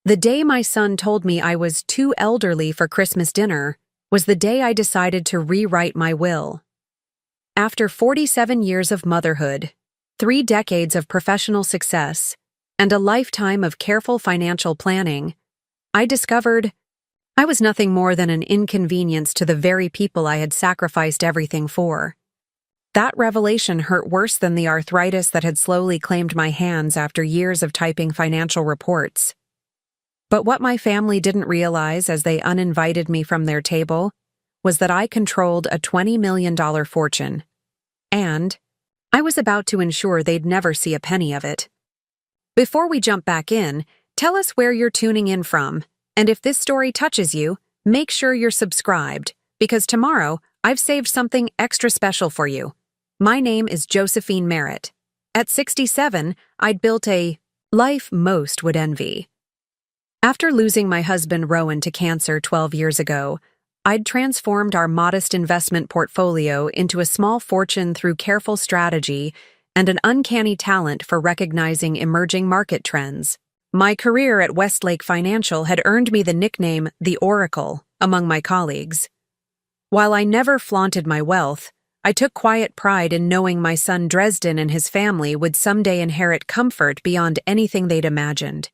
The day my son told me I was too elderly for Christmas dinner was the day I decided to rewrite my will. After 47 years of motherhood, 3 decades of professional success, and a lifetime of careful financial planning, I discovered I was nothing more than an inconvenience to the very people I had sacrificed everything for. That revelation hurt worse than the arthritis that had slowly claimed my hands after years of typing financial reports. But what my family didn't realize as they uninvited me from their table was that I controlled a $20 million fortune. And I was about to ensure they'd never see a penny of it. Before we jump back in, tell us where you're tuning in from, and if this story touches you, make sure you're subscribed, because tomorrow I've saved something extra special for you. My name is Josephine Merritt. At 67, I'd built a life most would envy. After losing my husband Rowan to cancer 12 years ago, I'd transformed our modest investment portfolio into a small fortune through careful strategy and an uncanny talent for recognizing emerging market trends. My career at Westlake Financial had earned me the nickname the Oracle among my colleagues. While I never flaunted my wealth, I took quiet pride in knowing my son Dresden and his family would someday inherit comfort beyond anything they'd imagined.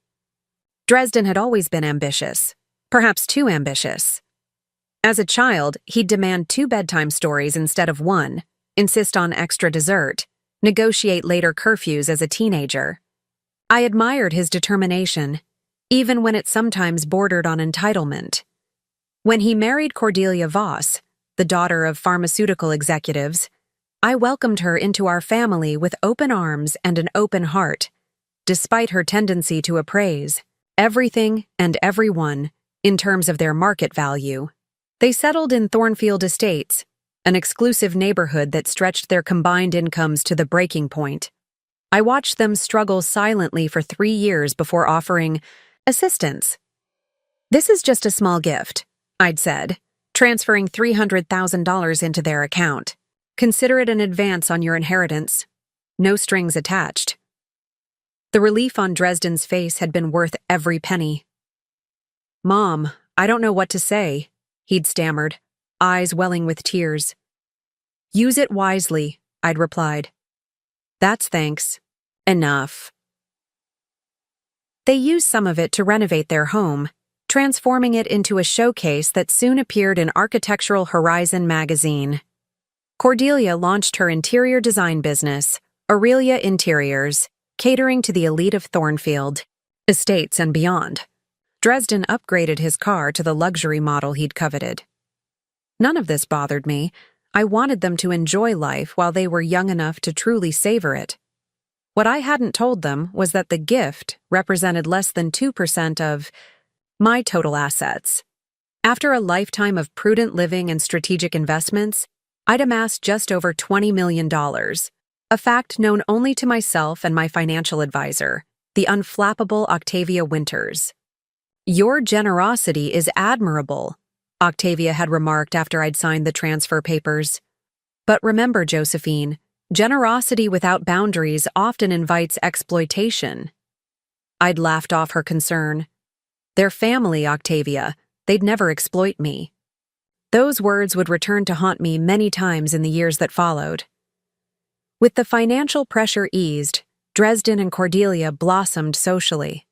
Dresden had always been ambitious, perhaps too ambitious. As a child, he'd demand 2 bedtime stories instead of 1, insist on extra dessert, negotiate later curfews as a teenager. I admired his determination, even when it sometimes bordered on entitlement. When he married Cordelia Voss, the daughter of pharmaceutical executives, I welcomed her into our family with open arms and an open heart, despite her tendency to appraise everything and everyone in terms of their market value. They settled in Thornfield Estates, an exclusive neighborhood that stretched their combined incomes to the breaking point. I watched them struggle silently for 3 years before offering assistance. "This is just a small gift," I'd said, transferring $300,000 into their account. "Consider it an advance on your inheritance. No strings attached." The relief on Dresden's face had been worth every penny. "Mom, I don't know what to say," he'd stammered, eyes welling with tears. "Use it wisely," I'd replied. "That's thanks. Enough." They used some of it to renovate their home, transforming it into a showcase that soon appeared in Architectural Horizon magazine. Cordelia launched her interior design business, Aurelia Interiors, catering to the elite of Thornfield Estates and beyond. Dresden upgraded his car to the luxury model he'd coveted. None of this bothered me. I wanted them to enjoy life while they were young enough to truly savor it. What I hadn't told them was that the gift represented less than 2% of my total assets. After a lifetime of prudent living and strategic investments, I'd amassed just over $20 million, a fact known only to myself and my financial advisor, the unflappable Octavia Winters. "Your generosity is admirable," Octavia had remarked after I'd signed the transfer papers. "But remember, Josephine, generosity without boundaries often invites exploitation." I'd laughed off her concern. "Their family, Octavia, they'd never exploit me." Those words would return to haunt me many times in the years that followed. With the financial pressure eased, Dresden and Cordelia blossomed socially.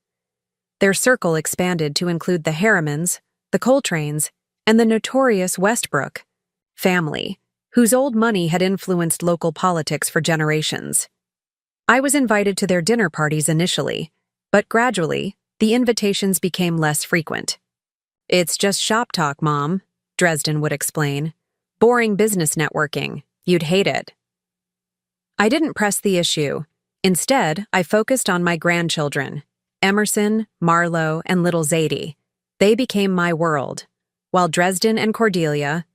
Their circle expanded to include the Harrimans, the Coltranes, and the notorious Westbrook family, whose old money had influenced local politics for generations. I was invited to their dinner parties initially, but gradually, the invitations became less frequent. "It's just shop talk, Mom," Dresden would explain. "Boring business networking. You'd hate it." I didn't press the issue. Instead, I focused on my grandchildren, Emerson, Marlo, and little Zadie. They became my world, while Dresden and Cordelia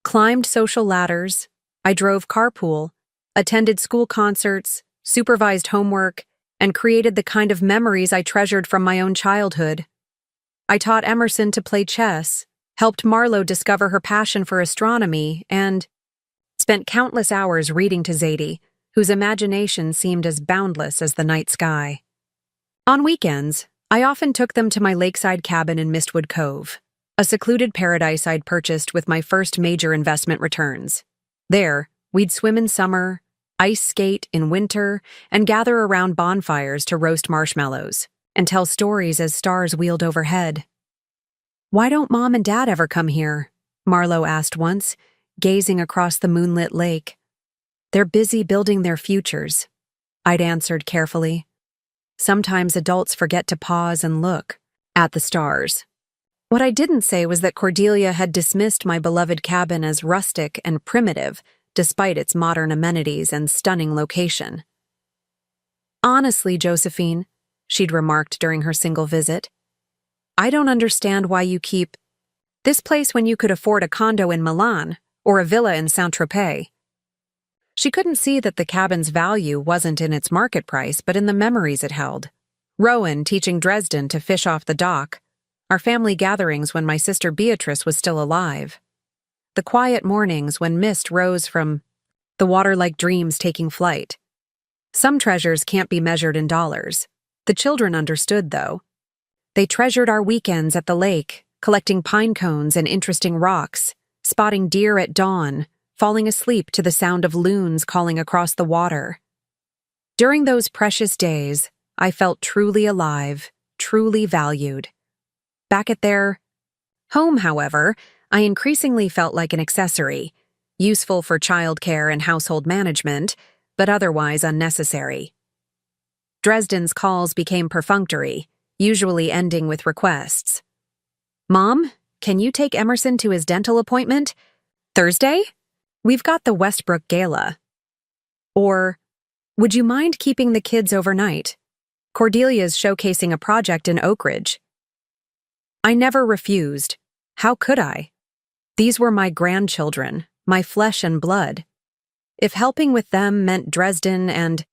climbed social ladders. I drove carpool, attended school concerts, supervised homework, and created the kind of memories I treasured from my own childhood. I taught Emerson to play chess, helped Marlo discover her passion for astronomy, and spent countless hours reading to Zadie, whose imagination seemed as boundless as the night sky. On weekends, I often took them to my lakeside cabin in Mistwood Cove, a secluded paradise I'd purchased with my first major investment returns. There, we'd swim in summer, ice skate in winter, and gather around bonfires to roast marshmallows and tell stories as stars wheeled overhead. "Why don't Mom and Dad ever come here?" Marlo asked once, gazing across the moonlit lake. "They're busy building their futures," I'd answered carefully. Sometimes adults forget to pause and look at the stars. What I didn't say was that Cordelia had dismissed my beloved cabin as rustic and primitive, despite its modern amenities and stunning location. "Honestly, Josephine," she'd remarked during her single visit, "I don't understand why you keep this place when you could afford a condo in Milan or a villa in Saint-Tropez." She couldn't see that the cabin's value wasn't in its market price, but in the memories it held. Rowan teaching Dresden to fish off the dock, our family gatherings when my sister Beatrice was still alive, the quiet mornings when mist rose from the water like dreams taking flight. Some treasures can't be measured in dollars. The children understood, though. They treasured our weekends at the lake, collecting pine cones and interesting rocks, spotting deer at dawn, falling asleep to the sound of loons calling across the water. During those precious days, I felt truly alive, truly valued. Back at their home, however, I increasingly felt like an accessory, useful for childcare and household management, but otherwise unnecessary. Dresden's calls became perfunctory, usually ending with requests. "Mom, can you take Emerson to his dental appointment? Thursday? We've got the Westbrook Gala." Or, "Would you mind keeping the kids overnight? Cordelia's showcasing a project in Oak Ridge." I never refused. How could I? These were my grandchildren, my flesh and blood. If helping with them meant Dresden and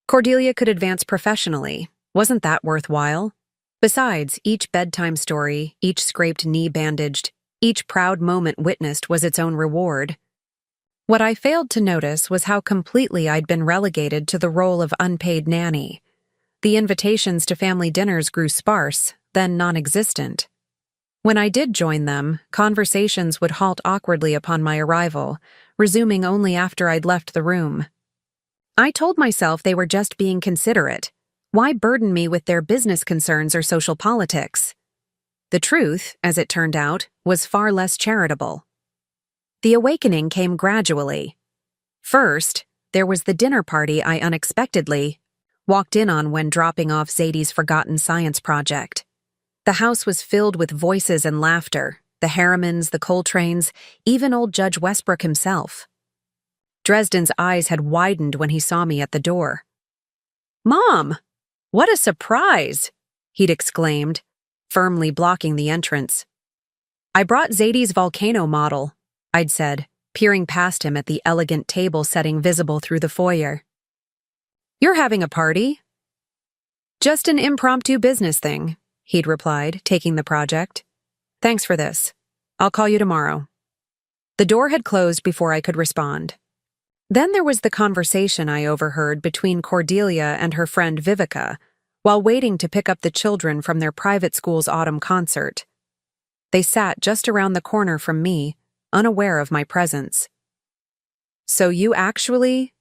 Cordelia could advance professionally, wasn't that worthwhile? Besides, each bedtime story, each scraped knee bandaged, each proud moment witnessed was its own reward. What I failed to notice was how completely I'd been relegated to the role of unpaid nanny. The invitations to family dinners grew sparse, then non-existent. When I did join them, conversations would halt awkwardly upon my arrival, resuming only after I'd left the room. I told myself they were just being considerate. Why burden me with their business concerns or social politics? The truth, as it turned out, was far less charitable. The awakening came gradually. First, there was the dinner party I unexpectedly walked in on when dropping off Zadie's forgotten science project. The house was filled with voices and laughter, the Harrimans, the Coltranes, even old Judge Westbrook himself. Dresden's eyes had widened when he saw me at the door. "Mom, what a surprise!" he'd exclaimed, firmly blocking the entrance. "I brought Zadie's volcano model," I'd said, peering past him at the elegant table setting visible through the foyer. "You're having a party?" "Just an impromptu business thing," he'd replied, taking the project. "Thanks for this. I'll call you tomorrow." The door had closed before I could respond. Then there was the conversation I overheard between Cordelia and her friend Vivica while waiting to pick up the children from their private school's autumn concert. They sat just around the corner from me, unaware of my presence. "So you actually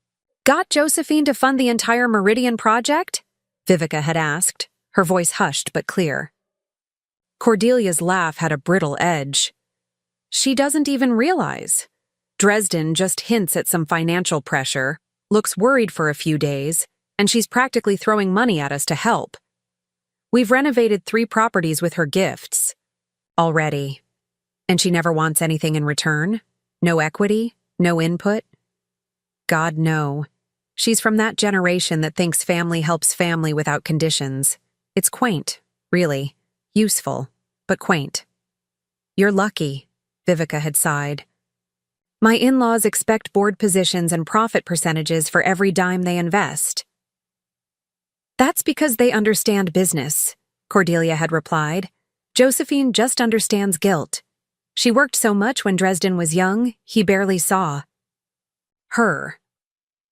got Josephine to fund the entire Meridian project?" Vivica had asked, her voice hushed but clear. Cordelia's laugh had a brittle edge. "She doesn't even realize. Dresden just hints at some financial pressure, looks worried for a few days, and she's practically throwing money at us to help. We've renovated 3 properties with her gifts already. And she never wants anything in return? No equity? No input? God, no. She's from that generation that thinks family helps family without conditions. It's quaint, really. Useful, but quaint." "You're lucky," Vivica had sighed. "My in-laws expect board positions and profit percentages for every dime they invest." "That's because they understand business," Cordelia had replied. "Josephine just understands guilt. She worked so much when Dresden was young, he barely saw her.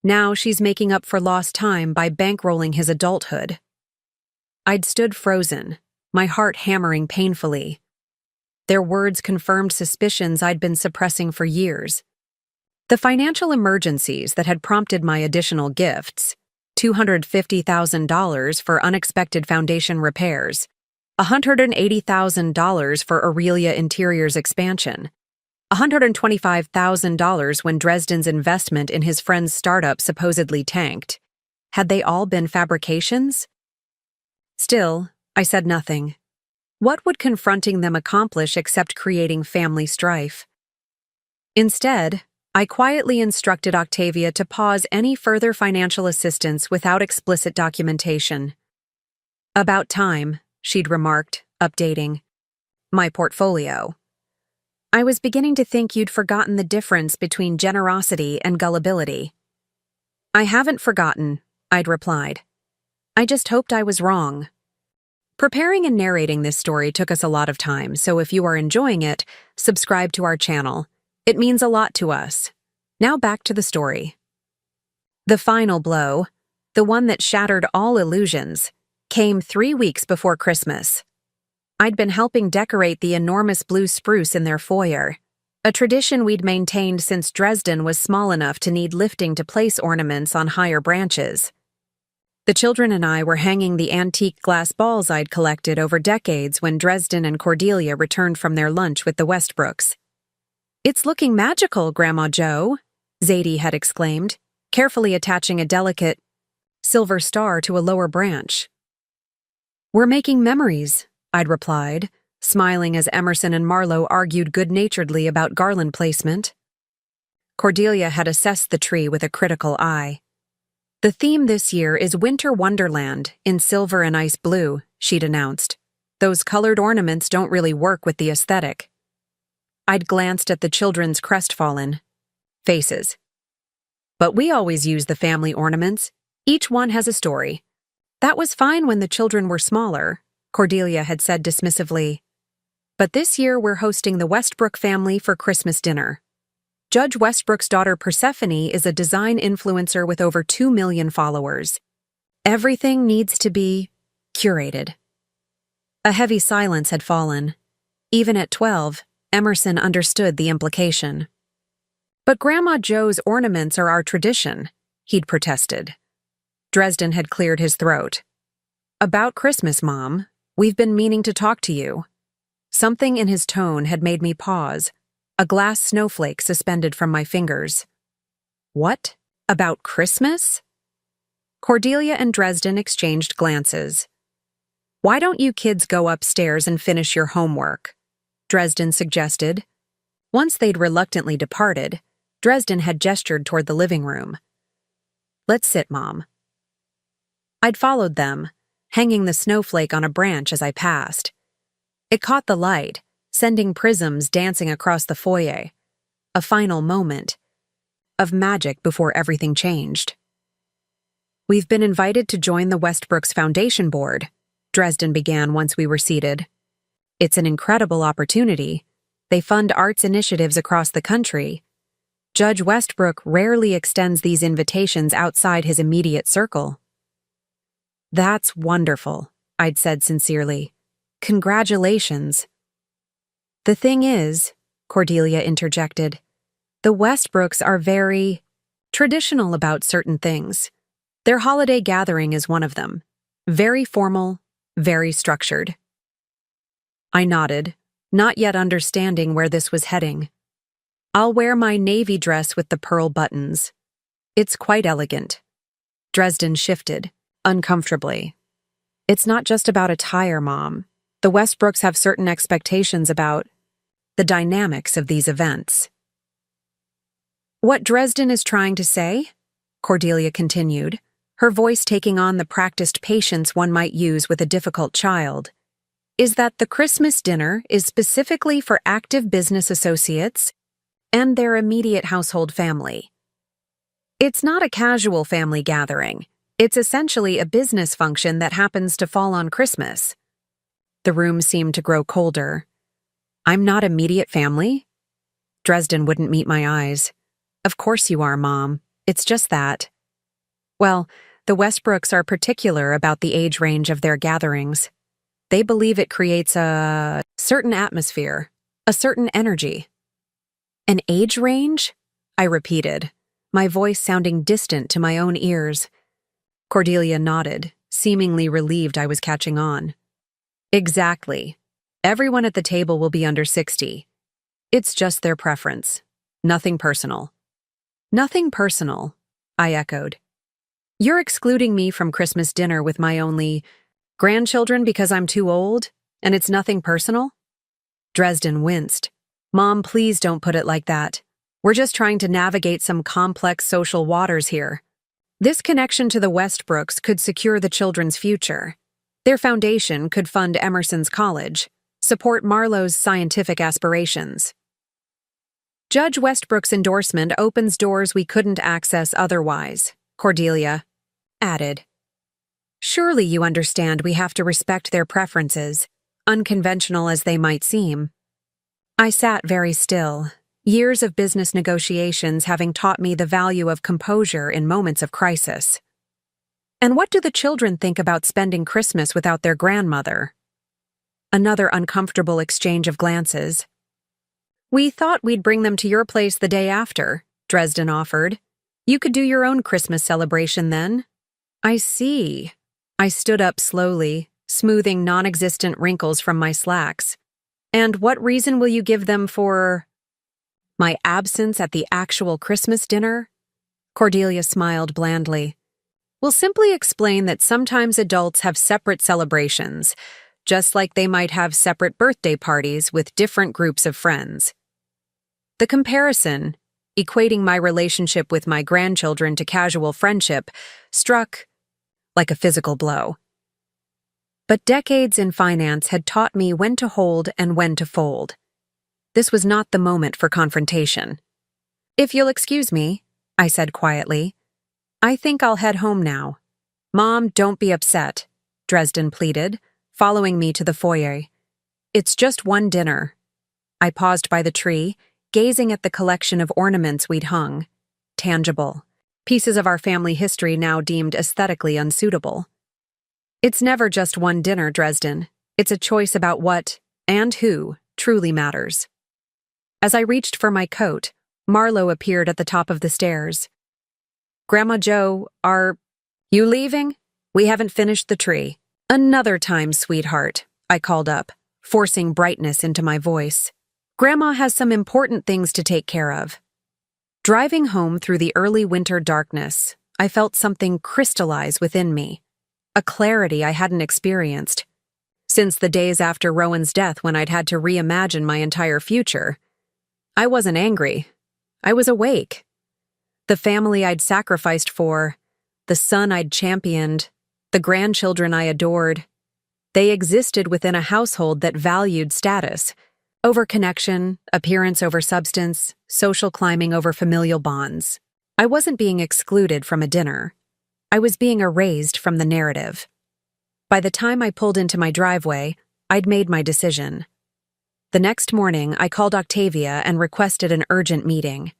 Now she's making up for lost time by bankrolling his adulthood." I'd stood frozen, my heart hammering painfully. Their words confirmed suspicions I'd been suppressing for years. The financial emergencies that had prompted my additional gifts, $250,000 for unexpected foundation repairs, $180,000 for Aurelia Interiors expansion, $125,000 when Dresden's investment in his friend's startup supposedly tanked. Had they all been fabrications? Still, I said nothing. What would confronting them accomplish except creating family strife? Instead, I quietly instructed Octavia to pause any further financial assistance without explicit documentation. "About time," she'd remarked, updating my portfolio. "I was beginning to think you'd forgotten the difference between generosity and gullibility." "I haven't forgotten," I'd replied. "I just hoped I was wrong." Preparing and narrating this story took us a lot of time, so if you are enjoying it, subscribe to our channel. It means a lot to us. Now back to the story. The final blow, the one that shattered all illusions, came 3 weeks before Christmas. I'd been helping decorate the enormous blue spruce in their foyer, a tradition we'd maintained since Dresden was small enough to need lifting to place ornaments on higher branches. The children and I were hanging the antique glass balls I'd collected over decades when Dresden and Cordelia returned from their lunch with the Westbrooks. "It's looking magical, Grandma Jo," Zadie had exclaimed, carefully attaching a delicate silver star to a lower branch. "We're making memories," I'd replied, smiling as Emerson and Marlowe argued good-naturedly about garland placement. Cordelia had assessed the tree with a critical eye. "The theme this year is Winter Wonderland in silver and ice blue," she'd announced. "Those colored ornaments don't really work with the aesthetic." I'd glanced at the children's crestfallen faces. "But we always use the family ornaments. Each one has a story." "That was fine when the children were smaller," Cordelia had said dismissively. "But this year we're hosting the Westbrook family for Christmas dinner. Judge Westbrook's daughter Persephone is a design influencer with over 2 million followers. Everything needs to be curated." A heavy silence had fallen. Even at 12, Emerson understood the implication. "But Grandma Jo's ornaments are our tradition," he'd protested. Dresden had cleared his throat. "About Christmas, Mom. We've been meaning to talk to you." Something in his tone had made me pause, a glass snowflake suspended from my fingers. "What? About Christmas?" Cordelia and Dresden exchanged glances. "Why don't you kids go upstairs and finish your homework?" Dresden suggested. Once they'd reluctantly departed, Dresden had gestured toward the living room. "Let's sit, Mom." I'd followed them, hanging the snowflake on a branch as I passed. It caught the light, sending prisms dancing across the foyer. A final moment of magic before everything changed. "We've been invited to join the Westbrooks Foundation Board," Dresden began once we were seated. "It's an incredible opportunity. They fund arts initiatives across the country. Judge Westbrook rarely extends these invitations outside his immediate circle." "That's wonderful," I'd said sincerely. "Congratulations." "The thing is," Cordelia interjected, "the Westbrooks are very traditional about certain things. Their holiday gathering is one of them. Very formal, very structured." I nodded, not yet understanding where this was heading. "I'll wear my navy dress with the pearl buttons. It's quite elegant." Dresden shifted, uncomfortably. "It's not just about attire, Mom. The Westbrooks have certain expectations about the dynamics of these events." "What Dresden is trying to say," Cordelia continued, her voice taking on the practiced patience one might use with a difficult child, "is that the Christmas dinner is specifically for active business associates and their immediate household family. It's not a casual family gathering. It's essentially a business function that happens to fall on Christmas." The room seemed to grow colder. "I'm not immediate family?" Dresden wouldn't meet my eyes. "Of course you are, Mom. It's just that." "Well, The Westbrooks are particular about the age range of their gatherings. They believe it creates a certain atmosphere, a certain energy. An age range? I repeated, my voice sounding distant to my own ears. Cordelia nodded, seemingly relieved I was catching on. Exactly. Everyone at the table will be under 60. It's just their preference. Nothing personal. Nothing personal, I echoed. You're excluding me from Christmas dinner with my only grandchildren because I'm too old, and it's nothing personal? Dresden winced. Mom, please don't put it like that. We're just trying to navigate some complex social waters here. This connection to the Westbrooks could secure the children's future. Their foundation could fund Emerson's college, support Marlowe's scientific aspirations. Judge Westbrook's endorsement opens doors we couldn't access otherwise, Cordelia added. Surely you understand we have to respect their preferences, unconventional as they might seem. I sat very still, years of business negotiations having taught me the value of composure in moments of crisis. And what do the children think about spending Christmas without their grandmother? Another uncomfortable exchange of glances. We thought we'd bring them to your place the day after, Dresden offered. You could do your own Christmas celebration then. I see. I stood up slowly, smoothing non-existent wrinkles from my slacks. And what reason will you give them for my absence at the actual Christmas dinner? Cordelia smiled blandly. We'll simply explain that sometimes adults have separate celebrations, just like they might have separate birthday parties with different groups of friends. The comparison, equating my relationship with my grandchildren to casual friendship, struck like a physical blow. But decades in finance had taught me when to hold and when to fold. This was not the moment for confrontation. If you'll excuse me, I said quietly, I think I'll head home now. Mom, don't be upset, Dresden pleaded, following me to the foyer. It's just one dinner. I paused by the tree, gazing at the collection of ornaments we'd hung. Tangible. Pieces of our family history now deemed aesthetically unsuitable. It's never just one dinner, Dresden. It's a choice about what, and who, truly matters. As I reached for my coat, Marlowe appeared at the top of the stairs. Grandma Jo, are you leaving? We haven't finished the tree. Another time, sweetheart, I called up, forcing brightness into my voice. Grandma has some important things to take care of. Driving home through the early winter darkness, I felt something crystallize within me, a clarity I hadn't experienced since the days after Rowan's death when I'd had to reimagine my entire future. I wasn't angry. I was awake. The family I'd sacrificed for, the son I'd championed, the grandchildren I adored, they existed within a household that valued status over connection, appearance over substance, social climbing over familial bonds. I wasn't being excluded from a dinner. I was being erased from the narrative. By the time I pulled into my driveway, I'd made my decision. The next morning, I called Octavia and requested an urgent meeting.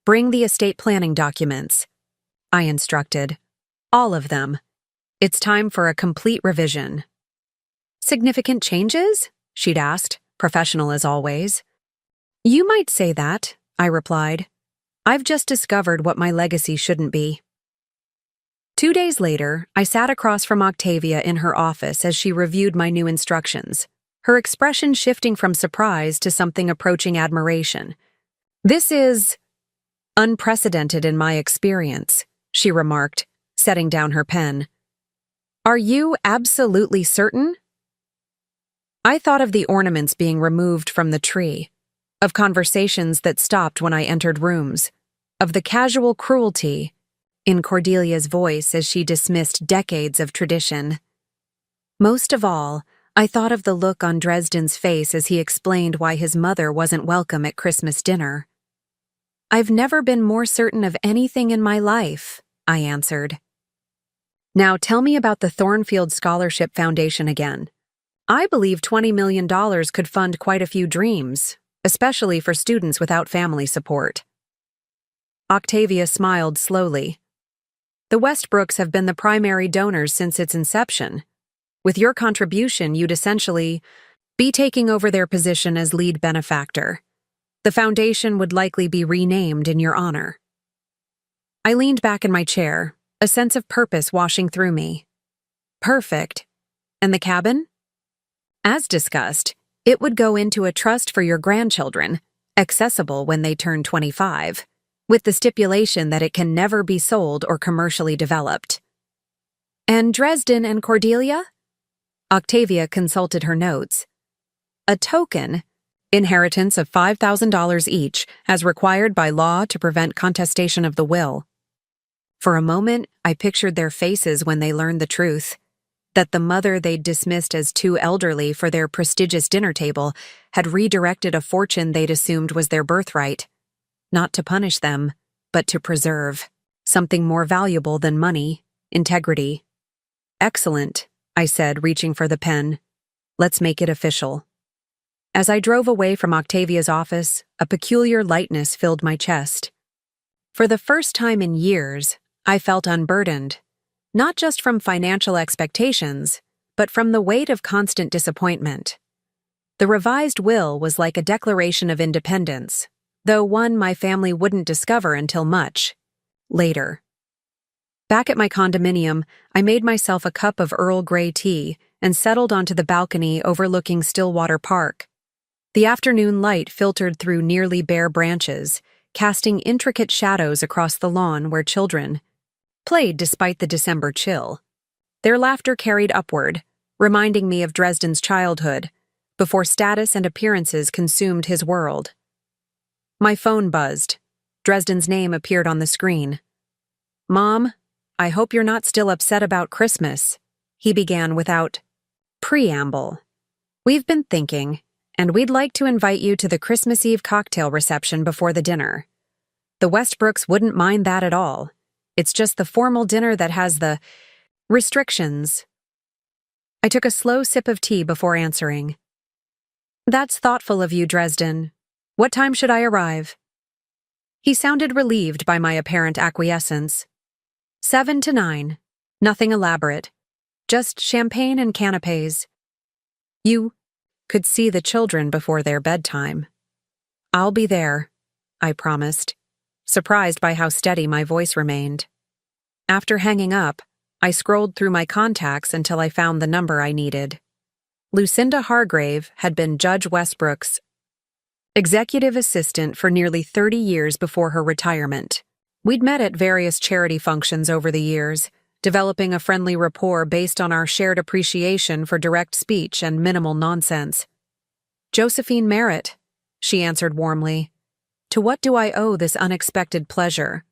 Bring the estate planning documents, I instructed. All of them. It's time for a complete revision. Significant changes? She'd asked, professional as always. You might say that, I replied. I've just discovered what my legacy shouldn't be. 2 days later, I sat across from Octavia in her office as she reviewed my new instructions, her expression shifting from surprise to something approaching admiration. This is unprecedented in my experience, she remarked, setting down her pen. Are you absolutely certain? I thought of the ornaments being removed from the tree, of conversations that stopped when I entered rooms, of the casual cruelty in Cordelia's voice as she dismissed decades of tradition. Most of all, I thought of the look on Dresden's face as he explained why his mother wasn't welcome at Christmas dinner. I've never been more certain of anything in my life, I answered. Now tell me about the Thornfield Scholarship Foundation again. I believe $20 million could fund quite a few dreams, especially for students without family support. Octavia smiled slowly. The Westbrooks have been the primary donors since its inception. With your contribution, you'd essentially be taking over their position as lead benefactor. The foundation would likely be renamed in your honor. I leaned back in my chair, a sense of purpose washing through me. Perfect. And the cabin? As discussed, it would go into a trust for your grandchildren, accessible when they turn 25, with the stipulation that it can never be sold or commercially developed. And Dresden and Cordelia? Octavia consulted her notes. A token, inheritance of $5,000 each, as required by law to prevent contestation of the will. For a moment, I pictured their faces when they learned the truth, that the mother they'd dismissed as too elderly for their prestigious dinner table had redirected a fortune they'd assumed was their birthright, not to punish them, but to preserve something more valuable than money, integrity. Excellent, I said, reaching for the pen. Let's make it official. As I drove away from Octavia's office, a peculiar lightness filled my chest. For the first time in years, I felt unburdened, not just from financial expectations, but from the weight of constant disappointment. The revised will was like a declaration of independence, though one my family wouldn't discover until much later. Back at my condominium, I made myself a cup of Earl Grey tea and settled onto the balcony overlooking Stillwater Park. The afternoon light filtered through nearly bare branches, casting intricate shadows across the lawn where children played despite the December chill. Their laughter carried upward, reminding me of Dresden's childhood, before status and appearances consumed his world. My phone buzzed. Dresden's name appeared on the screen. "Mom, I hope you're not still upset about Christmas," he began without preamble. "We've been thinking, and we'd like to invite you to the Christmas Eve cocktail reception before the dinner. The Westbrooks wouldn't mind that at all. It's just the formal dinner that has the restrictions." I took a slow sip of tea before answering. "That's thoughtful of you, Dresden. What time should I arrive?" He sounded relieved by my apparent acquiescence. 7 to 9. Nothing elaborate. Just champagne and canapes. You could see the children before their bedtime. "I'll be there," I promised, surprised by how steady my voice remained. After hanging up, I scrolled through my contacts until I found the number I needed. Lucinda Hargrave had been Judge Westbrook's executive assistant for nearly 30 years before her retirement. We'd met at various charity functions over the years, developing a friendly rapport based on our shared appreciation for direct speech and minimal nonsense. "Josephine Merritt," she answered warmly. "To what do I owe this unexpected pleasure?"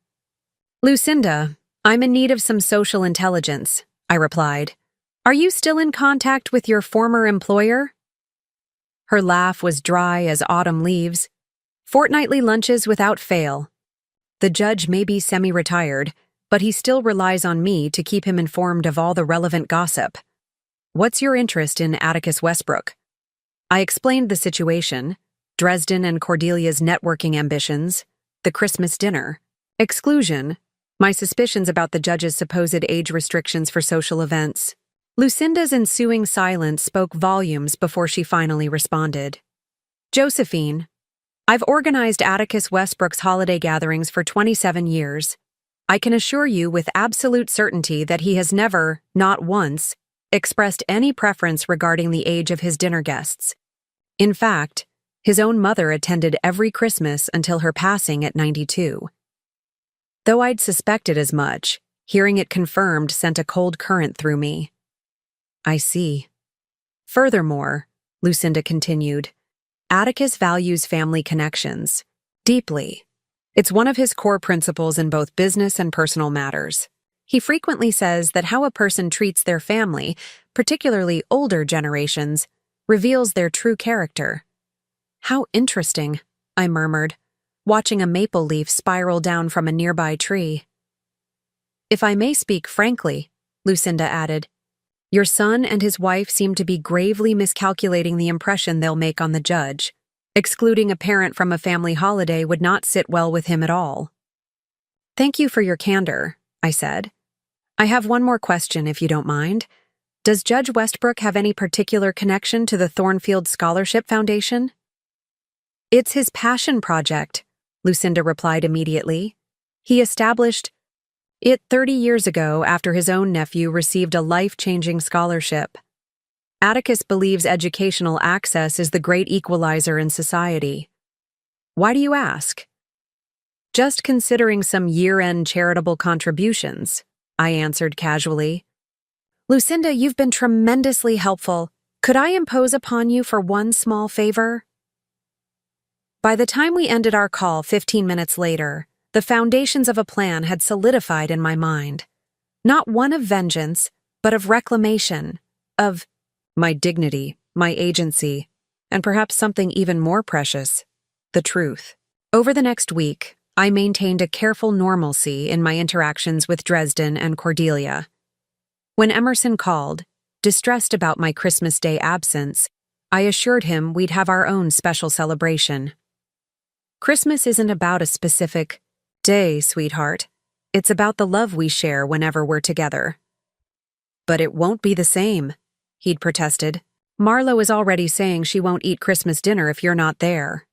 "Lucinda, I'm in need of some social intelligence," I replied. "Are you still in contact with your former employer?" Her laugh was dry as autumn leaves. "Fortnightly lunches without fail. The judge may be semi-retired, but he still relies on me to keep him informed of all the relevant gossip. What's your interest in Atticus Westbrook?" I explained the situation, Dresden and Cordelia's networking ambitions, the Christmas dinner, exclusion, my suspicions about the judge's supposed age restrictions for social events. Lucinda's ensuing silence spoke volumes before she finally responded. "Josephine, I've organized Atticus Westbrook's holiday gatherings for 27 years. I can assure you with absolute certainty that he has never, not once, expressed any preference regarding the age of his dinner guests. In fact, his own mother attended every Christmas until her passing at 92. Though I'd suspected as much, hearing it confirmed sent a cold current through me. "I see." "Furthermore," Lucinda continued, "Atticus values family connections deeply. It's one of his core principles in both business and personal matters. He frequently says that how a person treats their family, particularly older generations, reveals their true character." "How interesting," I murmured, watching a maple leaf spiral down from a nearby tree. "If I may speak frankly," Lucinda added, "your son and his wife seem to be gravely miscalculating the impression they'll make on the judge. Excluding a parent from a family holiday would not sit well with him at all." "Thank you for your candor," I said. I have one more question, if you don't mind. Does Judge Westbrook have any particular connection to the Thornfield Scholarship Foundation? It's his passion project, Lucinda replied immediately. He established it 30 years ago after his own nephew received a life-changing scholarship. Atticus believes educational access is the great equalizer in society. Why do you ask? Just considering some year-end charitable contributions, I answered casually. Lucinda, you've been tremendously helpful. Could I impose upon you for one small favor? By the time we ended our call 15 minutes later, the foundations of a plan had solidified in my mind. Not one of vengeance, but of reclamation, of my dignity, my agency, and perhaps something even more precious, the truth. Over the next week, I maintained a careful normalcy in my interactions with Dresden and Cordelia. When Emerson called, distressed about my Christmas Day absence, I assured him we'd have our own special celebration. Christmas isn't about a specific day, sweetheart. It's about the love we share whenever we're together. But it won't be the same, he'd protested. Marlo is already saying she won't eat Christmas dinner if you're not there.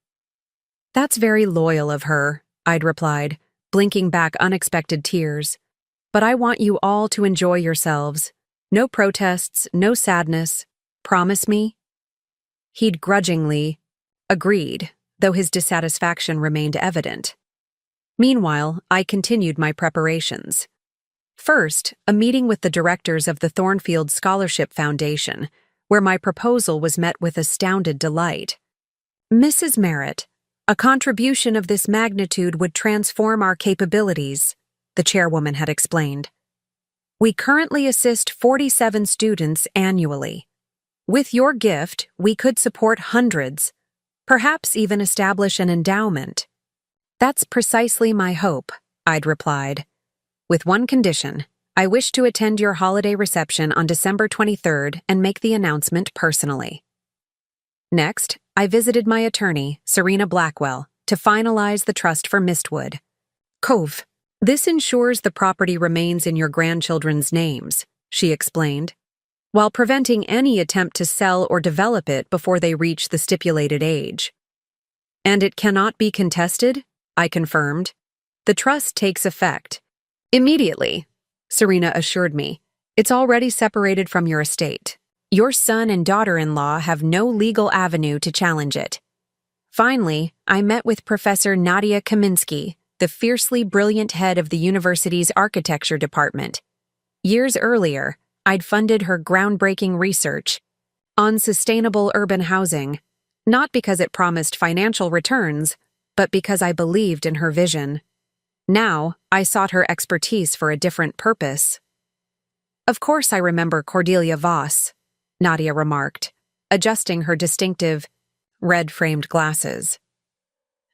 That's very loyal of her, I'd replied, blinking back unexpected tears. But I want you all to enjoy yourselves. No protests, no sadness. Promise me? He'd grudgingly agreed, though his dissatisfaction remained evident. Meanwhile, I continued my preparations. First, a meeting with the directors of the Thornfield Scholarship Foundation, where my proposal was met with astounded delight. Mrs. Merritt, a contribution of this magnitude would transform our capabilities, the chairwoman had explained. We currently assist 47 students annually. With your gift, we could support hundreds, perhaps even establish an endowment. That's precisely my hope, I'd replied. With one condition, I wish to attend your holiday reception on December 23rd and make the announcement personally. Next, I visited my attorney, Serena Blackwell, to finalize the trust for Mistwood Cove. This ensures the property remains in your grandchildren's names, she explained, while preventing any attempt to sell or develop it before they reach the stipulated age. And it cannot be contested? I confirmed. The trust takes effect immediately, Serena assured me. It's already separated from your estate. Your son and daughter-in-law have no legal avenue to challenge it. Finally, I met with Professor Nadia Kaminsky, the fiercely brilliant head of the university's architecture department. Years earlier, I'd funded her groundbreaking research on sustainable urban housing, not because it promised financial returns, but because I believed in her vision. Now, I sought her expertise for a different purpose. Of course I remember Cordelia Voss, Nadia remarked, adjusting her distinctive, red-framed glasses.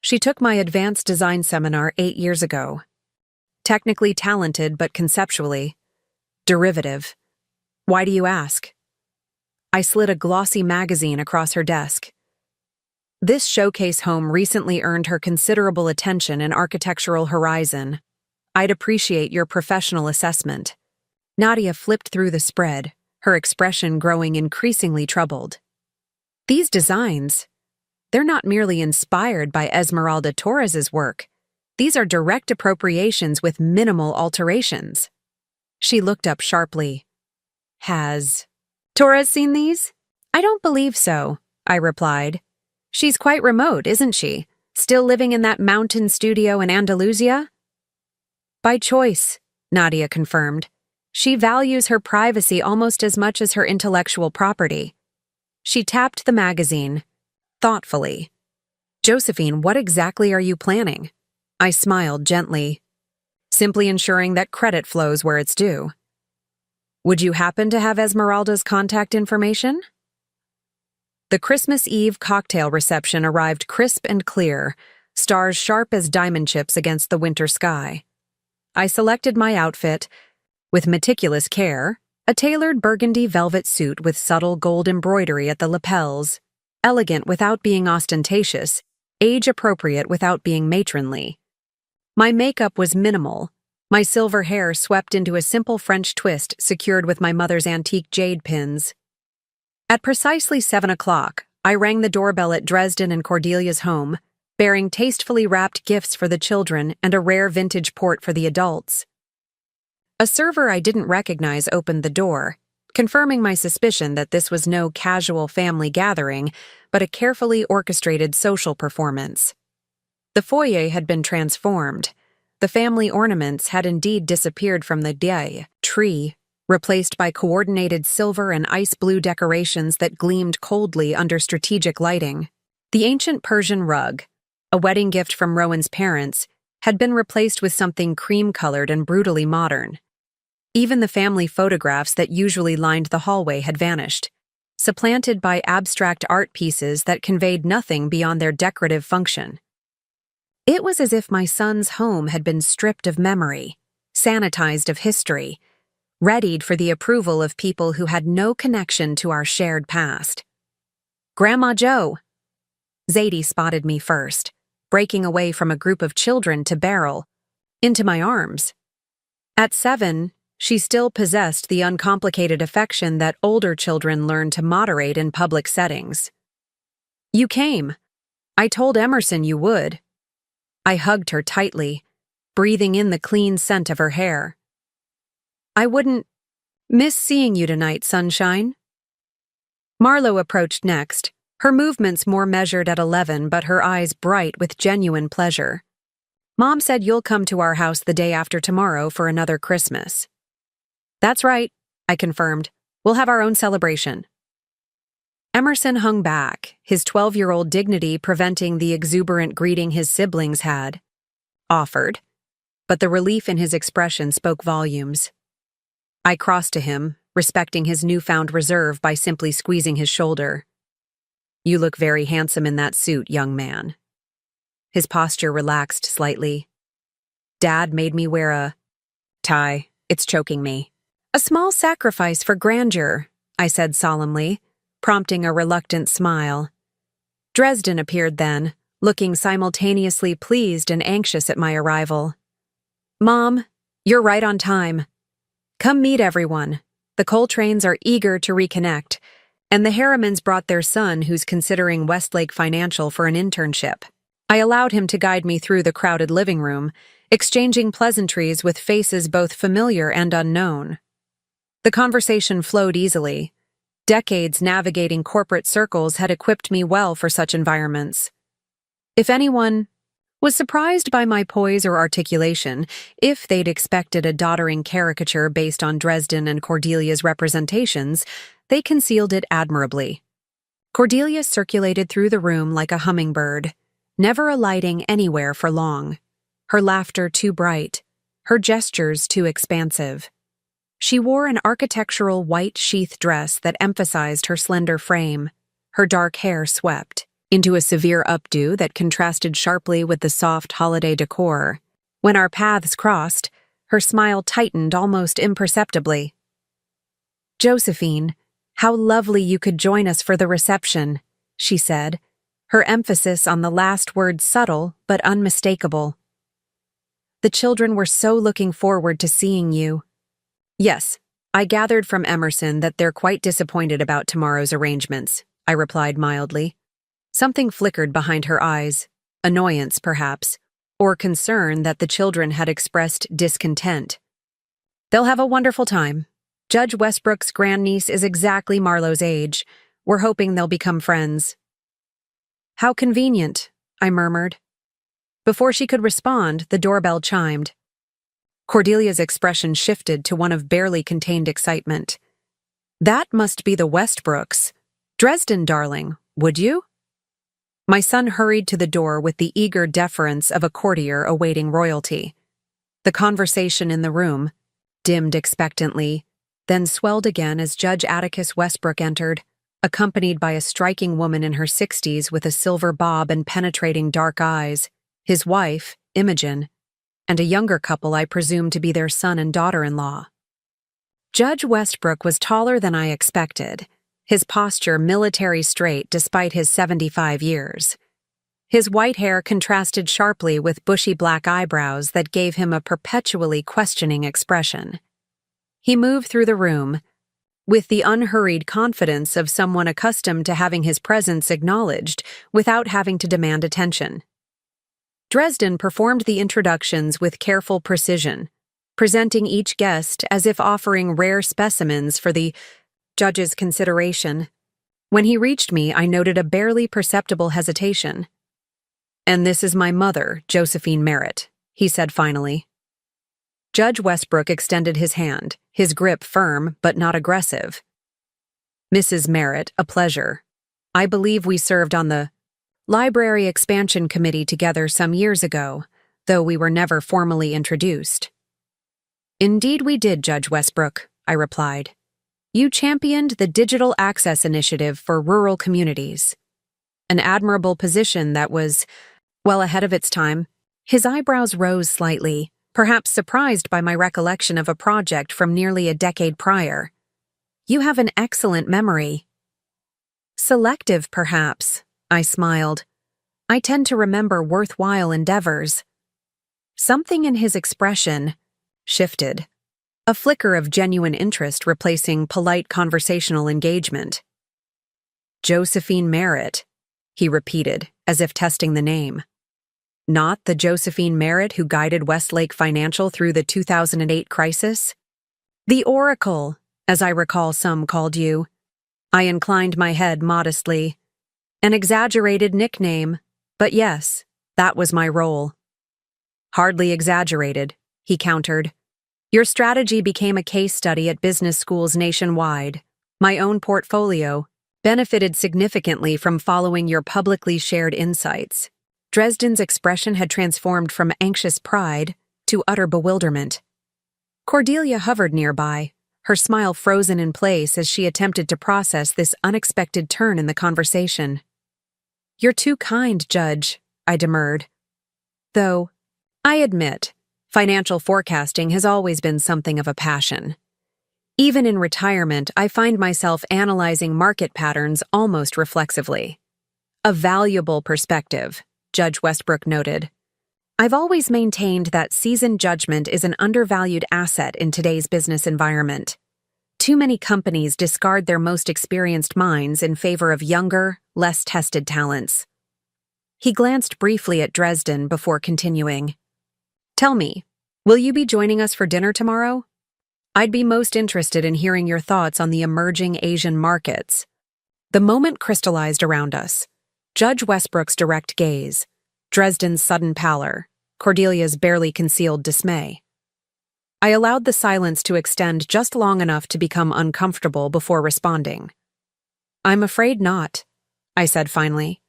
She took my advanced design seminar 8 years ago. Technically talented, but conceptually derivative. Why do you ask? I slid a glossy magazine across her desk. This showcase home recently earned her considerable attention in Architectural Horizon. I'd appreciate your professional assessment. Nadia flipped through the spread, her expression growing increasingly troubled. These designs, they're not merely inspired by Esmeralda Torres's work. These are direct appropriations with minimal alterations. She looked up sharply. Has Torres seen these? I don't believe so, I replied. She's quite remote, isn't she? Still living in that mountain studio in Andalusia? By choice, Nadia confirmed. She values her privacy almost as much as her intellectual property. She tapped the magazine, thoughtfully. Josephine, what exactly are you planning? I smiled gently. Simply ensuring that credit flows where it's due. Would you happen to have Esmeralda's contact information? The Christmas Eve cocktail reception arrived crisp and clear, stars sharp as diamond chips against the winter sky. I selected my outfit, with meticulous care, a tailored burgundy velvet suit with subtle gold embroidery at the lapels, elegant without being ostentatious, age-appropriate without being matronly. My makeup was minimal, My silver hair swept into a simple French twist secured with my mother's antique jade pins. At precisely 7 o'clock, I rang the doorbell at Dresden and Cordelia's home, bearing tastefully wrapped gifts for the children and a rare vintage port for the adults. A server I didn't recognize opened the door, confirming my suspicion that this was no casual family gathering, but a carefully orchestrated social performance. The foyer had been transformed. The family ornaments had indeed disappeared from the tree, replaced by coordinated silver and ice blue decorations that gleamed coldly under strategic lighting. The ancient Persian rug, a wedding gift from Rowan's parents, had been replaced with something cream-colored and brutally modern. Even the family photographs that usually lined the hallway had vanished, supplanted by abstract art pieces that conveyed nothing beyond their decorative function. It was as if my son's home had been stripped of memory, sanitized of history, readied for the approval of people who had no connection to our shared past. "Grandma Joe!" Zadie spotted me first, breaking away from a group of children to barrel into my arms. At 7, she still possessed the uncomplicated affection that older children learn to moderate in public settings. "You came. I told Emerson you would." I hugged her tightly, breathing in the clean scent of her hair. "I wouldn't miss seeing you tonight, sunshine." Marlo approached next, her movements more measured at 11 but her eyes bright with genuine pleasure. "Mom said you'll come to our house the day after tomorrow for another Christmas." "That's right," I confirmed. "We'll have our own celebration." Emerson hung back, his 12-year-old dignity preventing the exuberant greeting his siblings had offered, but the relief in his expression spoke volumes. I crossed to him, respecting his newfound reserve by simply squeezing his shoulder. "You look very handsome in that suit, young man." His posture relaxed slightly. "Dad made me wear a tie. It's choking me." "A small sacrifice for grandeur," I said solemnly, prompting a reluctant smile. Dresden appeared then, looking simultaneously pleased and anxious at my arrival. "Mom, you're right on time. Come meet everyone. The Coltranes are eager to reconnect, and the Harrimans brought their son who's considering Westlake Financial for an internship." I allowed him to guide me through the crowded living room, exchanging pleasantries with faces both familiar and unknown. The conversation flowed easily. Decades navigating corporate circles had equipped me well for such environments. If anyone was surprised by my poise or articulation, if they'd expected a doddering caricature based on Dresden and Cordelia's representations, they concealed it admirably. Cordelia circulated through the room like a hummingbird, never alighting anywhere for long, her laughter too bright, her gestures too expansive. She wore an architectural white sheath dress that emphasized her slender frame, her dark hair swept into a severe updo that contrasted sharply with the soft holiday decor. When our paths crossed, her smile tightened almost imperceptibly. "Josephine, how lovely you could join us for the reception," she said, her emphasis on the last word subtle but unmistakable. "The children were so looking forward to seeing you." "Yes, I gathered from Emerson that they're quite disappointed about tomorrow's arrangements," I replied mildly. Something flickered behind her eyes, annoyance perhaps, or concern that the children had expressed discontent. "They'll have a wonderful time. Judge Westbrook's grandniece is exactly Marlowe's age. We're hoping they'll become friends." "How convenient," I murmured. Before she could respond, the doorbell chimed. Cordelia's expression shifted to one of barely contained excitement. "That must be the Westbrooks. Dresden, darling, would you?" My son hurried to the door with the eager deference of a courtier awaiting royalty. The conversation in the room dimmed expectantly, then swelled again as Judge Atticus Westbrook entered, accompanied by a striking woman in her 60s with a silver bob and penetrating dark eyes, his wife, Imogen, and a younger couple I presumed to be their son and daughter-in-law. Judge Westbrook was taller than I expected, his posture military straight despite his 75 years. His white hair contrasted sharply with bushy black eyebrows that gave him a perpetually questioning expression. He moved through the room with the unhurried confidence of someone accustomed to having his presence acknowledged without having to demand attention. Dresden performed the introductions with careful precision, presenting each guest as if offering rare specimens for the judge's consideration. When he reached me, I noted a barely perceptible hesitation. "And this is my mother, Josephine Merritt," he said finally. Judge Westbrook extended his hand, his grip firm but not aggressive. "Mrs. Merritt, a pleasure. I believe we served on the Library Expansion Committee together some years ago, though we were never formally introduced." "Indeed we did, Judge Westbrook," I replied. "You championed the Digital Access Initiative for rural communities. An admirable position that was well ahead of its time." His eyebrows rose slightly, perhaps surprised by my recollection of a project from nearly a decade prior. "You have an excellent memory." "Selective, perhaps," I smiled. "I tend to remember worthwhile endeavors." Something in his expression shifted, a flicker of genuine interest replacing polite conversational engagement. "Josephine Merritt," he repeated, as if testing the name. "Not the Josephine Merritt who guided Westlake Financial through the 2008 crisis? The Oracle, as I recall some called you." I inclined my head modestly. "An exaggerated nickname, but yes, that was my role." "Hardly exaggerated," he countered. "Your strategy became a case study at business schools nationwide. My own portfolio benefited significantly from following your publicly shared insights." Dresden's expression had transformed from anxious pride to utter bewilderment. Cordelia hovered nearby, her smile frozen in place as she attempted to process this unexpected turn in the conversation. "You're too kind, Judge," I demurred. "Though, I admit, financial forecasting has always been something of a passion. Even in retirement, I find myself analyzing market patterns almost reflexively." "A valuable perspective," Judge Westbrook noted. "I've always maintained that seasoned judgment is an undervalued asset in today's business environment. Too many companies discard their most experienced minds in favor of younger, less tested talents." He glanced briefly at Dresden before continuing. "Tell me, will you be joining us for dinner tomorrow? I'd be most interested in hearing your thoughts on the emerging Asian markets." The moment crystallized around us. Judge Westbrook's direct gaze, Dresden's sudden pallor, Cordelia's barely concealed dismay. I allowed the silence to extend just long enough to become uncomfortable before responding. "I'm afraid not," I said finally.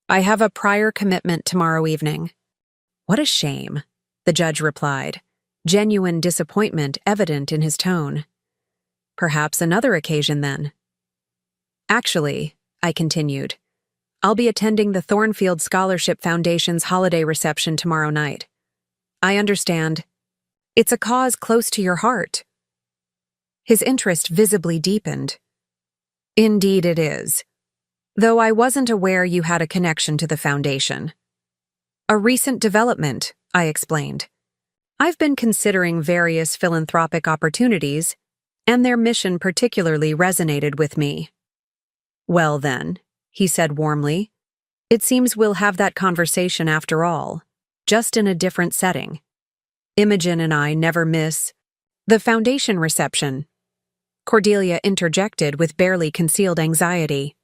"I have a prior commitment tomorrow evening." "What a shame," the judge replied, genuine disappointment evident in his tone. "Perhaps another occasion then." "Actually," I continued, "I'll be attending the Thornfield Scholarship Foundation's holiday reception tomorrow night. I understand. It's a cause close to your heart." His interest visibly deepened. "Indeed it is. Though I wasn't aware you had a connection to the foundation." "A recent development," I explained. "I've been considering various philanthropic opportunities, and their mission particularly resonated with me." "Well then," he said warmly, "it seems we'll have that conversation after all, just in a different setting. Imogen and I never miss the foundation reception." Cordelia interjected with barely concealed anxiety.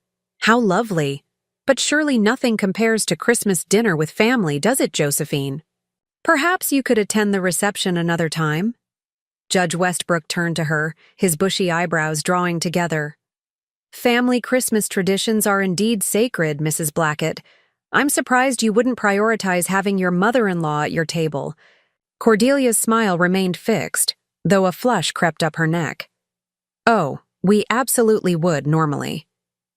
"How lovely! But surely nothing compares to Christmas dinner with family, does it, Josephine? Perhaps you could attend the reception another time?" Judge Westbrook turned to her, his bushy eyebrows drawing together. "Family Christmas traditions are indeed sacred, Mrs. Blackett. I'm surprised you wouldn't prioritize having your mother-in-law at your table." Cordelia's smile remained fixed, though a flush crept up her neck. "Oh, we absolutely would normally.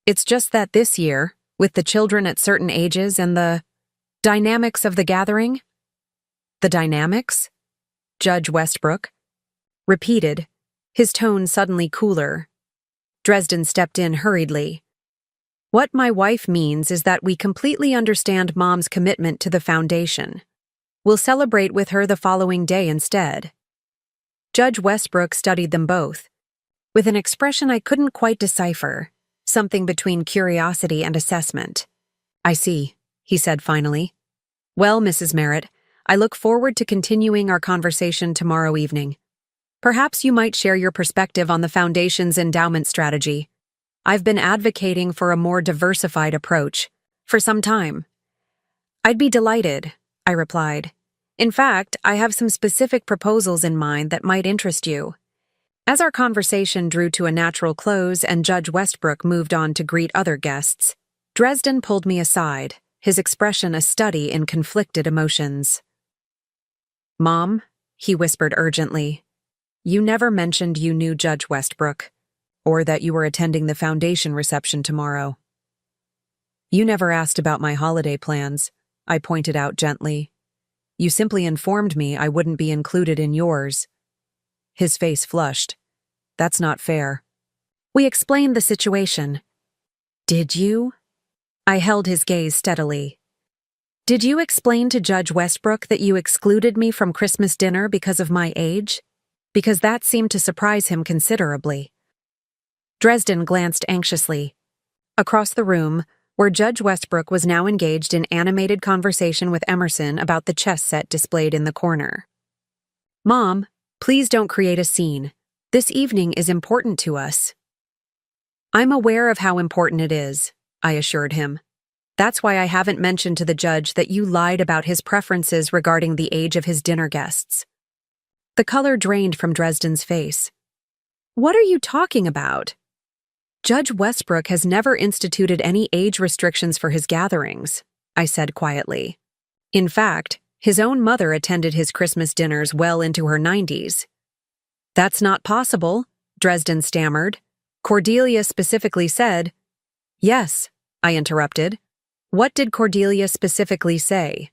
It's just that this year, with the children at certain ages and the dynamics of the gathering." "The dynamics?" Judge Westbrook repeated, his tone suddenly cooler. Dresden stepped in hurriedly. What my wife means is that we completely understand Mom's commitment to the foundation. We'll celebrate with her the following day instead. Judge Westbrook studied them both, with an expression I couldn't quite decipher, something between curiosity and assessment. I see, he said finally. Well, Mrs. Merritt, I look forward to continuing our conversation tomorrow evening. Perhaps you might share your perspective on the Foundation's endowment strategy. I've been advocating for a more diversified approach for some time. I'd be delighted, I replied. In fact, I have some specific proposals in mind that might interest you. As our conversation drew to a natural close and Judge Westbrook moved on to greet other guests, Dresden pulled me aside, his expression a study in conflicted emotions. Mom, he whispered urgently, you never mentioned you knew Judge Westbrook, or that you were attending the foundation reception tomorrow. You never asked about my holiday plans, I pointed out gently. You simply informed me I wouldn't be included in yours. His face flushed. That's not fair. We explained the situation. Did you? I held his gaze steadily. Did you explain to Judge Westbrook that you excluded me from Christmas dinner because of my age? Because that seemed to surprise him considerably. Dresden glanced anxiously. Across the room, where Judge Westbrook was now engaged in animated conversation with Emerson about the chess set displayed in the corner. Mom, please don't create a scene. This evening is important to us. I'm aware of how important it is, I assured him. That's why I haven't mentioned to the judge that you lied about his preferences regarding the age of his dinner guests. The color drained from Dresden's face. What are you talking about? Judge Westbrook has never instituted any age restrictions for his gatherings, I said quietly. In fact, his own mother attended his Christmas dinners well into her 90s. That's not possible, Dresden stammered. Cordelia specifically said. Yes, I interrupted. What did Cordelia specifically say?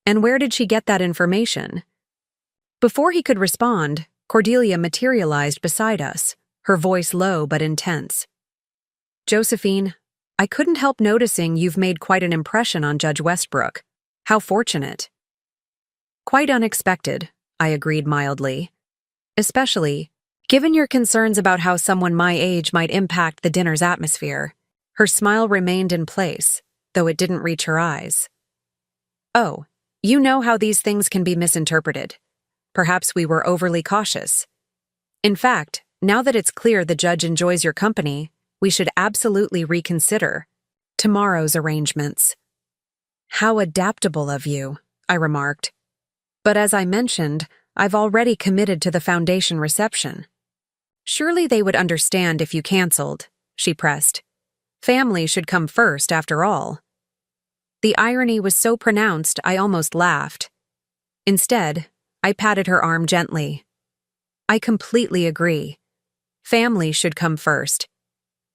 And where did she get that information? Before he could respond, Cordelia materialized beside us, her voice low but intense. Josephine, I couldn't help noticing you've made quite an impression on Judge Westbrook. How fortunate. Quite unexpected, I agreed mildly. Especially, given your concerns about how someone my age might impact the dinner's atmosphere. Her smile remained in place, though it didn't reach her eyes. Oh, you know how these things can be misinterpreted. Perhaps we were overly cautious. In fact, now that it's clear the judge enjoys your company, we should absolutely reconsider tomorrow's arrangements. How adaptable of you, I remarked. But as I mentioned, I've already committed to the foundation reception. Surely they would understand if you canceled, she pressed. Family should come first, after all. The irony was so pronounced I almost laughed. Instead, I patted her arm gently. I completely agree. Family should come first.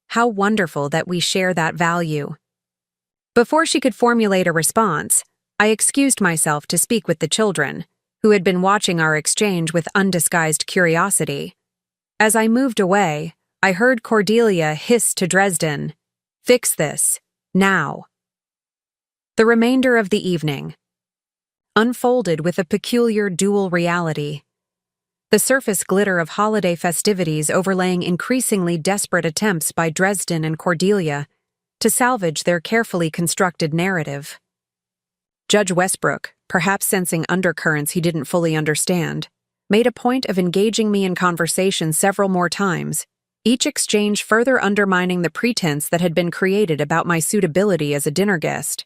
How wonderful that we share that value. Before she could formulate a response, I excused myself to speak with the children, who had been watching our exchange with undisguised curiosity. As I moved away, I heard Cordelia hiss to Dresden, "Fix this, now." The remainder of the evening unfolded with a peculiar dual reality. The surface glitter of holiday festivities overlaying increasingly desperate attempts by Dresden and Cordelia to salvage their carefully constructed narrative. Judge Westbrook, perhaps sensing undercurrents he didn't fully understand, made a point of engaging me in conversation several more times, each exchange further undermining the pretense that had been created about my suitability as a dinner guest.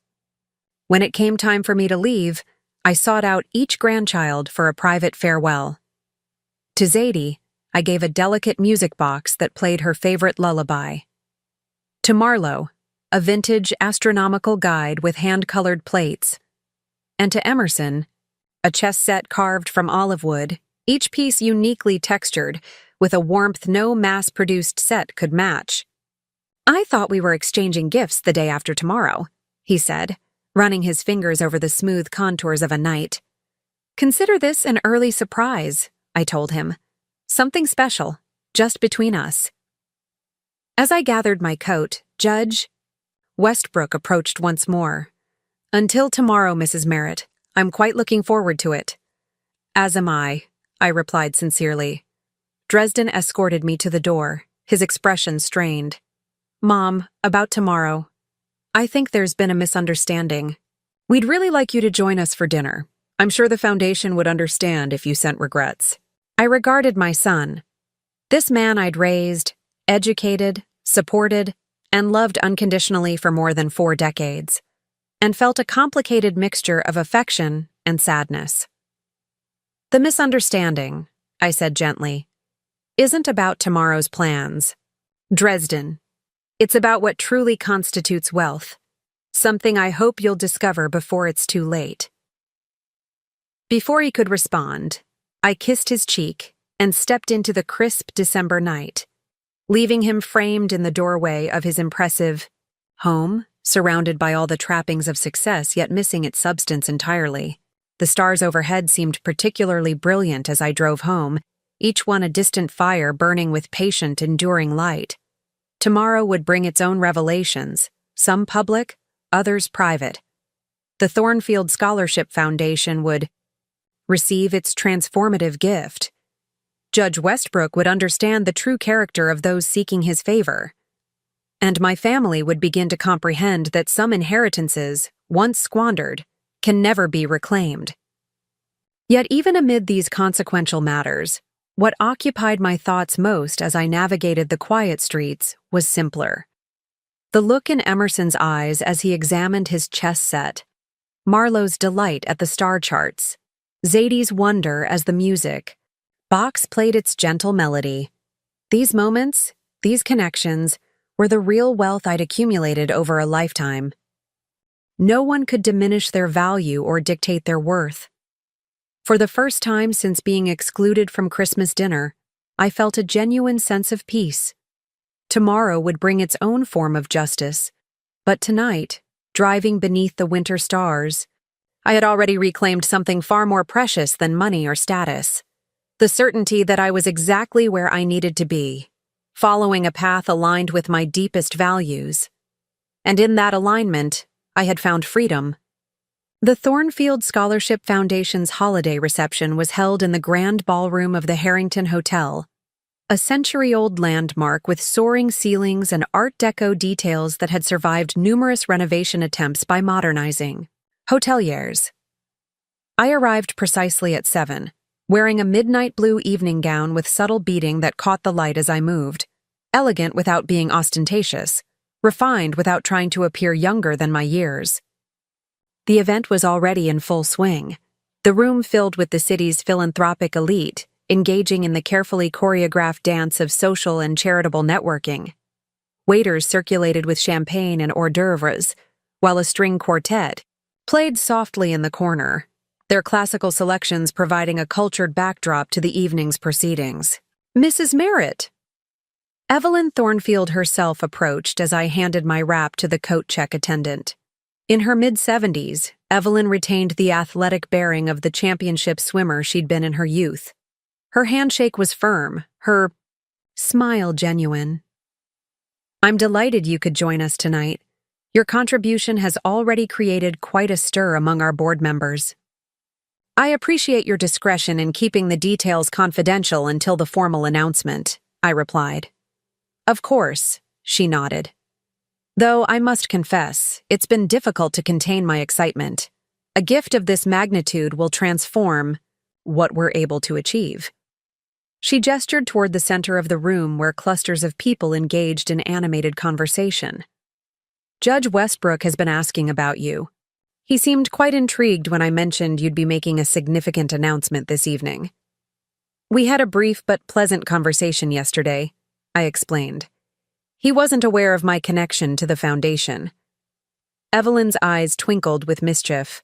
When it came time for me to leave, I sought out each grandchild for a private farewell. To Zadie, I gave a delicate music box that played her favorite lullaby. To Marlowe, a vintage astronomical guide with hand-colored plates. And to Emerson, a chess set carved from olive wood, each piece uniquely textured, with a warmth no mass-produced set could match. I thought we were exchanging gifts the day after tomorrow, he said, running his fingers over the smooth contours of a knight. Consider this an early surprise, I told him. Something special, just between us. As I gathered my coat, Judge, Westbrook approached once more. "Until tomorrow, Mrs. Merritt. I'm quite looking forward to it." "As am I," I replied sincerely. Dresden escorted me to the door, his expression strained. "Mom, about tomorrow. I think there's been a misunderstanding. We'd really like you to join us for dinner. I'm sure the foundation would understand if you sent regrets." I regarded my son. This man I'd raised, educated, supported, and loved unconditionally for more than 4 decades, and felt a complicated mixture of affection and sadness. "The misunderstanding," I said gently, "isn't about tomorrow's plans. Dresden. It's about what truly constitutes wealth, something I hope you'll discover before it's too late." Before he could respond, I kissed his cheek and stepped into the crisp December night, leaving him framed in the doorway of his impressive home, surrounded by all the trappings of success yet missing its substance entirely. The stars overhead seemed particularly brilliant as I drove home, each one a distant fire burning with patient, enduring light. Tomorrow would bring its own revelations, some public, others private. The Thornfield Scholarship Foundation would receive its transformative gift. Judge Westbrook would understand the true character of those seeking his favor. And my family would begin to comprehend that some inheritances, once squandered, can never be reclaimed. Yet even amid these consequential matters, what occupied my thoughts most as I navigated the quiet streets was simpler. The look in Emerson's eyes as he examined his chess set, Marlowe's delight at the star charts, Zadie's wonder as the music, Bach's played its gentle melody. These moments, these connections, were the real wealth I'd accumulated over a lifetime. No one could diminish their value or dictate their worth. For the first time since being excluded from Christmas dinner, I felt a genuine sense of peace. Tomorrow would bring its own form of justice, but tonight, driving beneath the winter stars, I had already reclaimed something far more precious than money or status. The certainty that I was exactly where I needed to be, following a path aligned with my deepest values. And in that alignment, I had found freedom. The Thornfield Scholarship Foundation's holiday reception was held in the grand ballroom of the Harrington Hotel, a century-old landmark with soaring ceilings and Art Deco details that had survived numerous renovation attempts by modernizing hoteliers. I arrived precisely at 7, wearing a midnight blue evening gown with subtle beading that caught the light as I moved, elegant without being ostentatious, refined without trying to appear younger than my years. The event was already in full swing, the room filled with the city's philanthropic elite, engaging in the carefully choreographed dance of social and charitable networking. Waiters circulated with champagne and hors d'oeuvres, while a string quartet played softly in the corner, their classical selections providing a cultured backdrop to the evening's proceedings. "Mrs. Merritt!" Evelyn Thornfield herself approached as I handed my wrap to the coat check attendant. In her mid-70s, Evelyn retained the athletic bearing of the championship swimmer she'd been in her youth. Her handshake was firm, her smile genuine. "I'm delighted you could join us tonight. Your contribution has already created quite a stir among our board members. I appreciate your discretion in keeping the details confidential until the formal announcement," I replied. "Of course," she nodded. "Though I must confess, it's been difficult to contain my excitement. A gift of this magnitude will transform what we're able to achieve." She gestured toward the center of the room where clusters of people engaged in animated conversation. "Judge Westbrook has been asking about you. He seemed quite intrigued when I mentioned you'd be making a significant announcement this evening." "We had a brief but pleasant conversation yesterday," I explained. "He wasn't aware of my connection to the foundation." Evelyn's eyes twinkled with mischief.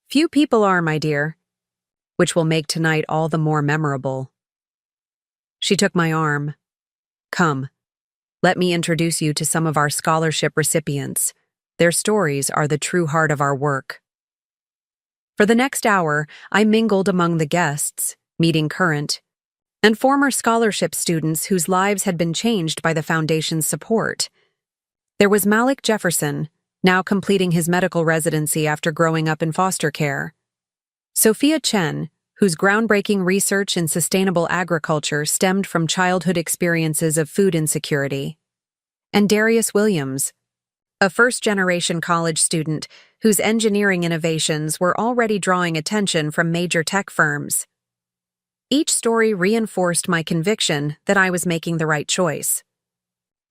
"Few people are, my dear," which will make tonight all the more memorable. She took my arm. "Come, let me introduce you to some of our scholarship recipients. Their stories are the true heart of our work." For the next hour, I mingled among the guests, meeting current and former scholarship students whose lives had been changed by the foundation's support. There was Malik Jefferson, now completing his medical residency after growing up in foster care. Sophia Chen, whose groundbreaking research in sustainable agriculture stemmed from childhood experiences of food insecurity. And Darius Williams, a first-generation college student whose engineering innovations were already drawing attention from major tech firms. Each story reinforced my conviction that I was making the right choice.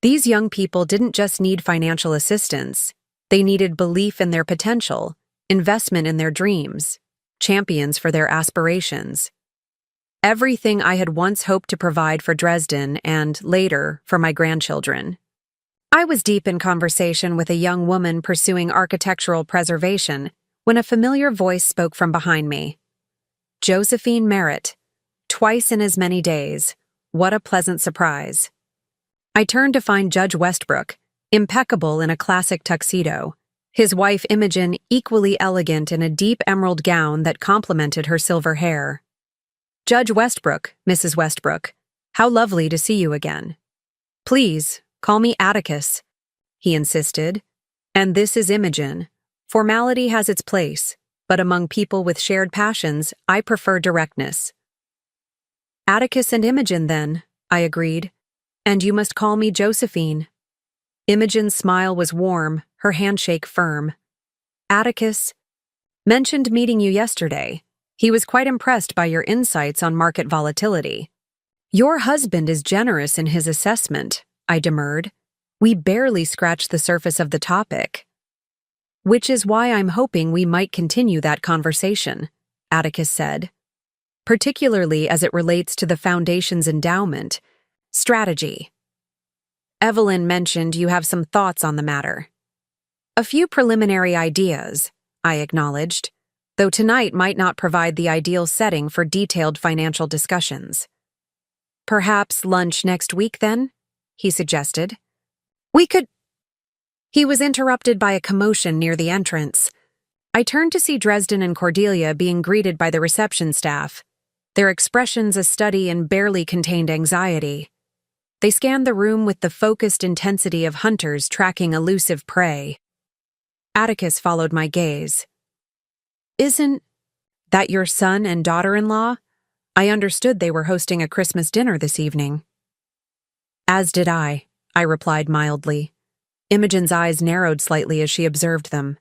These young people didn't just need financial assistance, they needed belief in their potential, investment in their dreams, champions for their aspirations. Everything I had once hoped to provide for Dresden and, later, for my grandchildren. I was deep in conversation with a young woman pursuing architectural preservation when a familiar voice spoke from behind me. Josephine Merritt. Twice in as many days. What a pleasant surprise. I turned to find Judge Westbrook, impeccable in a classic tuxedo, his wife Imogen equally elegant in a deep emerald gown that complemented her silver hair. Judge Westbrook, Mrs. Westbrook, how lovely to see you again. Please, call me Atticus, he insisted. And this is Imogen. Formality has its place, but among people with shared passions, I prefer directness. Atticus and Imogen, then, I agreed. And you must call me Josephine. Imogen's smile was warm, her handshake firm. Atticus mentioned meeting you yesterday. He was quite impressed by your insights on market volatility. Your husband is generous in his assessment, I demurred. We barely scratched the surface of the topic. Which is why I'm hoping we might continue that conversation, Atticus said. Particularly as it relates to the Foundation's endowment strategy. Evelyn mentioned you have some thoughts on the matter. A few preliminary ideas, I acknowledged, though tonight might not provide the ideal setting for detailed financial discussions. Perhaps lunch next week, then? He suggested. We could... He was interrupted by a commotion near the entrance. I turned to see Dresden and Cordelia being greeted by the reception staff, their expressions a study in barely contained anxiety. They scanned the room with the focused intensity of hunters tracking elusive prey. Atticus followed my gaze. Isn't that your son and daughter-in-law? I understood they were hosting a Christmas dinner this evening. As did I replied mildly. Imogen's eyes narrowed slightly as she observed them.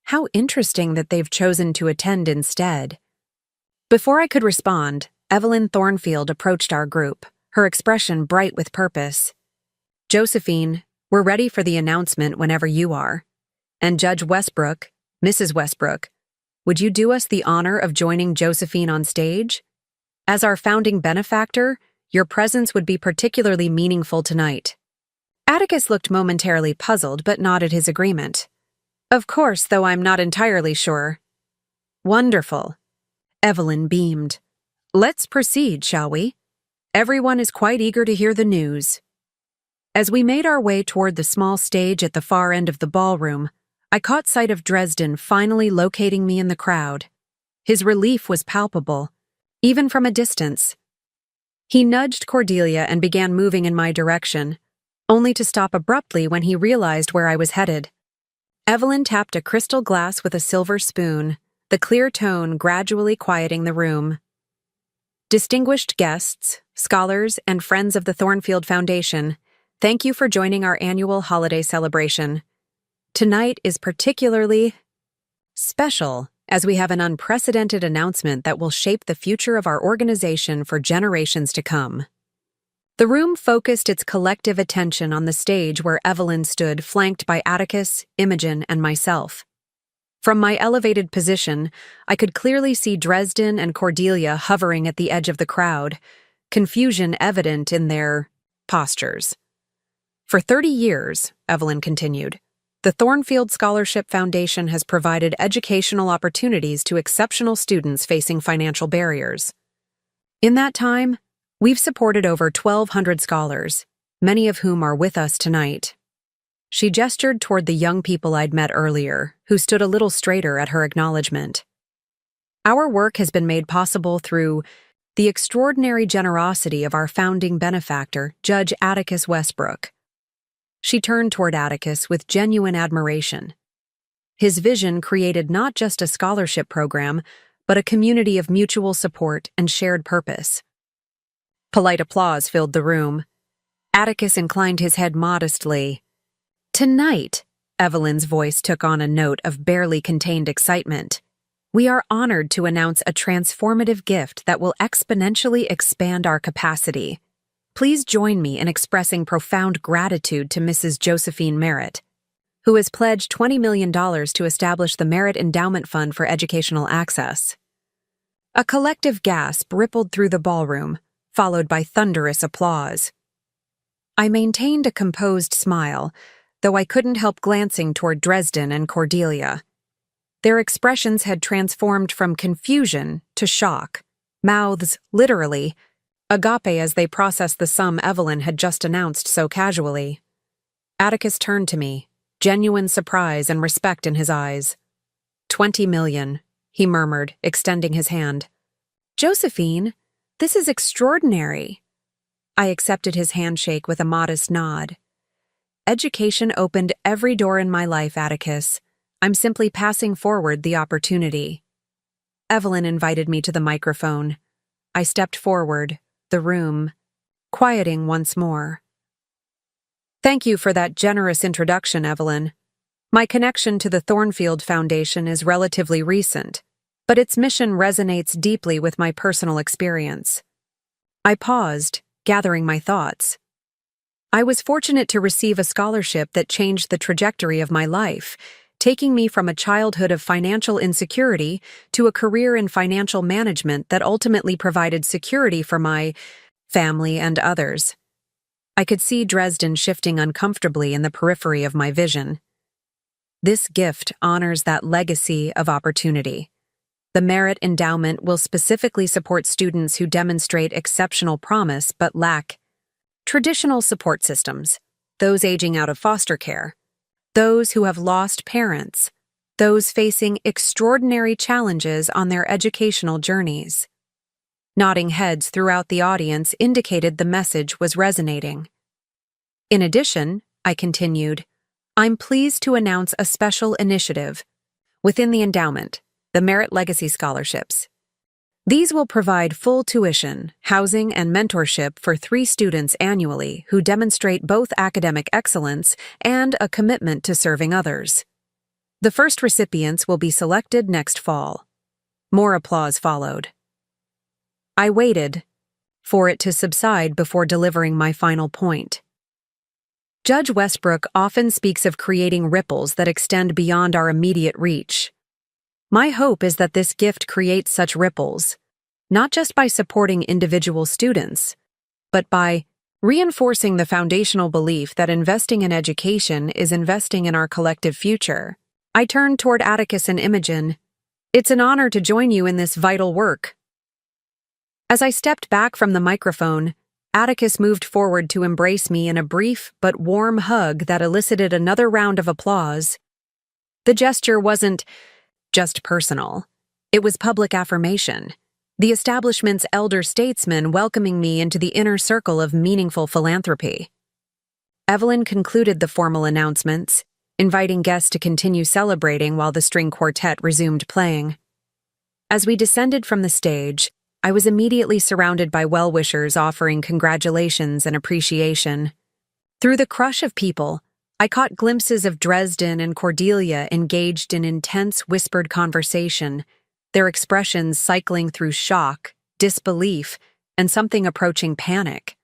How interesting that they've chosen to attend instead. Before I could respond, Evelyn Thornfield approached our group, her expression bright with purpose. Josephine, we're ready for the announcement whenever you are. And Judge Westbrook, Mrs. Westbrook, would you do us the honor of joining Josephine on stage? As our founding benefactor, your presence would be particularly meaningful tonight. Atticus looked momentarily puzzled but nodded his agreement. Of course, though I'm not entirely sure. Wonderful. Evelyn beamed. Let's proceed, shall we? Everyone is quite eager to hear the news. As we made our way toward the small stage at the far end of the ballroom, I caught sight of Dresden finally locating me in the crowd. His relief was palpable, even from a distance. He nudged Cordelia and began moving in my direction, only to stop abruptly when he realized where I was headed. Evelyn tapped a crystal glass with a silver spoon, the clear tone gradually quieting the room. Distinguished guests, scholars, and friends of the Thornfield Foundation, thank you for joining our annual holiday celebration. Tonight is particularly special, as we have an unprecedented announcement that will shape the future of our organization for generations to come. The room focused its collective attention on the stage where Evelyn stood, flanked by Atticus, Imogen, and myself. From my elevated position, I could clearly see Dresden and Cordelia hovering at the edge of the crowd, confusion evident in their postures. For 30 years, Evelyn continued, the Thornfield Scholarship Foundation has provided educational opportunities to exceptional students facing financial barriers. In that time, we've supported over 1,200 scholars, many of whom are with us tonight. She gestured toward the young people I'd met earlier, who stood a little straighter at her acknowledgement. Our work has been made possible through the extraordinary generosity of our founding benefactor, Judge Atticus Westbrook. She turned toward Atticus with genuine admiration. His vision created not just a scholarship program, but a community of mutual support and shared purpose. Polite applause filled the room. Atticus inclined his head modestly. "Tonight," Evelyn's voice took on a note of barely contained excitement, "we are honored to announce a transformative gift that will exponentially expand our capacity. Please join me in expressing profound gratitude to Mrs. Josephine Merritt, who has pledged $20 million to establish the Merritt Endowment Fund for Educational Access." A collective gasp rippled through the ballroom, followed by thunderous applause. I maintained a composed smile, though I couldn't help glancing toward Dresden and Cordelia. Their expressions had transformed from confusion to shock, mouths literally agape as they processed the sum Evelyn had just announced so casually. Atticus turned to me, genuine surprise and respect in his eyes. "20 million, he murmured, extending his hand. "Josephine, this is extraordinary." I accepted his handshake with a modest nod. "Education opened every door in my life, Atticus. I'm simply passing forward the opportunity." Evelyn invited me to the microphone. I stepped forward, the room quieting once more. "Thank you for that generous introduction, Evelyn. My connection to the Thornfield Foundation is relatively recent, but its mission resonates deeply with my personal experience." I paused, gathering my thoughts. I was fortunate to receive a scholarship that changed the trajectory of my life, taking me from a childhood of financial insecurity to a career in financial management that ultimately provided security for my family and others. I could see Dresden shifting uncomfortably in the periphery of my vision. This gift honors that legacy of opportunity. The Merit Endowment will specifically support students who demonstrate exceptional promise but lack traditional support systems, those aging out of foster care, those who have lost parents, those facing extraordinary challenges on their educational journeys. Nodding heads throughout the audience indicated the message was resonating. In addition, I continued, I'm pleased to announce a special initiative within the endowment, the Merit Legacy Scholarships. These will provide full tuition, housing, and mentorship for 3 students annually who demonstrate both academic excellence and a commitment to serving others. The first recipients will be selected next fall. More applause followed. I waited for it to subside before delivering my final point. Judge Westbrook often speaks of creating ripples that extend beyond our immediate reach. My hope is that this gift creates such ripples, not just by supporting individual students, but by reinforcing the foundational belief that investing in education is investing in our collective future. I turned toward Atticus and Imogen. It's an honor to join you in this vital work. As I stepped back from the microphone, Atticus moved forward to embrace me in a brief but warm hug that elicited another round of applause. The gesture wasn't just personal. It was public affirmation, the establishment's elder statesman welcoming me into the inner circle of meaningful philanthropy. Evelyn concluded the formal announcements, inviting guests to continue celebrating while the string quartet resumed playing. As we descended from the stage, I was immediately surrounded by well-wishers offering congratulations and appreciation. Through the crush of people, I caught glimpses of Dresden and Cordelia engaged in intense whispered conversation, their expressions cycling through shock, disbelief, and something approaching panic.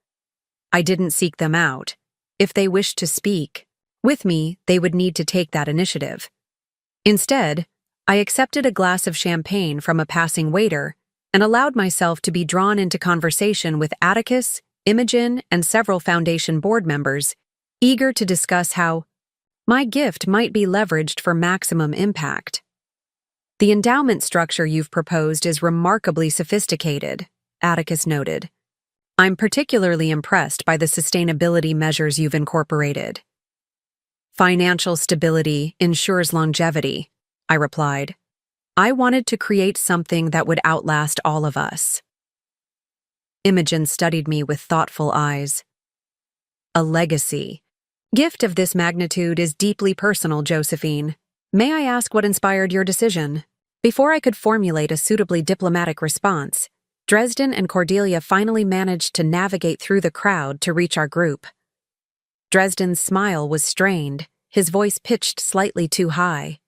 I didn't seek them out. If they wished to speak with me, they would need to take that initiative. Instead, I accepted a glass of champagne from a passing waiter and allowed myself to be drawn into conversation with Atticus, Imogen, and several Foundation board members, eager to discuss how my gift might be leveraged for maximum impact. The endowment structure you've proposed is remarkably sophisticated, Atticus noted. I'm particularly impressed by the sustainability measures you've incorporated. Financial stability ensures longevity, I replied. I wanted to create something that would outlast all of us. Imogen studied me with thoughtful eyes. A legacy. Gift of this magnitude is deeply personal, Josephine. May I ask what inspired your decision? Before I could formulate a suitably diplomatic response, Dresden and Cordelia finally managed to navigate through the crowd to reach our group. Dresden's smile was strained, his voice pitched slightly too high.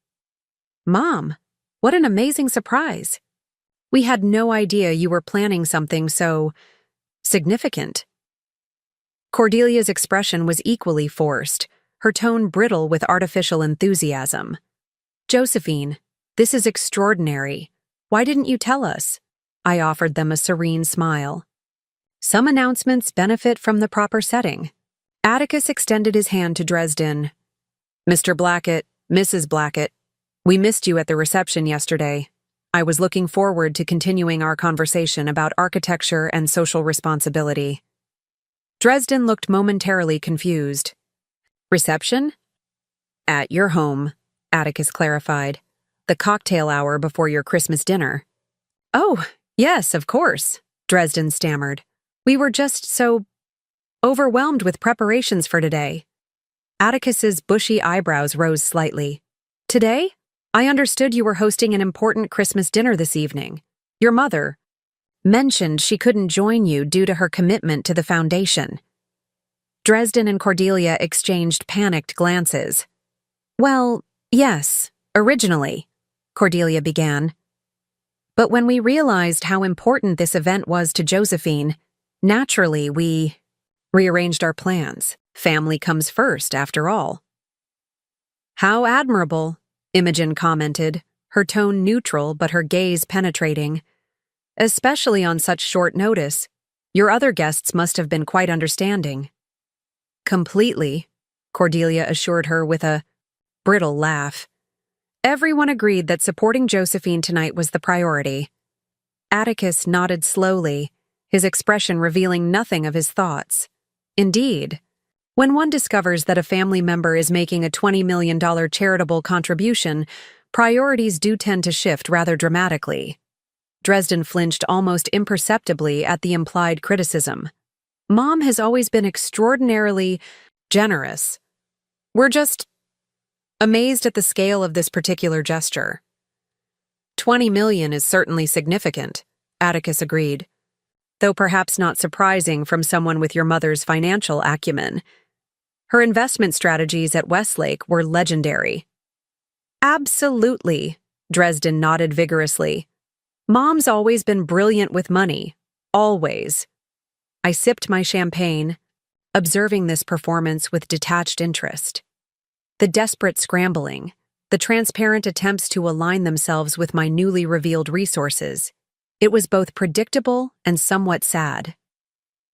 Mom, what an amazing surprise! We had no idea you were planning something so significant. Cordelia's expression was equally forced, her tone brittle with artificial enthusiasm. Josephine, this is extraordinary. Why didn't you tell us? I offered them a serene smile. Some announcements benefit from the proper setting. Atticus extended his hand to Dresden. Mr. Blackett, Mrs. Blackett, we missed you at the reception yesterday. I was looking forward to continuing our conversation about architecture and social responsibility. Dresden looked momentarily confused. Reception? At your home, Atticus clarified. The cocktail hour before your Christmas dinner. Oh, yes, of course, Dresden stammered. We were just so overwhelmed with preparations for today. Atticus's bushy eyebrows rose slightly. Today? I understood you were hosting an important Christmas dinner this evening. Your mother mentioned she couldn't join you due to her commitment to the foundation. Dresden and Cordelia exchanged panicked glances. Well, yes, originally, Cordelia began. But when we realized how important this event was to Josephine, naturally we rearranged our plans. Family comes first, after all. How admirable, Imogen commented, her tone neutral but her gaze penetrating. Especially on such short notice. Your other guests must have been quite understanding. Completely, Cordelia assured her with a brittle laugh. Everyone agreed that supporting Josephine tonight was the priority. Atticus nodded slowly, his expression revealing nothing of his thoughts. Indeed, when one discovers that a family member is making a $20 million charitable contribution, priorities do tend to shift rather dramatically. Dresden flinched almost imperceptibly at the implied criticism. Mom has always been extraordinarily generous. We're just amazed at the scale of this particular gesture. 20 million is certainly significant, Atticus agreed, though perhaps not surprising from someone with your mother's financial acumen. Her investment strategies at Westlake were legendary. Absolutely, Dresden nodded vigorously. Mom's always been brilliant with money. Always. I sipped my champagne, observing this performance with detached interest. The desperate scrambling, the transparent attempts to align themselves with my newly revealed resources. It was both predictable and somewhat sad.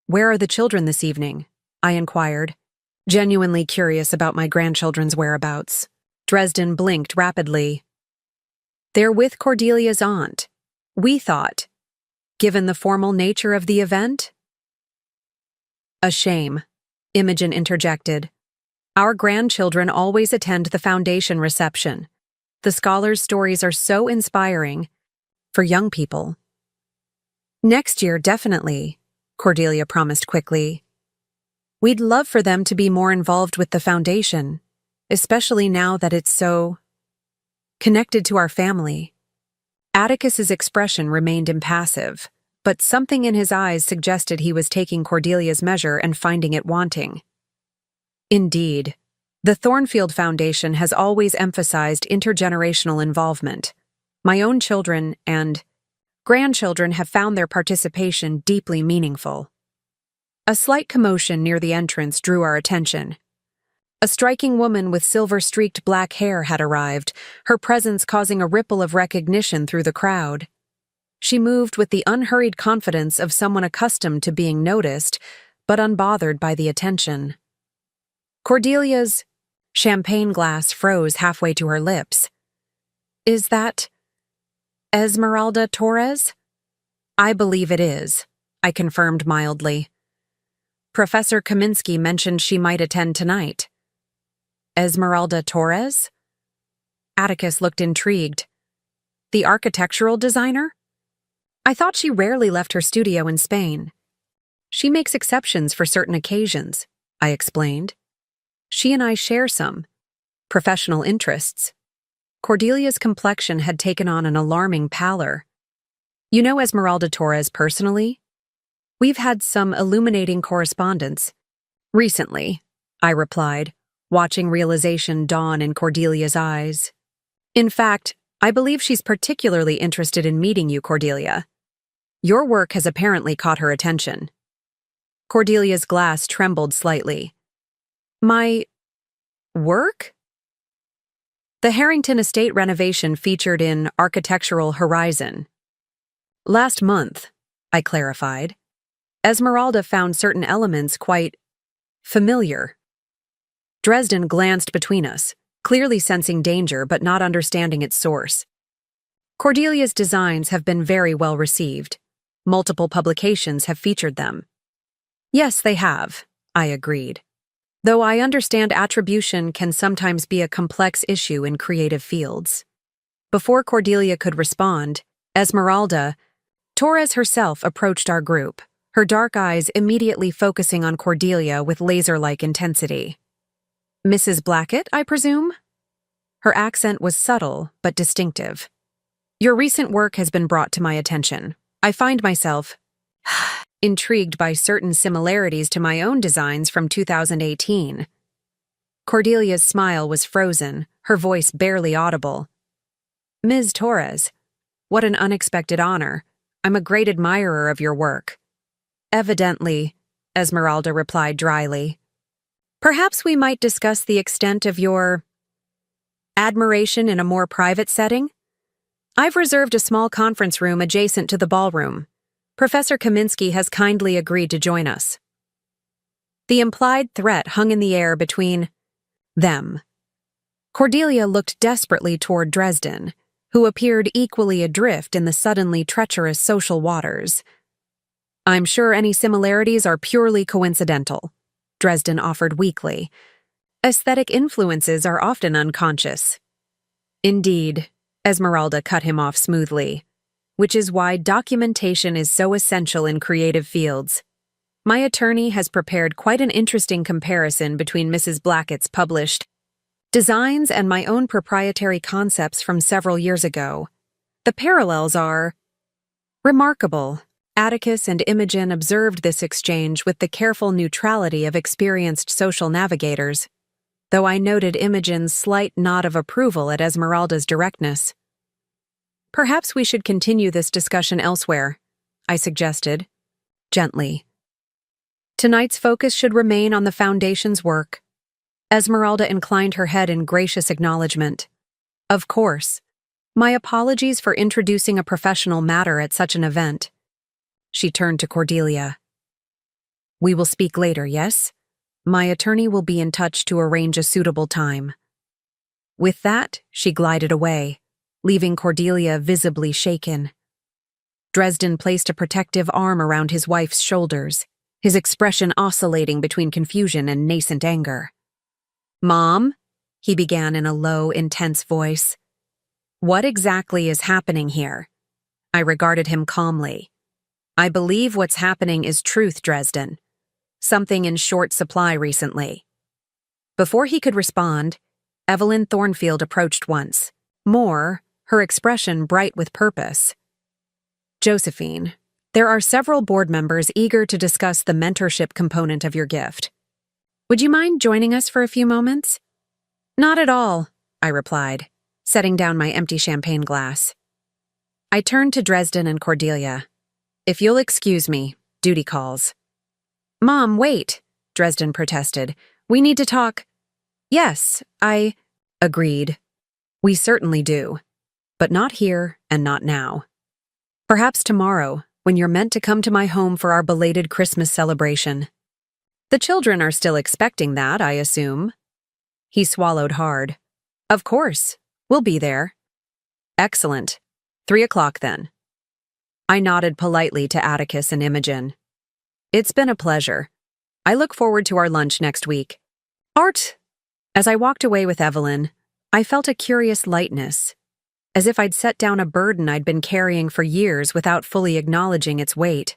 Where are the children this evening? I inquired, genuinely curious about my grandchildren's whereabouts. Dresden blinked rapidly. They're with Cordelia's aunt. We thought, given the formal nature of the event. A shame, Imogen interjected. Our grandchildren always attend the foundation reception. The scholars' stories are so inspiring for young people. Next year, definitely, Cordelia promised quickly. We'd love for them to be more involved with the foundation, especially now that it's so connected to our family. Atticus's expression remained impassive, but something in his eyes suggested he was taking Cordelia's measure and finding it wanting. Indeed, the Thornfield Foundation has always emphasized intergenerational involvement. My own children and grandchildren have found their participation deeply meaningful. A slight commotion near the entrance drew our attention. A striking woman with silver-streaked black hair had arrived, her presence causing a ripple of recognition through the crowd. She moved with the unhurried confidence of someone accustomed to being noticed, but unbothered by the attention. Cordelia's champagne glass froze halfway to her lips. Is that Esmeralda Torres? I believe it is, I confirmed mildly. Professor Kaminsky mentioned she might attend tonight. Esmeralda Torres? Atticus looked intrigued. The architectural designer? I thought she rarely left her studio in Spain. She makes exceptions for certain occasions, I explained. She and I share some professional interests. Cordelia's complexion had taken on an alarming pallor. You know Esmeralda Torres personally? We've had some illuminating correspondence. Recently, I replied, watching realization dawn in Cordelia's eyes. In fact, I believe she's particularly interested in meeting you, Cordelia. Your work has apparently caught her attention. Cordelia's glass trembled slightly. My work? The Harrington estate renovation featured in Architectural Horizon. Last month, I clarified, Esmeralda found certain elements quite familiar. Dresden glanced between us, clearly sensing danger but not understanding its source. Cordelia's designs have been very well received. Multiple publications have featured them. Yes, they have, I agreed. Though I understand attribution can sometimes be a complex issue in creative fields. Before Cordelia could respond, Esmeralda Torres herself approached our group, her dark eyes immediately focusing on Cordelia with laser-like intensity. Mrs. Blackett, I presume? Her accent was subtle but distinctive. Your recent work has been brought to my attention. I find myself intrigued by certain similarities to my own designs from 2018. Cordelia's smile was frozen, her voice barely audible. Ms. Torres, what an unexpected honor. I'm a great admirer of your work. Evidently, Esmeralda replied dryly. Perhaps we might discuss the extent of your admiration in a more private setting? I've reserved a small conference room adjacent to the ballroom. Professor Kaminsky has kindly agreed to join us. The implied threat hung in the air between them. Cordelia looked desperately toward Dresden, who appeared equally adrift in the suddenly treacherous social waters. I'm sure any similarities are purely coincidental, Dresden offered weakly. Aesthetic influences are often unconscious. Indeed, Esmeralda cut him off smoothly, which is why documentation is so essential in creative fields. My attorney has prepared quite an interesting comparison between Mrs. Blackett's published designs and my own proprietary concepts from several years ago. The parallels are remarkable. Atticus and Imogen observed this exchange with the careful neutrality of experienced social navigators, though I noted Imogen's slight nod of approval at Esmeralda's directness. Perhaps we should continue this discussion elsewhere, I suggested, gently. Tonight's focus should remain on the Foundation's work. Esmeralda inclined her head in gracious acknowledgement. Of course. My apologies for introducing a professional matter at such an event. She turned to Cordelia. We will speak later, yes? My attorney will be in touch to arrange a suitable time. With that, she glided away, leaving Cordelia visibly shaken. Dresden placed a protective arm around his wife's shoulders, his expression oscillating between confusion and nascent anger. Mom, he began in a low, intense voice. What exactly is happening here? I regarded him calmly. I believe what's happening is truth, Dresden. Something in short supply recently. Before he could respond, Evelyn Thornfield approached once. More, her expression bright with purpose. Josephine, there are several board members eager to discuss the mentorship component of your gift. Would you mind joining us for a few moments? Not at all, I replied, setting down my empty champagne glass. I turned to Dresden and Cordelia. If you'll excuse me, duty calls. Mom, wait, Dresden protested. We need to talk. Yes, I agreed. We certainly do. But not here and not now. Perhaps tomorrow, when you're meant to come to my home for our belated Christmas celebration. The children are still expecting that, I assume. He swallowed hard. Of course, we'll be there. Excellent. 3 o'clock then. I nodded politely to Atticus and Imogen. It's been a pleasure. I look forward to our lunch next week. Art! As I walked away with Evelyn, I felt a curious lightness, as if I'd set down a burden I'd been carrying for years without fully acknowledging its weight.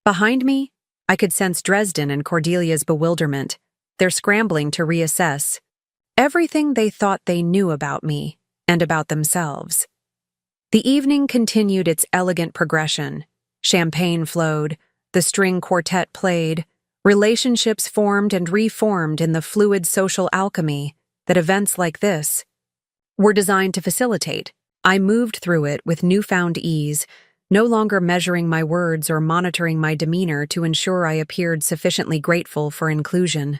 Behind me, I could sense Dresden and Cordelia's bewilderment, They're scrambling to reassess everything they thought they knew about me and about themselves. The evening continued its elegant progression. Champagne flowed, the string quartet played, relationships formed and reformed in the fluid social alchemy that events like this were designed to facilitate. I moved through it with newfound ease, no longer measuring my words or monitoring my demeanor to ensure I appeared sufficiently grateful for inclusion.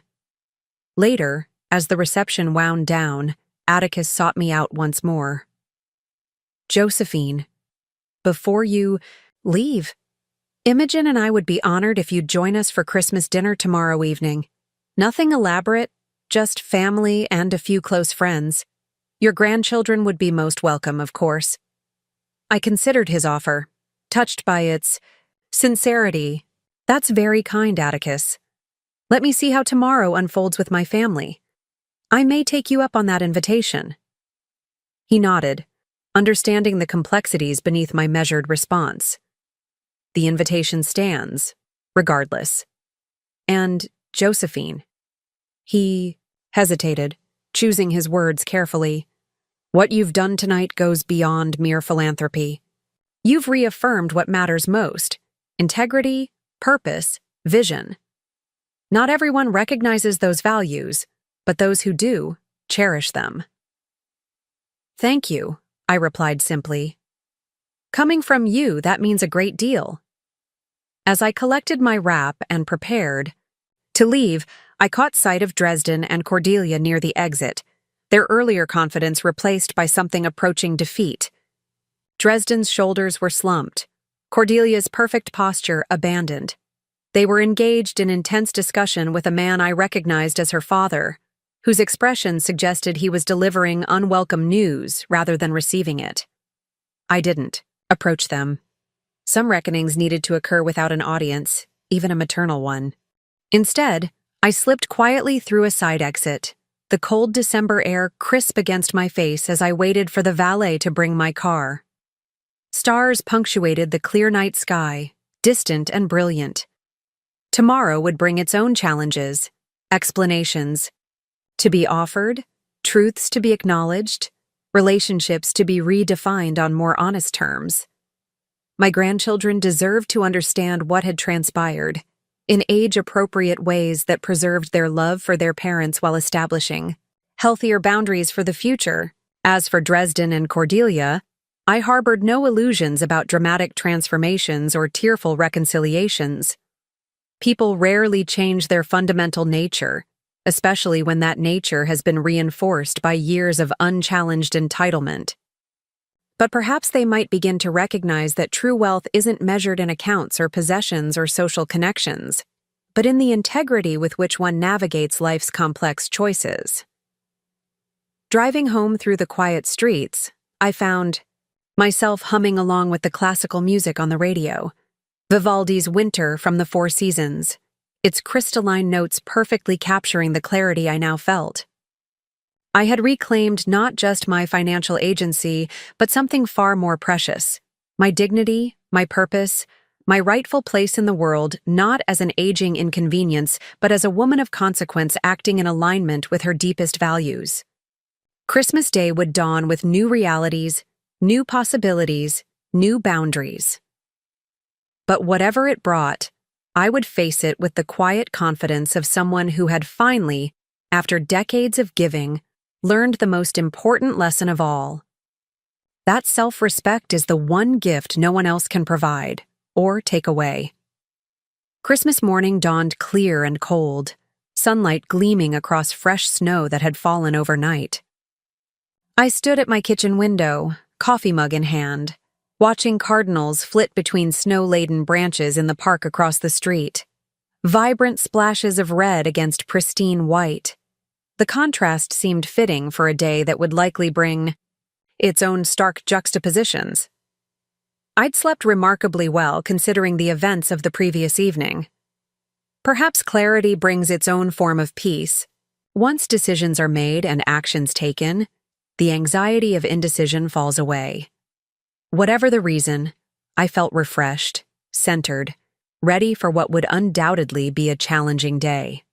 Later, as the reception wound down, Atticus sought me out once more. "Josephine, before you leave, Imogen and I would be honored if you'd join us for Christmas dinner tomorrow evening. Nothing elaborate, just family and a few close friends. Your grandchildren would be most welcome, of course." I considered his offer, touched by its sincerity. "That's very kind, Atticus. Let me see how tomorrow unfolds with my family. I may take you up on that invitation." He nodded, understanding the complexities beneath my measured response. "The invitation stands, regardless. And Josephine." He hesitated, choosing his words carefully. "What you've done tonight goes beyond mere philanthropy. You've reaffirmed what matters most: integrity, purpose, vision. Not everyone recognizes those values, but those who do cherish them." "Thank you," I replied simply. "Coming from you, that means a great deal." As I collected my wrap and prepared to leave, I caught sight of Dresden and Cordelia near the exit, their earlier confidence replaced by something approaching defeat. Dresden's shoulders were slumped, Cordelia's perfect posture abandoned. They were engaged in intense discussion with a man I recognized as her father, whose expression suggested he was delivering unwelcome news rather than receiving it. I didn't approach them. Some reckonings needed to occur without an audience, even a maternal one. Instead, I slipped quietly through a side exit, the cold December air crisp against my face as I waited for the valet to bring my car. Stars punctuated the clear night sky, distant and brilliant. Tomorrow would bring its own challenges, explanations to be offered, truths to be acknowledged, relationships to be redefined on more honest terms. My grandchildren deserved to understand what had transpired, in age-appropriate ways that preserved their love for their parents while establishing healthier boundaries for the future. As for Dresden and Cordelia, I harbored no illusions about dramatic transformations or tearful reconciliations. People rarely change their fundamental nature, especially when that nature has been reinforced by years of unchallenged entitlement. But perhaps they might begin to recognize that true wealth isn't measured in accounts or possessions or social connections, but in the integrity with which one navigates life's complex choices. Driving home through the quiet streets, I found myself humming along with the classical music on the radio, Vivaldi's Winter from the Four Seasons, its crystalline notes perfectly capturing the clarity I now felt. I had reclaimed not just my financial agency, but something far more precious: my dignity, my purpose, my rightful place in the world, not as an aging inconvenience, but as a woman of consequence acting in alignment with her deepest values. Christmas Day would dawn with new realities, new possibilities, new boundaries. But whatever it brought, I would face it with the quiet confidence of someone who had finally, after decades of giving, learned the most important lesson of all. That self-respect is the one gift no one else can provide or take away. Christmas morning dawned clear and cold, sunlight gleaming across fresh snow that had fallen overnight. I stood at my kitchen window, coffee mug in hand, watching cardinals flit between snow-laden branches in the park across the street. Vibrant splashes of red against pristine white. The contrast seemed fitting for a day that would likely bring its own stark juxtapositions. I'd slept remarkably well considering the events of the previous evening. Perhaps clarity brings its own form of peace. Once decisions are made and actions taken, the anxiety of indecision falls away. Whatever the reason, I felt refreshed, centered, ready for what would undoubtedly be a challenging day.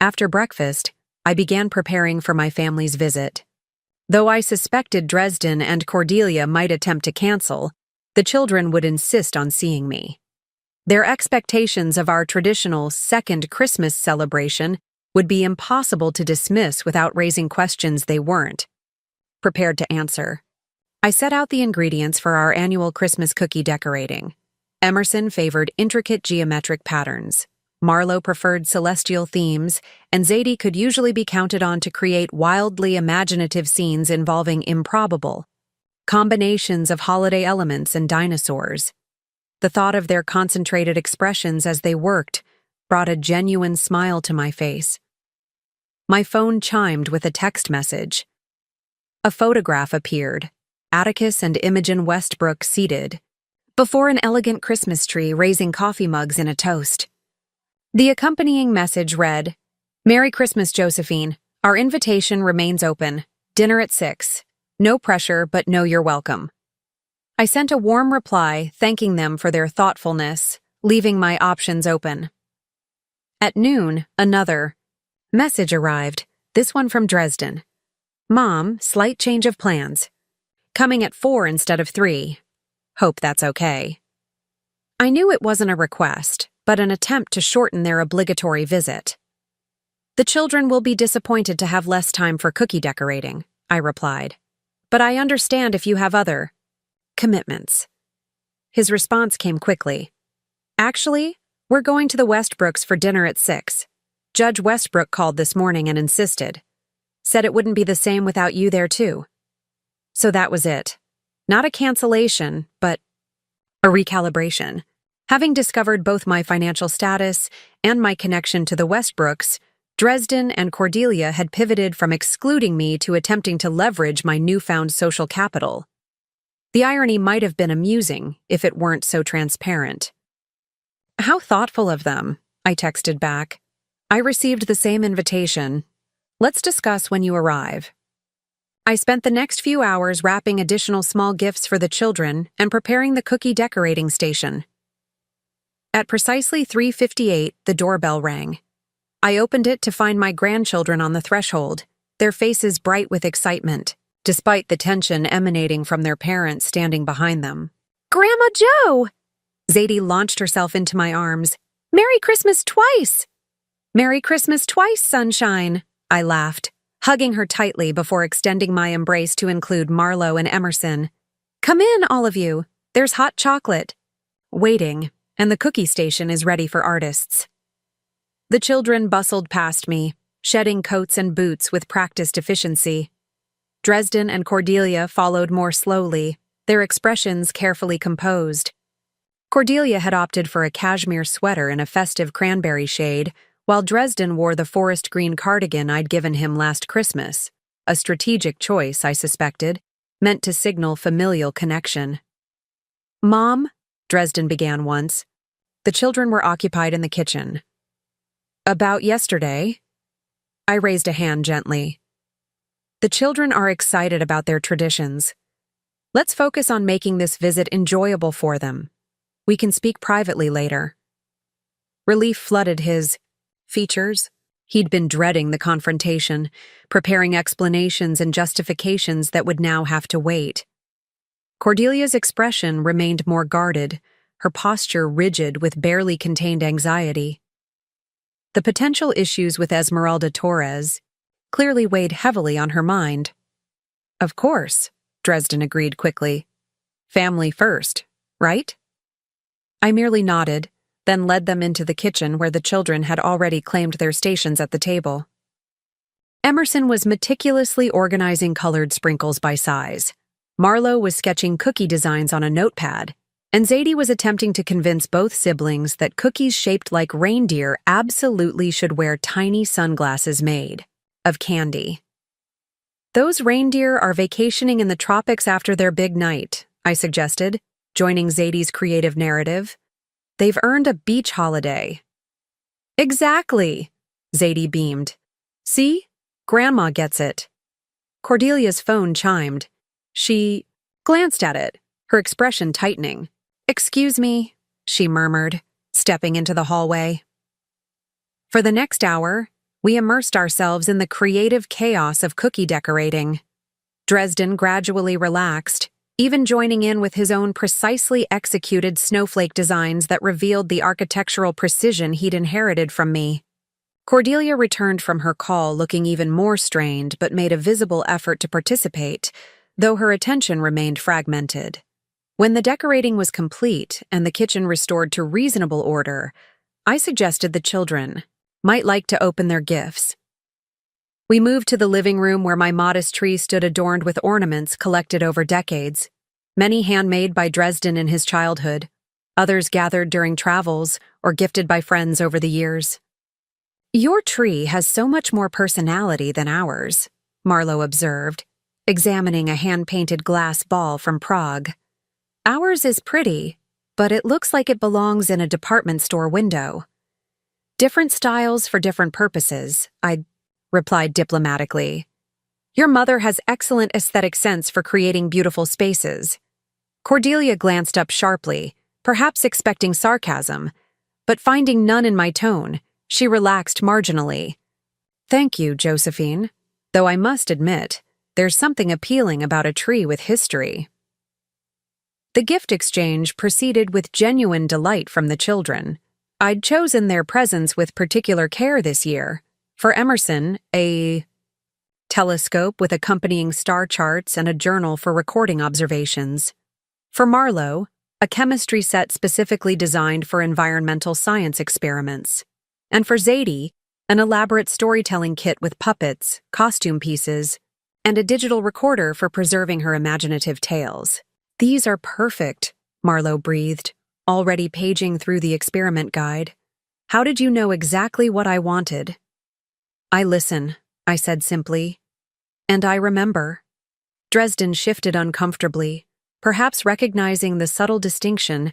After breakfast, I began preparing for my family's visit. Though I suspected Dresden and Cordelia might attempt to cancel, the children would insist on seeing me. Their expectations of our traditional second Christmas celebration would be impossible to dismiss without raising questions they weren't prepared to answer. I set out the ingredients for our annual Christmas cookie decorating. Emerson favored intricate geometric patterns. Marlowe preferred celestial themes, and Zadie could usually be counted on to create wildly imaginative scenes involving improbable combinations of holiday elements and dinosaurs. The thought of their concentrated expressions as they worked brought a genuine smile to my face. My phone chimed with a text message. A photograph appeared, Atticus and Imogen Westbrook seated before an elegant Christmas tree raising coffee mugs in a toast. The accompanying message read, "Merry Christmas, Josephine. Our invitation remains open. Dinner at 6. No pressure, but know you're welcome." I sent a warm reply thanking them for their thoughtfulness, leaving my options open. At noon, another message arrived, this one from Dresden. "Mom, slight change of plans. Coming at 4 instead of 3. Hope that's okay." I knew it wasn't a request, but an attempt to shorten their obligatory visit. "The children will be disappointed to have less time for cookie decorating," I replied. "But I understand if you have other commitments." His response came quickly. "Actually, we're going to the Westbrooks for dinner at 6. Judge Westbrook called this morning and insisted. Said it wouldn't be the same without you there too." So that was it. Not a cancellation, but a recalibration. Having discovered both my financial status and my connection to the Westbrooks, Dresden and Cordelia had pivoted from excluding me to attempting to leverage my newfound social capital. The irony might have been amusing if it weren't so transparent. "How thoughtful of them," I texted back. "I received the same invitation. Let's discuss when you arrive." I spent the next few hours wrapping additional small gifts for the children and preparing the cookie decorating station. At precisely 3:58, the doorbell rang. I opened it to find my grandchildren on the threshold, their faces bright with excitement, despite the tension emanating from their parents standing behind them. "Grandma Jo!" Zadie launched herself into my arms. "Merry Christmas twice!" "Merry Christmas twice, sunshine!" I laughed, hugging her tightly before extending my embrace to include Marlowe and Emerson. "Come in, all of you. There's hot chocolate." Waiting, and the cookie station is ready for artists. The children bustled past me, shedding coats and boots with practiced efficiency. Dresden and Cordelia followed more slowly, their expressions carefully composed. Cordelia had opted for a cashmere sweater in a festive cranberry shade, while Dresden wore the forest green cardigan I'd given him last Christmas, a strategic choice, I suspected, meant to signal familial connection. "Mom," Dresden began once. The children were occupied in the kitchen. "About yesterday?" I raised a hand gently. "The children are excited about their traditions. Let's focus on making this visit enjoyable for them. We can speak privately later." Relief flooded his features. He'd been dreading the confrontation, preparing explanations and justifications that would now have to wait. Cordelia's expression remained more guarded, her posture rigid with barely contained anxiety. The potential issues with Esmeralda Torres clearly weighed heavily on her mind. "Of course," Dresden agreed quickly. "Family first, right?" I merely nodded, then led them into the kitchen where the children had already claimed their stations at the table. Emerson was meticulously organizing colored sprinkles by size. Marlowe was sketching cookie designs on a notepad, and Zadie was attempting to convince both siblings that cookies shaped like reindeer absolutely should wear tiny sunglasses made of candy. "Those reindeer are vacationing in the tropics after their big night," I suggested, joining Zadie's creative narrative. "They've earned a beach holiday." "Exactly," Zadie beamed. "See? Grandma gets it." Cordelia's phone chimed. She glanced at it, her expression tightening. "Excuse me," she murmured, stepping into the hallway. For the next hour, We immersed ourselves in the creative chaos of cookie decorating. Dresden gradually relaxed, even joining in with his own precisely executed snowflake designs that revealed the architectural precision he'd inherited from me. Cordelia returned from her call looking even more strained but made a visible effort to participate, though her attention remained fragmented. When the decorating was complete and the kitchen restored to reasonable order, I suggested the children might like to open their gifts. We moved to the living room where my modest tree stood adorned with ornaments collected over decades, many handmade by Dresden in his childhood, others gathered during travels or gifted by friends over the years. "Your tree has so much more personality than ours," Marlowe observed, examining a hand-painted glass ball from Prague. "Ours is pretty, but it looks like it belongs in a department store window." "Different styles for different purposes," I replied diplomatically. "Your mother has excellent aesthetic sense for creating beautiful spaces." Cordelia glanced up sharply, perhaps expecting sarcasm, but finding none in my tone, she relaxed marginally. "Thank you, Josephine, though I must admit, there's something appealing about a tree with history." The gift exchange proceeded with genuine delight from the children. I'd chosen their presents with particular care this year. For Emerson, a telescope with accompanying star charts and a journal for recording observations. For Marlowe, a chemistry set specifically designed for environmental science experiments. And for Zadie, an elaborate storytelling kit with puppets, costume pieces, and a digital recorder for preserving her imaginative tales. "These are perfect," Marlowe breathed, already paging through the experiment guide. "How did you know exactly what I wanted?" "I listen," I said simply. "And I remember." Dresden shifted uncomfortably, perhaps recognizing the subtle distinction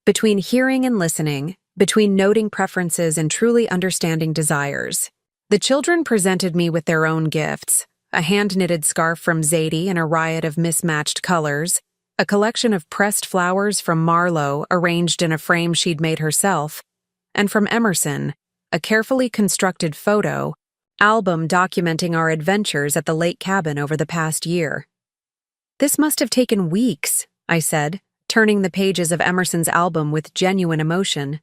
between hearing and listening, between noting preferences and truly understanding desires. The children presented me with their own gifts, a hand-knitted scarf from Zadie in a riot of mismatched colors, a collection of pressed flowers from Marlowe arranged in a frame she'd made herself, and from Emerson, a carefully constructed photo album documenting our adventures at the lake cabin over the past year. "This must have taken weeks," I said, turning the pages of Emerson's album with genuine emotion.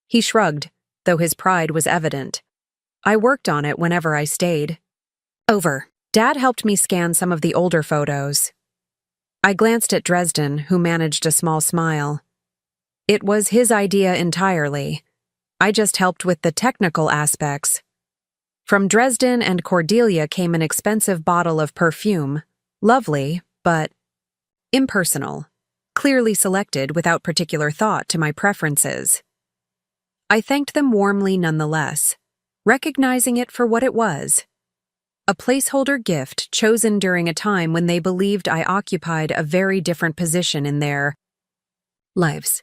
He shrugged, though his pride was evident. "I worked on it whenever I stayed." "Over." Dad helped me scan some of the older photos. I glanced at Dresden, who managed a small smile. It was his idea entirely. I just helped with the technical aspects. From Dresden and Cordelia came an expensive bottle of perfume, lovely, but impersonal, clearly selected without particular thought to my preferences. I thanked them warmly nonetheless, recognizing it for what it was. A placeholder gift chosen during a time when they believed I occupied a very different position in their lives.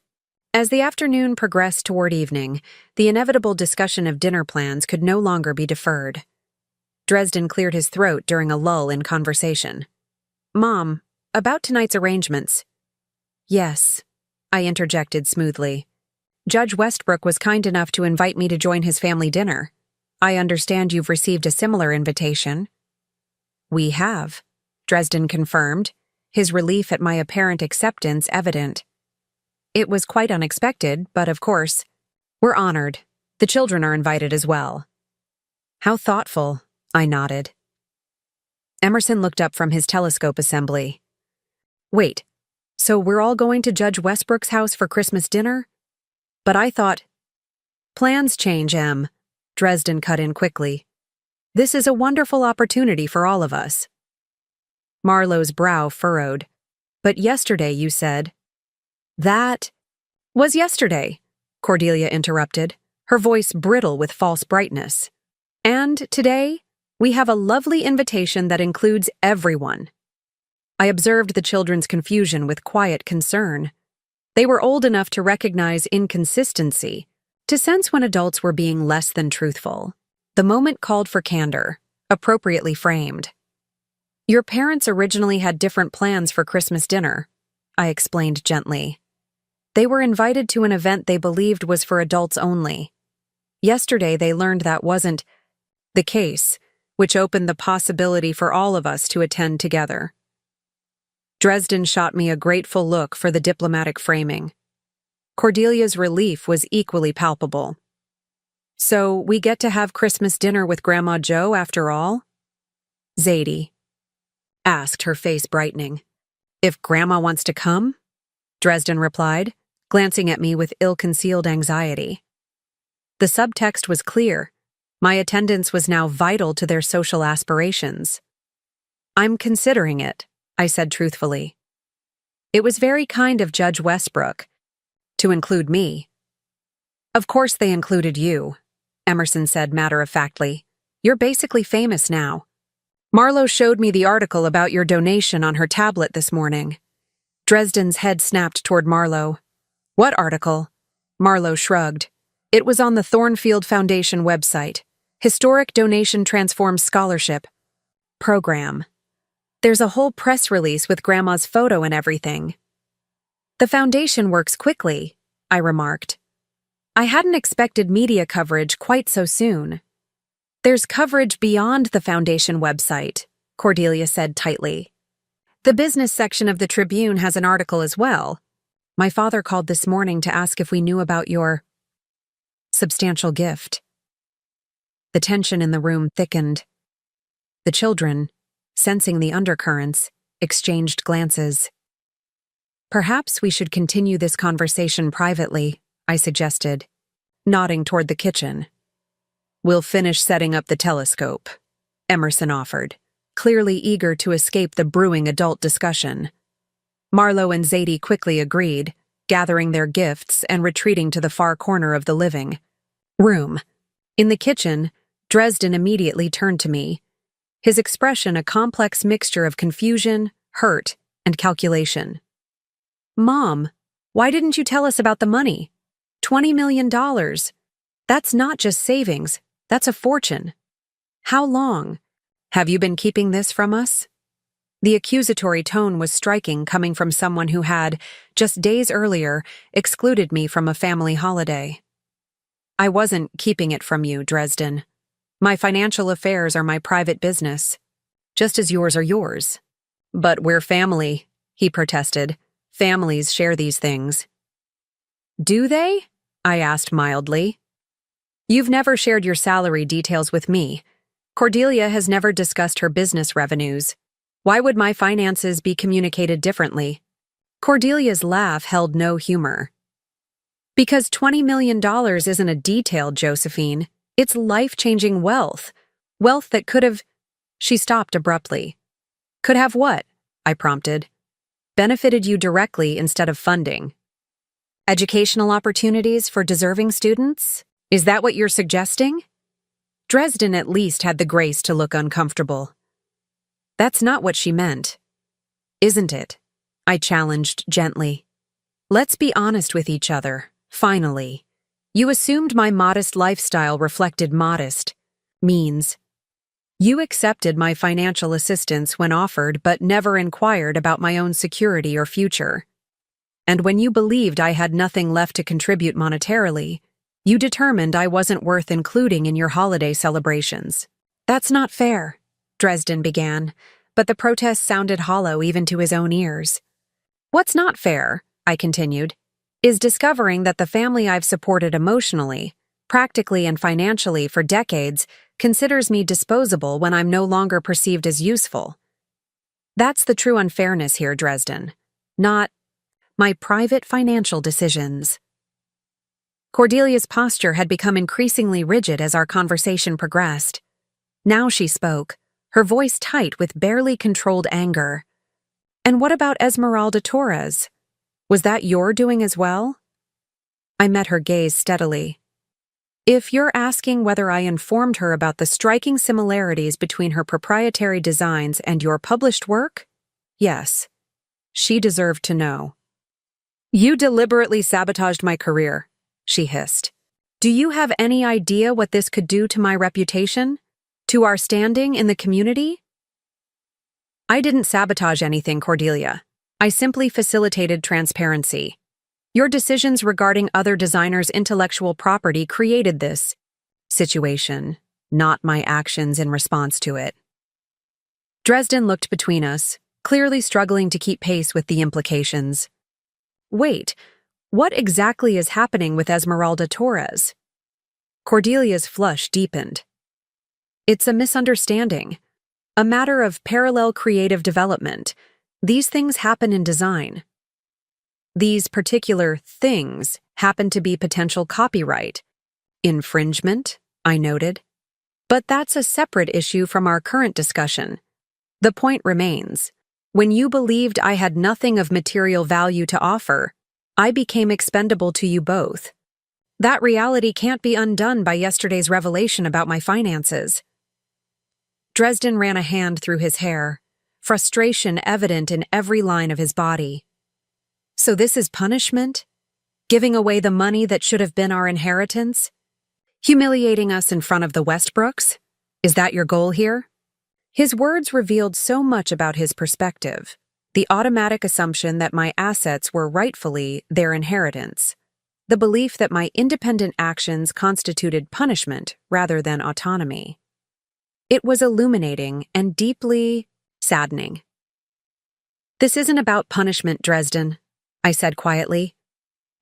As the afternoon progressed toward evening, the inevitable discussion of dinner plans could no longer be deferred. Dresden cleared his throat during a lull in conversation. "Mom, about tonight's arrangements." "Yes," I interjected smoothly. "Judge Westbrook was kind enough to invite me to join his family dinner. I understand you've received a similar invitation." "We have," Dresden confirmed, his relief at my apparent acceptance evident. "It was quite unexpected, but of course, we're honored. The children are invited as well." "How thoughtful," I nodded. Emerson looked up from his telescope assembly. "Wait, so we're all going to Judge Westbrook's house for Christmas dinner? But I thought—" "Plans change, Em," Dresden cut in quickly. "This is a wonderful opportunity for all of us." Marlowe's brow furrowed. "But yesterday you said—" "That was yesterday," Cordelia interrupted, her voice brittle with false brightness. "And today, we have a lovely invitation that includes everyone." I observed the children's confusion with quiet concern. They were old enough to recognize inconsistency, to sense when adults were being less than truthful. The moment called for candor, appropriately framed. "Your parents originally had different plans for Christmas dinner," I explained gently. "They were invited to an event they believed was for adults only. Yesterday they learned that wasn't—" the case, which opened the possibility for all of us to attend together. Dresden shot me a grateful look for the diplomatic framing. Cordelia's relief was equally palpable. "So we get to have Christmas dinner with Grandma Jo after all?" Zadie asked, her face brightening. "If Grandma wants to come?" Dresden replied, glancing at me with ill-concealed anxiety. The subtext was clear. My attendance was now vital to their social aspirations. "I'm considering it," I said truthfully. It was very kind of Judge Westbrook to include me. "Of course they included you," Emerson said matter-of-factly. "You're basically famous now. Marlo showed me the article about your donation on her tablet this morning." Dresden's head snapped toward Marlo. "What article?" Marlo shrugged. "It was on the Thornfield Foundation website. Historic Donation Transforms Scholarship Program. There's a whole press release with Grandma's photo and everything." "The foundation works quickly," I remarked. I hadn't expected media coverage quite so soon. "There's coverage beyond the foundation website," Cordelia said tightly. "The business section of the Tribune has an article as well. My father called this morning to ask if we knew about your substantial gift." The tension in the room thickened. The children, sensing the undercurrents, exchanged glances. "Perhaps we should continue this conversation privately," I suggested, nodding toward the kitchen. "We'll finish setting up the telescope," Emerson offered, clearly eager to escape the brewing adult discussion. Marlo and Zadie quickly agreed, gathering their gifts and retreating to the far corner of the living room. In the kitchen, Dresden immediately turned to me, his expression a complex mixture of confusion, hurt, and calculation. "Mom, why didn't you tell us about the money? $20 million. That's not just savings, that's a fortune. How long have you been keeping this from us?" The accusatory tone was striking, coming from someone who had, just days earlier, excluded me from a family holiday. "I wasn't keeping it from you, Dresden. My financial affairs are my private business, just as yours are yours." "But we're family," he protested. "Families share these things." "Do they?" I asked mildly. "You've never shared your salary details with me. Cordelia has never discussed her business revenues. Why would my finances be communicated differently?" Cordelia's laugh held no humor. "Because $20 million isn't a detail, Josephine. It's life-changing wealth. Wealth that could have—" She stopped abruptly. "Could have what?" I prompted. "Benefited you directly instead of funding. Educational opportunities for deserving students? Is that what you're suggesting?" Dresden at least had the grace to look uncomfortable. "That's not what she meant. Isn't it?" I challenged gently. "Let's be honest with each other, finally. You assumed my modest lifestyle reflected modest means. You accepted my financial assistance when offered but never inquired about my own security or future. And when you believed I had nothing left to contribute monetarily, you determined I wasn't worth including in your holiday celebrations." "That's not fair," Dresden began, but the protest sounded hollow even to his own ears. "What's not fair," I continued, "is discovering that the family I've supported emotionally, practically and financially for decades, considers me disposable when I'm no longer perceived as useful. That's the true unfairness here, Dresden, not my private financial decisions." Cordelia's posture had become increasingly rigid as our conversation progressed. Now she spoke, her voice tight with barely controlled anger. "And what about Esmeralda Torres? Was that your doing as well?" I met her gaze steadily. "If you're asking whether I informed her about the striking similarities between her proprietary designs and your published work, yes. She deserved to know." "You deliberately sabotaged my career," she hissed. "Do you have any idea what this could do to my reputation? To our standing in the community?" "I didn't sabotage anything, Cordelia. I simply facilitated transparency. Your decisions regarding other designers' intellectual property created this situation. not my actions in response to it. Dresden looked between us, clearly struggling to keep pace with the implications. Wait, what exactly is happening with Esmeralda Torres? Cordelia's flush deepened. It's a misunderstanding. A matter of parallel creative development. These things happen in design. These particular things happen to be potential copyright infringement, I noted. But that's a separate issue from our current discussion. The point remains. When you believed I had nothing of material value to offer, I became expendable to you both. That reality can't be undone by yesterday's revelation about my finances. Dresden ran a hand through his hair, frustration evident in every line of his body. So this is punishment? Giving away the money that should have been our inheritance? Humiliating us in front of the Westbrooks? Is that your goal here? His words revealed so much about his perspective, the automatic assumption that my assets were rightfully their inheritance, the belief that my independent actions constituted punishment rather than autonomy. It was illuminating and deeply saddening. This isn't about punishment, Dresden, I said quietly.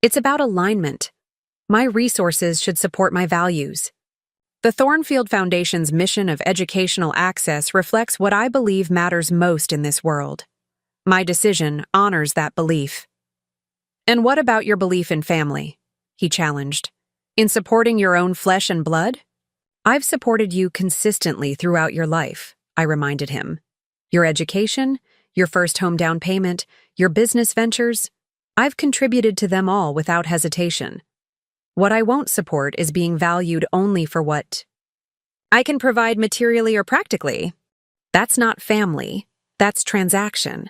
It's about alignment. My resources should support my values. The Thornfield Foundation's mission of educational access reflects what I believe matters most in this world. My decision honors that belief. And what about your belief in family? He challenged. In supporting your own flesh and blood? I've supported you consistently throughout your life, I reminded him. Your education, your first home down payment, your business ventures, I've contributed to them all without hesitation. What I won't support is being valued only for what I can provide materially or practically. That's not family, that's transaction.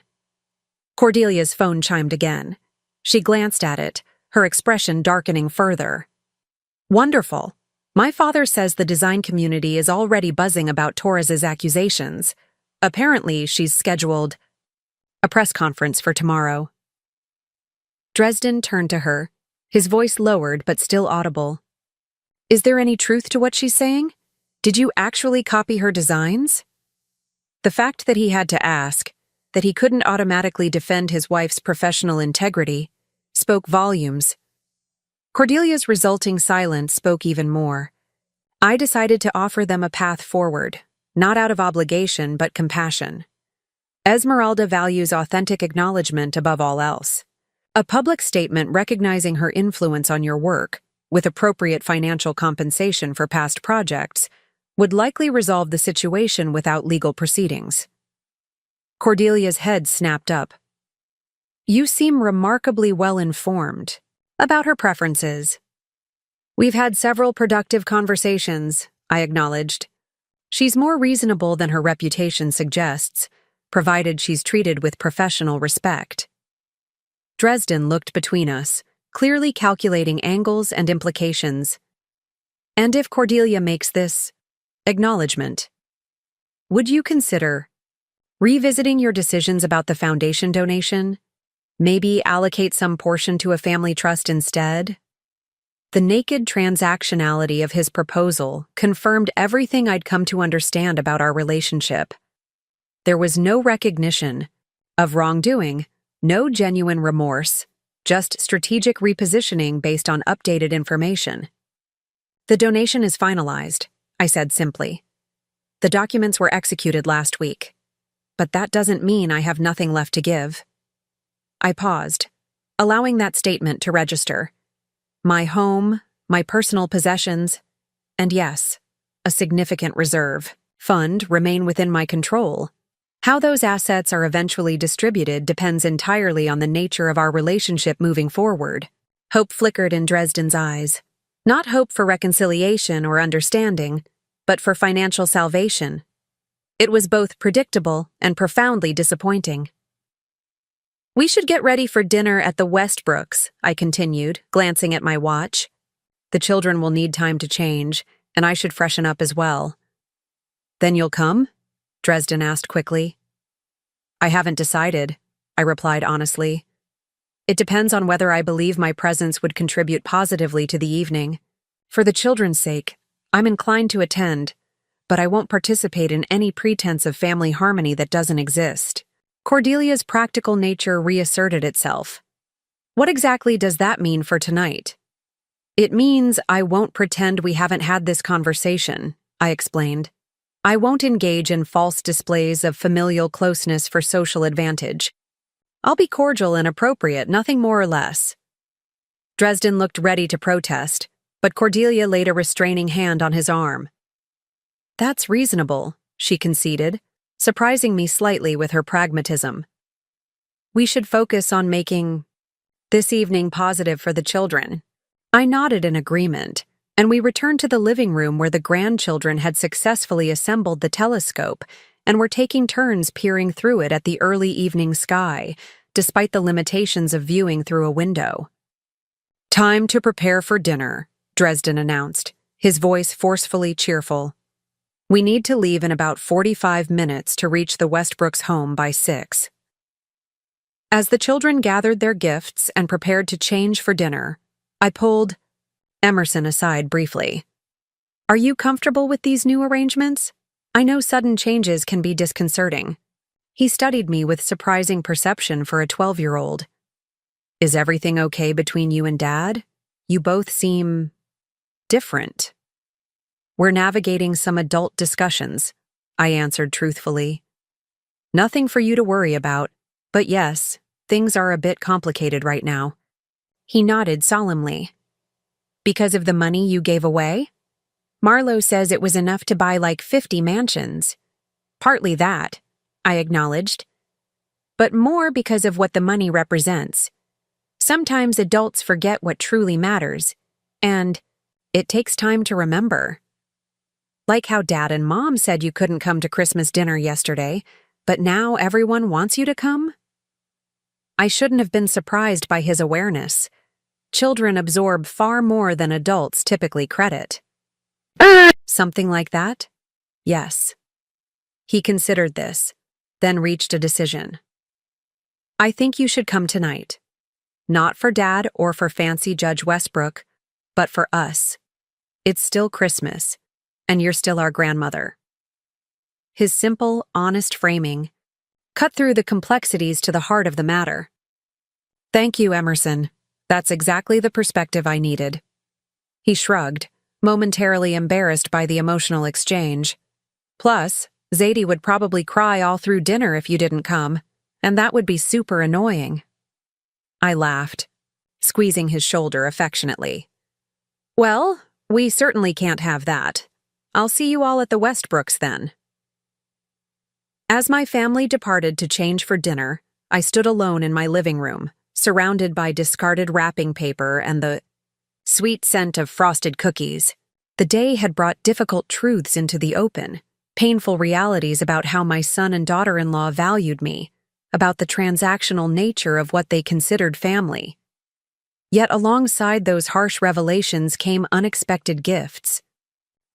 Cordelia's phone chimed again. She glanced at it, her expression darkening further. Wonderful. My father says the design community is already buzzing about Torres's accusations. Apparently, she's scheduled a press conference for tomorrow. Dresden turned to her, his voice lowered but still audible. Is there any truth to what she's saying? Did you actually copy her designs? The fact that he had to ask, that he couldn't automatically defend his wife's professional integrity, spoke volumes. Cordelia's resulting silence spoke even more. I decided to offer them a path forward, not out of obligation but compassion. Esmeralda values authentic acknowledgement above all else. A public statement recognizing her influence on your work, with appropriate financial compensation for past projects, would likely resolve the situation without legal proceedings. Cordelia's head snapped up. You seem remarkably well informed about her preferences. We've had several productive conversations, I acknowledged. She's more reasonable than her reputation suggests, provided she's treated with professional respect. Dresden looked between us, clearly calculating angles and implications. And if Cordelia makes this acknowledgement, would you consider revisiting your decisions about the foundation donation? Maybe allocate some portion to a family trust instead? The naked transactionality of his proposal confirmed everything I'd come to understand about our relationship. There was no recognition of wrongdoing, no genuine remorse, just strategic repositioning based on updated information. The donation is finalized, I said simply. The documents were executed last week. But that doesn't mean I have nothing left to give. I paused, allowing that statement to register. My home, my personal possessions, and yes, a significant reserve fund remain within my control. How those assets are eventually distributed depends entirely on the nature of our relationship moving forward. Hope flickered in Dresden's eyes. Not hope for reconciliation or understanding, but for financial salvation. It was both predictable and profoundly disappointing. We should get ready for dinner at the Westbrooks, I continued, glancing at my watch. The children will need time to change, and I should freshen up as well. Then you'll come? Dresden asked quickly. I haven't decided, I replied honestly. It depends on whether I believe my presence would contribute positively to the evening. For the children's sake, I'm inclined to attend, but I won't participate in any pretense of family harmony that doesn't exist. Cordelia's practical nature reasserted itself. What exactly does that mean for tonight? It means I won't pretend we haven't had this conversation, I explained. I won't engage in false displays of familial closeness for social advantage. I'll be cordial and appropriate, nothing more or less. Dresden looked ready to protest, but Cordelia laid a restraining hand on his arm. That's reasonable, she conceded, surprising me slightly with her pragmatism. We should focus on making this evening positive for the children. I nodded in agreement, and we returned to the living room where the grandchildren had successfully assembled the telescope and were taking turns peering through it at the early evening sky, despite the limitations of viewing through a window. Time to prepare for dinner, Dresden announced, his voice forcefully cheerful. We need to leave in about 45 minutes to reach the Westbrooks' home by 6. As the children gathered their gifts and prepared to change for dinner, I pulled Emerson aside briefly. Are you comfortable with these new arrangements? I know sudden changes can be disconcerting. He studied me with surprising perception for a 12-year-old. Is everything okay between you and Dad? You both seem different. We're navigating some adult discussions, I answered truthfully. Nothing for you to worry about, but yes, things are a bit complicated right now. He nodded solemnly. Because of the money you gave away? Marlowe says it was enough to buy like 50 mansions. Partly that, I acknowledged, but more because of what the money represents. Sometimes adults forget what truly matters, and it takes time to remember. Like how Dad and Mom said you couldn't come to Christmas dinner yesterday, but now everyone wants you to come? I shouldn't have been surprised by his awareness. Children absorb far more than adults typically credit. Something like that? Yes. He considered this, then reached a decision. I think you should come tonight. Not for Dad or for fancy Judge Westbrook, but for us. It's still Christmas, and you're still our grandmother. His simple, honest framing cut through the complexities to the heart of the matter. Thank you, Emerson. That's exactly the perspective I needed. He shrugged, momentarily embarrassed by the emotional exchange. Plus, Zadie would probably cry all through dinner if you didn't come, and that would be super annoying. I laughed, squeezing his shoulder affectionately. Well, we certainly can't have that. I'll see you all at the Westbrooks then. As my family departed to change for dinner, I stood alone in my living room, surrounded by discarded wrapping paper and the sweet scent of frosted cookies. The day had brought difficult truths into the open, painful realities about how my son and daughter-in-law valued me, about the transactional nature of what they considered family. Yet alongside those harsh revelations came unexpected gifts.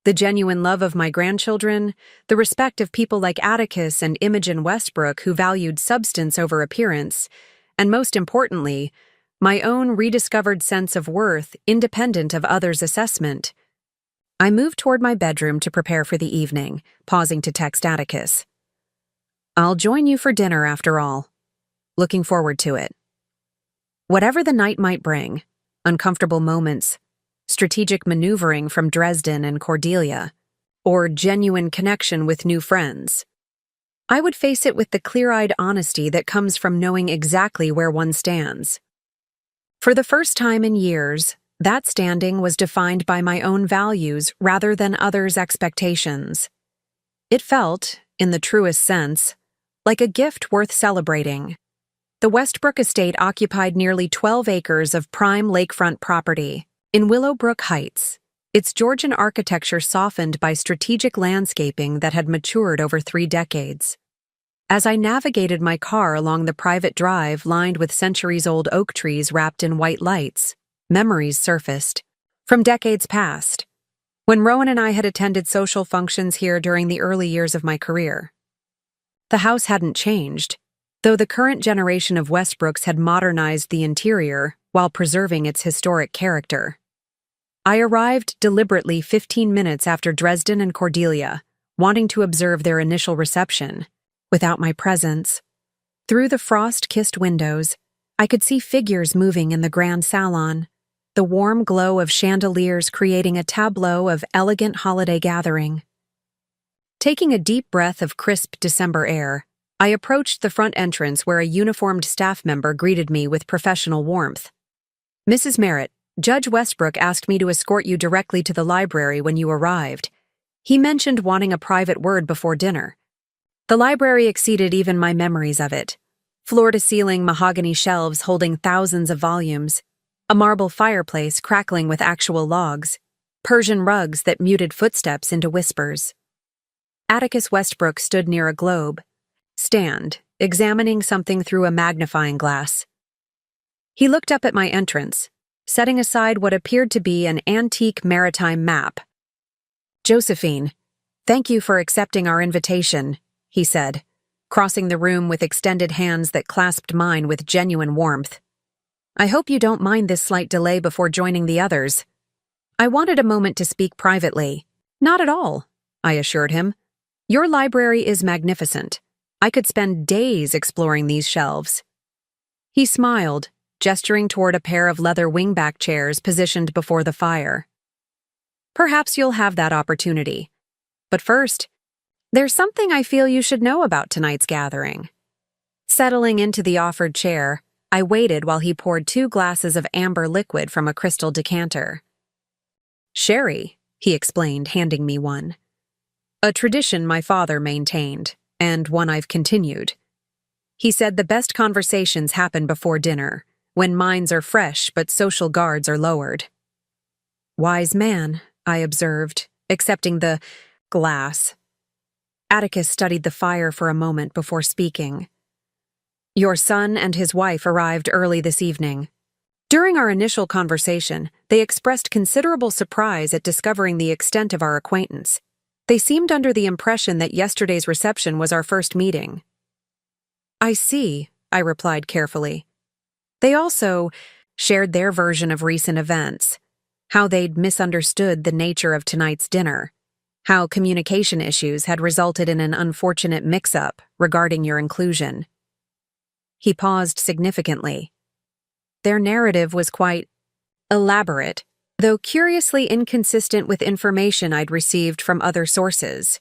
The genuine love of my grandchildren, the respect of people like Atticus and Imogen Westbrook who valued substance over appearance, and most importantly, my own rediscovered sense of worth independent of others' assessment. I moved toward my bedroom to prepare for the evening, pausing to text Atticus. I'll join you for dinner after all. Looking forward to it. Whatever the night might bring, uncomfortable moments, strategic maneuvering from Dresden and Cordelia, or genuine connection with new friends, I would face it with the clear-eyed honesty that comes from knowing exactly where one stands. For the first time in years, that standing was defined by my own values rather than others' expectations. It felt, in the truest sense, like a gift worth celebrating. The Westbrook estate occupied nearly 12 acres of prime lakefront property in Willowbrook Heights, its Georgian architecture softened by strategic landscaping that had matured over 3 decades. As I navigated my car along the private drive lined with centuries-old oak trees wrapped in white lights, memories surfaced from decades past, when Rowan and I had attended social functions here during the early years of my career. The house hadn't changed, though the current generation of Westbrooks had modernized the interior while preserving its historic character. I arrived deliberately 15 minutes after Dresden and Cordelia, wanting to observe their initial reception, without my presence. Through the frost-kissed windows, I could see figures moving in the grand salon, the warm glow of chandeliers creating a tableau of elegant holiday gathering. Taking a deep breath of crisp December air, I approached the front entrance where a uniformed staff member greeted me with professional warmth. "Mrs. Merritt, Judge Westbrook asked me to escort you directly to the library when you arrived. He mentioned wanting a private word before dinner." The library exceeded even my memories of it. Floor-to-ceiling mahogany shelves holding thousands of volumes, a marble fireplace crackling with actual logs, Persian rugs that muted footsteps into whispers. Atticus Westbrook stood near a globe stand, examining something through a magnifying glass. He looked up at my entrance, setting aside what appeared to be an antique maritime map. "Josephine, thank you for accepting our invitation," he said, crossing the room with extended hands that clasped mine with genuine warmth. "I hope you don't mind this slight delay before joining the others." I wanted a moment to speak privately. "Not at all," I assured him. "Your library is magnificent. I could spend days exploring these shelves." He smiled, gesturing toward a pair of leather wingback chairs positioned before the fire. "Perhaps you'll have that opportunity. But first, there's something I feel you should know about tonight's gathering." Settling into the offered chair, I waited while he poured 2 glasses of amber liquid from a crystal decanter. "Sherry," he explained, handing me one. "A tradition my father maintained, and one I've continued. He said the best conversations happen before dinner, when minds are fresh but social guards are lowered." "Wise man," I observed, accepting the glass. Atticus studied the fire for a moment before speaking. "Your son and his wife arrived early this evening. During our initial conversation, they expressed considerable surprise at discovering the extent of our acquaintance. They seemed under the impression that yesterday's reception was our first meeting." "I see," I replied carefully. They also shared their version of recent events, how they'd misunderstood the nature of tonight's dinner, how communication issues had resulted in an unfortunate mix-up regarding your inclusion. He paused significantly. Their narrative was quite elaborate, though curiously inconsistent with information I'd received from other sources.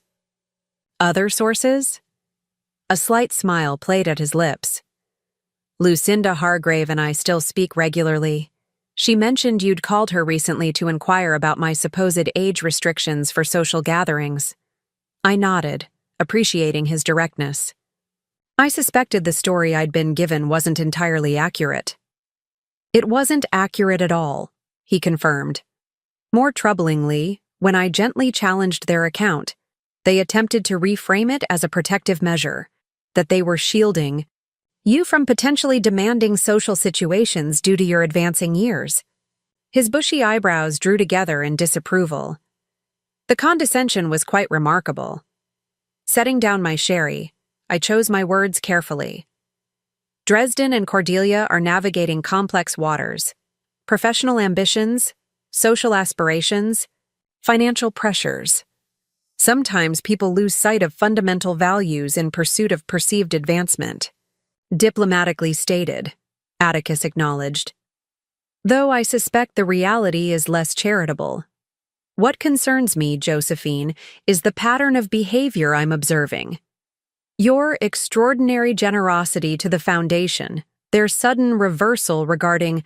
"Other sources?" A slight smile played at his lips. "Lucinda Hargrave and I still speak regularly. She mentioned you'd called her recently to inquire about my supposed age restrictions for social gatherings." I nodded, appreciating his directness. I suspected the story I'd been given wasn't entirely accurate. "It wasn't accurate at all," he confirmed. More troublingly, when I gently challenged their account, they attempted to reframe it as a protective measure, that they were shielding you from potentially demanding social situations due to your advancing years. His bushy eyebrows drew together in disapproval. The condescension was quite remarkable. Setting down my sherry, I chose my words carefully. Dresden and Cordelia are navigating complex waters. Professional ambitions, social aspirations, financial pressures. Sometimes people lose sight of fundamental values in pursuit of perceived advancement. Diplomatically stated, Atticus acknowledged. Though I suspect the reality is less charitable. What concerns me, Josephine, is the pattern of behavior I'm observing. Your extraordinary generosity to the Foundation, their sudden reversal regarding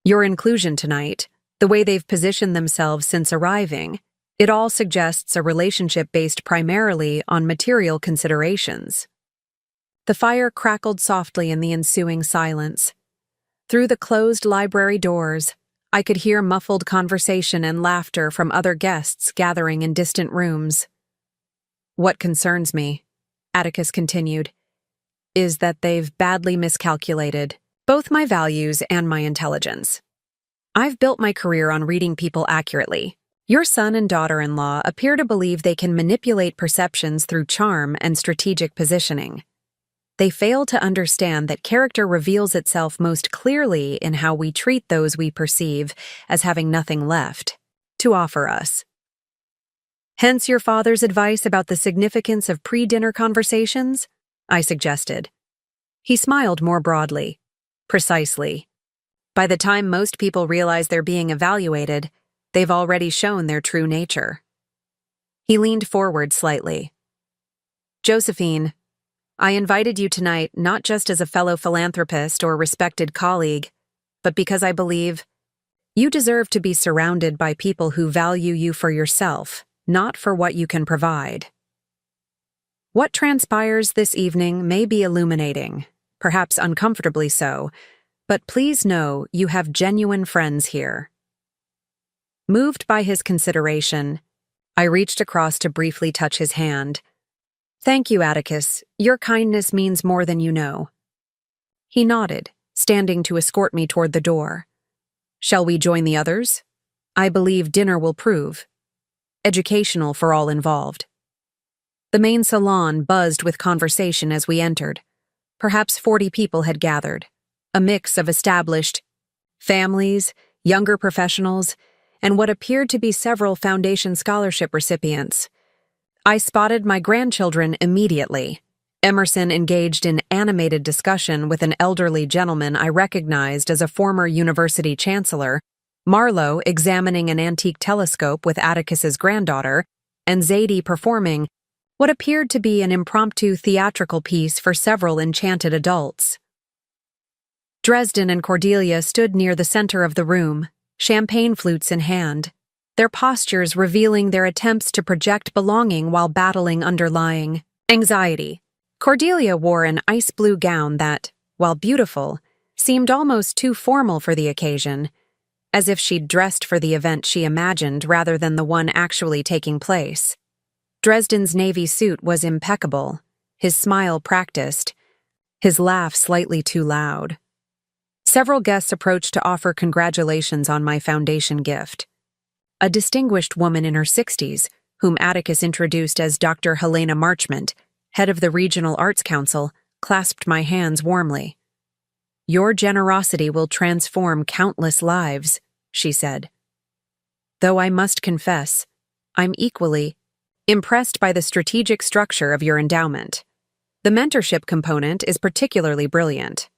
your inclusion tonight, the way they've positioned themselves since arriving, it all suggests a relationship based primarily on material considerations. The fire crackled softly in the ensuing silence. Through the closed library doors, I could hear muffled conversation and laughter from other guests gathering in distant rooms. What concerns me, Atticus continued, is that they've badly miscalculated both my values and my intelligence. I've built my career on reading people accurately. Your son and daughter-in-law appear to believe they can manipulate perceptions through charm and strategic positioning. They fail to understand that character reveals itself most clearly in how we treat those we perceive as having nothing left to offer us. Hence your father's advice about the significance of pre-dinner conversations? I suggested. He smiled more broadly. Precisely. By the time most people realize they're being evaluated, they've already shown their true nature. He leaned forward slightly. Josephine, I invited you tonight not just as a fellow philanthropist or respected colleague, but because I believe you deserve to be surrounded by people who value you for yourself, not for what you can provide. What transpires this evening may be illuminating, perhaps uncomfortably so, but please know you have genuine friends here. Moved by his consideration, I reached across to briefly touch his hand. Thank you, Atticus. Your kindness means more than you know. He nodded, standing to escort me toward the door. Shall we join the others? I believe dinner will prove educational for all involved. The main salon buzzed with conversation as we entered. Perhaps 40 people had gathered, a mix of established families, younger professionals, and what appeared to be several foundation scholarship recipients. I spotted my grandchildren immediately. Emerson engaged in animated discussion with an elderly gentleman I recognized as a former university chancellor, Marlowe examining an antique telescope with Atticus's granddaughter, and Zadie performing what appeared to be an impromptu theatrical piece for several enchanted adults. Dresden and Cordelia stood near the center of the room, champagne flutes in hand, their postures revealing their attempts to project belonging while battling underlying anxiety. Cordelia wore an ice blue gown that, while beautiful, seemed almost too formal for the occasion, as if she'd dressed for the event she imagined rather than the one actually taking place. Dresden's navy suit was impeccable, his smile practiced, his laugh slightly too loud. Several guests approached to offer congratulations on my foundation gift. A distinguished woman in her 60s, whom Atticus introduced as Dr. Helena Marchmont, head of the Regional Arts Council, clasped my hands warmly. Your generosity will transform countless lives, she said. Though I must confess, I'm equally impressed by the strategic structure of your endowment. The mentorship component is particularly brilliant.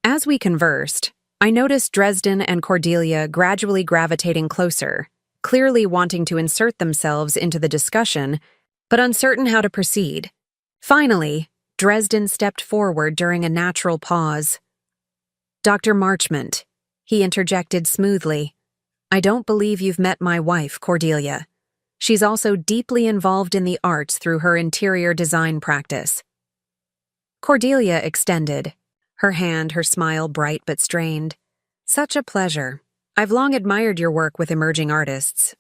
As we conversed, I noticed Dresden and Cordelia gradually gravitating closer, clearly wanting to insert themselves into the discussion, but uncertain how to proceed. Finally, Dresden stepped forward during a natural pause. Dr. Marchmont, he interjected smoothly, I don't believe you've met my wife, Cordelia. She's also deeply involved in the arts through her interior design practice. Cordelia extended, her hand, her smile bright but strained. Such a pleasure. I've long admired your work with emerging artists.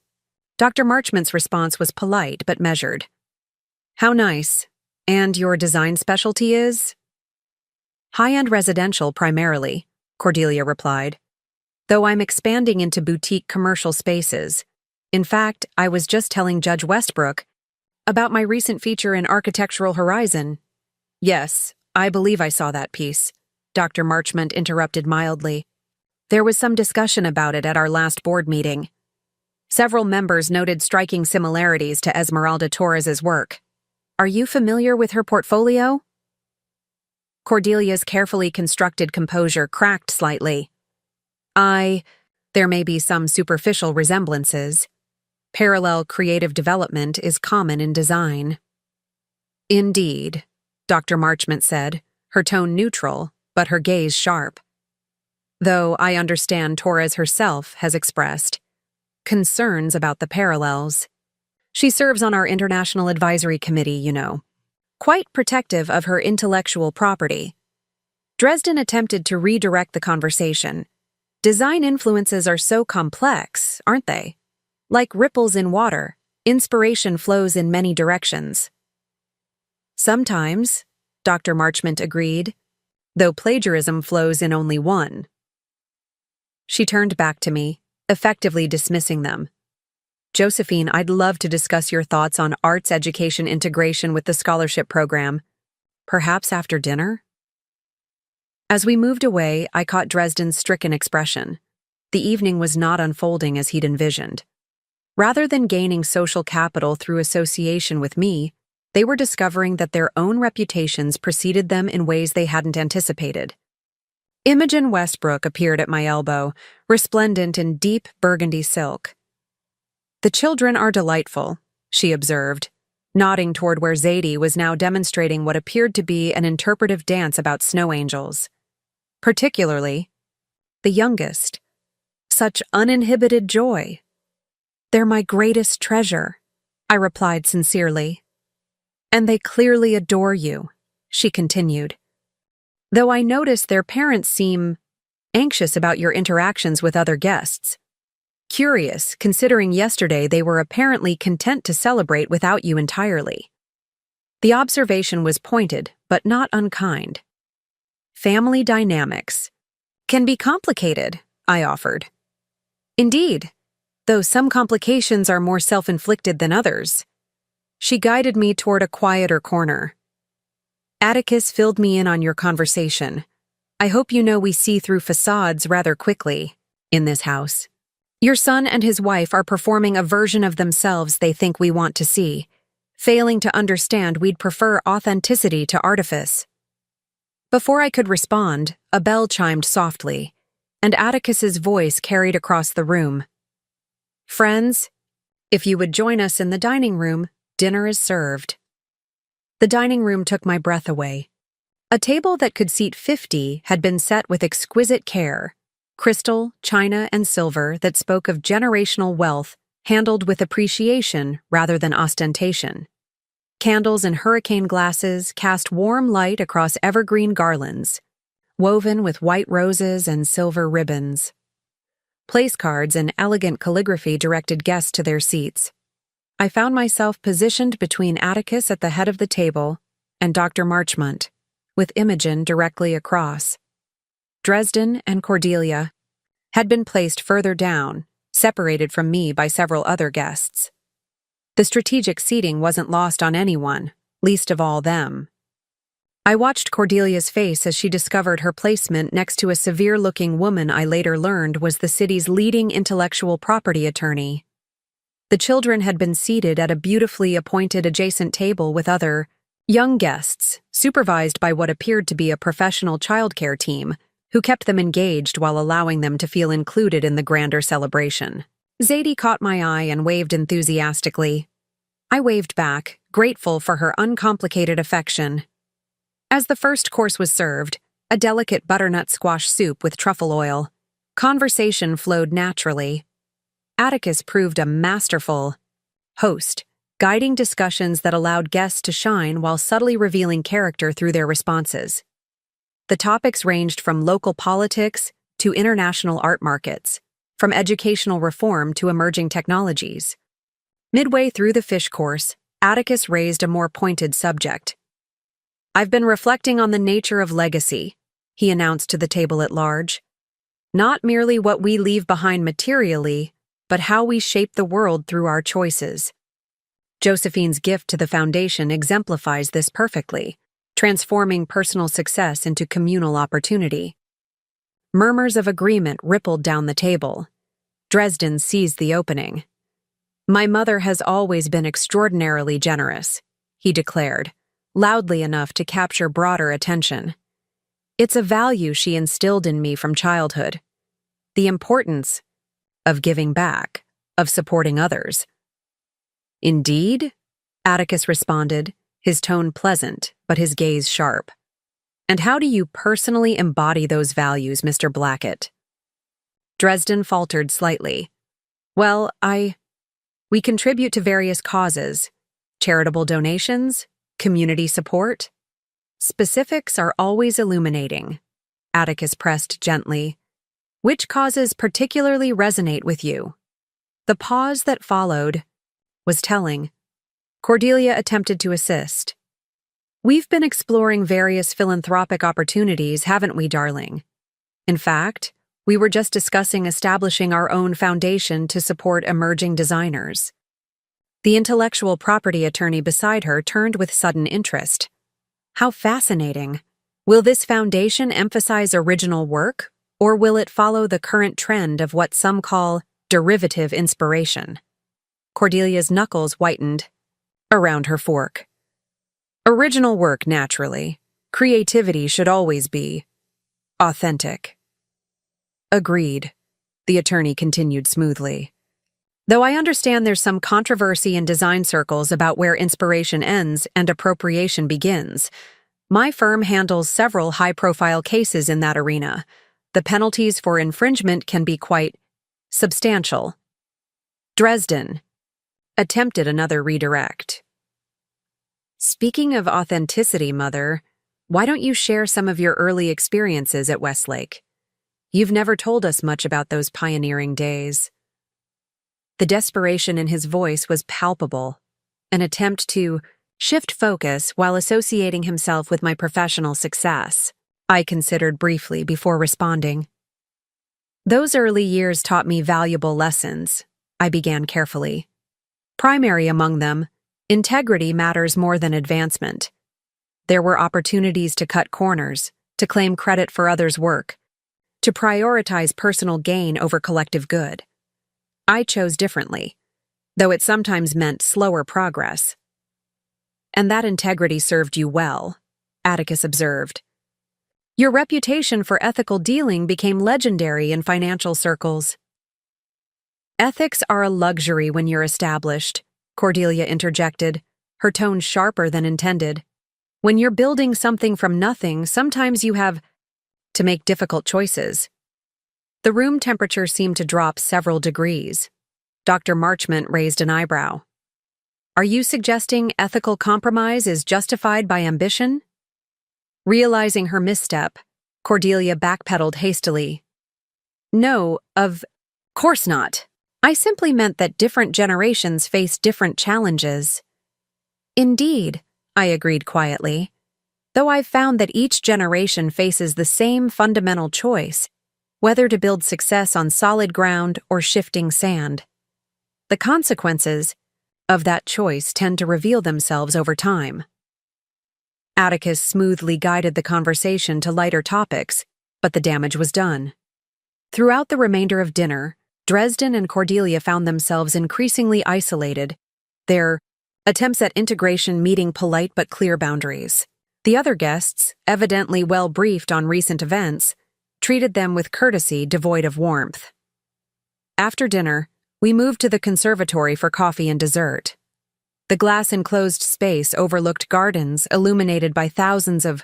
Dr. Marchmont's response was polite but measured. How nice. And your design specialty is? High-end residential primarily, Cordelia replied, though I'm expanding into boutique commercial spaces. In fact, I was just telling Judge Westbrook about my recent feature in Architectural Horizon. Yes, I believe I saw that piece, Dr. Marchmont interrupted mildly. There was some discussion about it at our last board meeting. Several members noted striking similarities to Esmeralda Torres's work. Are you familiar with her portfolio? Cordelia's carefully constructed composure cracked slightly. There may be some superficial resemblances. Parallel creative development is common in design. Indeed, Dr. Marchmont said, her tone neutral, but her gaze sharp. Though I understand Torres herself has expressed concerns about the parallels. She serves on our International Advisory Committee, you know. Quite protective of her intellectual property. Dresden attempted to redirect the conversation. Design influences are so complex, aren't they? Like ripples in water, inspiration flows in many directions. Sometimes, Dr. Marchmont agreed, though plagiarism flows in only one. She turned back to me, effectively dismissing them. Josephine, I'd love to discuss your thoughts on arts education integration with the scholarship program. Perhaps after dinner? As we moved away, I caught Dresden's stricken expression. The evening was not unfolding as he'd envisioned. Rather than gaining social capital through association with me, they were discovering that their own reputations preceded them in ways they hadn't anticipated. Imogen Westbrook appeared at my elbow, resplendent in deep burgundy silk. "The children are delightful," she observed, nodding toward where Zadie was now demonstrating what appeared to be an interpretive dance about snow angels. "Particularly the youngest. Such uninhibited joy." "They're my greatest treasure," I replied sincerely. "And they clearly adore you," she continued. "Though I notice their parents seem anxious about your interactions with other guests. Curious, considering yesterday they were apparently content to celebrate without you entirely." The observation was pointed, but not unkind. "Family dynamics can be complicated," I offered. "Indeed, though some complications are more self-inflicted than others." She guided me toward a quieter corner. "Atticus filled me in on your conversation. I hope you know we see through facades rather quickly in this house. Your son and his wife are performing a version of themselves they think we want to see, failing to understand we'd prefer authenticity to artifice." Before I could respond, a bell chimed softly, and Atticus's voice carried across the room. "Friends, if you would join us in the dining room, dinner is served." The dining room took my breath away. A table that could seat 50 had been set with exquisite care, crystal, china, and silver that spoke of generational wealth handled with appreciation rather than ostentation. Candles in hurricane glasses cast warm light across evergreen garlands, woven with white roses and silver ribbons. Place cards in elegant calligraphy directed guests to their seats. I found myself positioned between Atticus at the head of the table and Dr. Marchmont, with Imogen directly across. Dresden and Cordelia had been placed further down, separated from me by several other guests. The strategic seating wasn't lost on anyone, least of all them. I watched Cordelia's face as she discovered her placement next to a severe-looking woman I later learned was the city's leading intellectual property attorney. The children had been seated at a beautifully appointed adjacent table with other young guests, supervised by what appeared to be a professional childcare team, who kept them engaged while allowing them to feel included in the grander celebration. Zadie caught my eye and waved enthusiastically. I waved back, grateful for her uncomplicated affection. As the first course was served, a delicate butternut squash soup with truffle oil, conversation flowed naturally. Atticus proved a masterful host, guiding discussions that allowed guests to shine while subtly revealing character through their responses. The topics ranged from local politics to international art markets, from educational reform to emerging technologies. Midway through the fish course, Atticus raised a more pointed subject. "I've been reflecting on the nature of legacy," he announced to the table at large. "Not merely what we leave behind materially, but how we shape the world through our choices." Josephine's gift to the foundation exemplifies this perfectly, transforming personal success into communal opportunity. Murmurs of agreement rippled down the table. Dresden seized the opening. "My mother has always been extraordinarily generous," he declared, loudly enough to capture broader attention. "It's a value she instilled in me from childhood. The importance of giving back, of supporting others." "Indeed?" Atticus responded, his tone pleasant, but his gaze sharp. "And how do you personally embody those values, Mr. Blackett?" Dresden faltered slightly. "Well, we contribute to various causes, charitable donations, community support." "Specifics are always illuminating," Atticus pressed gently. "Which causes particularly resonate with you?" The pause that followed was telling. Cordelia attempted to assist. "We've been exploring various philanthropic opportunities, haven't we, darling? In fact, we were just discussing establishing our own foundation to support emerging designers." The intellectual property attorney beside her turned with sudden interest. "How fascinating. Will this foundation emphasize original work, or will it follow the current trend of what some call derivative inspiration?" Cordelia's knuckles whitened around her fork. Original work, naturally. Creativity should always be authentic. Agreed, the attorney continued smoothly. Though I understand there's some controversy in design circles about where inspiration ends and appropriation begins, my firm handles several high-profile cases in that arena. The penalties for infringement can be quite substantial. Dresden attempted another redirect. Speaking of authenticity, Mother, why don't you share some of your early experiences at Westlake? You've never told us much about those pioneering days. The desperation in his voice was palpable, an attempt to shift focus while associating himself with my professional success. I considered briefly before responding. Those early years taught me valuable lessons, I began carefully. Primary among them, integrity matters more than advancement. There were opportunities to cut corners, to claim credit for others' work, to prioritize personal gain over collective good. I chose differently, though it sometimes meant slower progress. And that integrity served you well, Atticus observed. Your reputation for ethical dealing became legendary in financial circles. Ethics are a luxury when you're established, Cordelia interjected, her tone sharper than intended. When you're building something from nothing, sometimes you have to make difficult choices. The room temperature seemed to drop several degrees. Dr. Marchmont raised an eyebrow. Are you suggesting ethical compromise is justified by ambition? Realizing her misstep, Cordelia backpedaled hastily. No, of course not. I simply meant that different generations face different challenges. Indeed, I agreed quietly, though I've found that each generation faces the same fundamental choice, whether to build success on solid ground or shifting sand. The consequences of that choice tend to reveal themselves over time. Atticus smoothly guided the conversation to lighter topics, but the damage was done. Throughout the remainder of dinner, Dresden and Cordelia found themselves increasingly isolated, their attempts at integration meeting polite but clear boundaries. The other guests, evidently well briefed on recent events, treated them with courtesy devoid of warmth. After dinner, we moved to the conservatory for coffee and dessert. The glass-enclosed space overlooked gardens illuminated by thousands of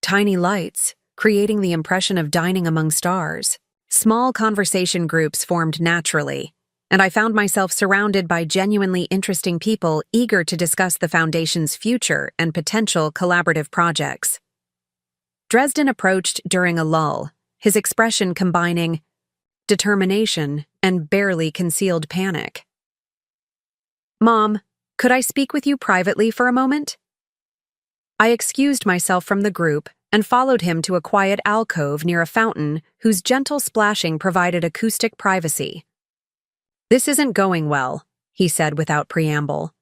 tiny lights, creating the impression of dining among stars. Small conversation groups formed naturally, and I found myself surrounded by genuinely interesting people eager to discuss the Foundation's future and potential collaborative projects. Dresden approached during a lull, his expression combining determination and barely concealed panic. Mom, could I speak with you privately for a moment? I excused myself from the group and followed him to a quiet alcove near a fountain whose gentle splashing provided acoustic privacy. This isn't going well, he said without preamble.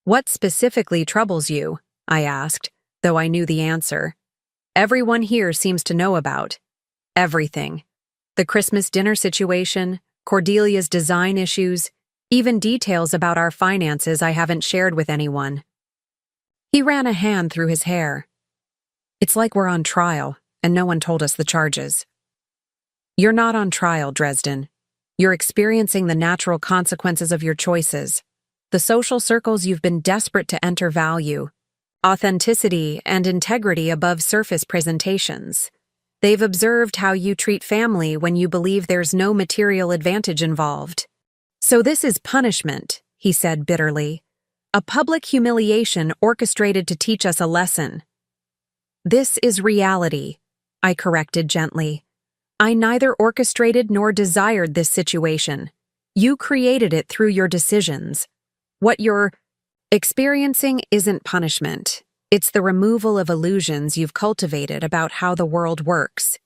What specifically troubles you? I asked, though I knew the answer. Everyone here seems to know about everything. The Christmas dinner situation, Cordelia's design issues, even details about our finances I haven't shared with anyone. He ran a hand through his hair. It's like we're on trial, and no one told us the charges. You're not on trial, Dresden. You're experiencing the natural consequences of your choices. The social circles you've been desperate to enter value authenticity and integrity above surface presentations. They've observed how you treat family when you believe there's no material advantage involved. So this is punishment, he said bitterly. A public humiliation orchestrated to teach us a lesson. This is reality, I corrected gently. I neither orchestrated nor desired this situation. You created it through your decisions. What you're experiencing isn't punishment. It's the removal of illusions you've cultivated about how the world works.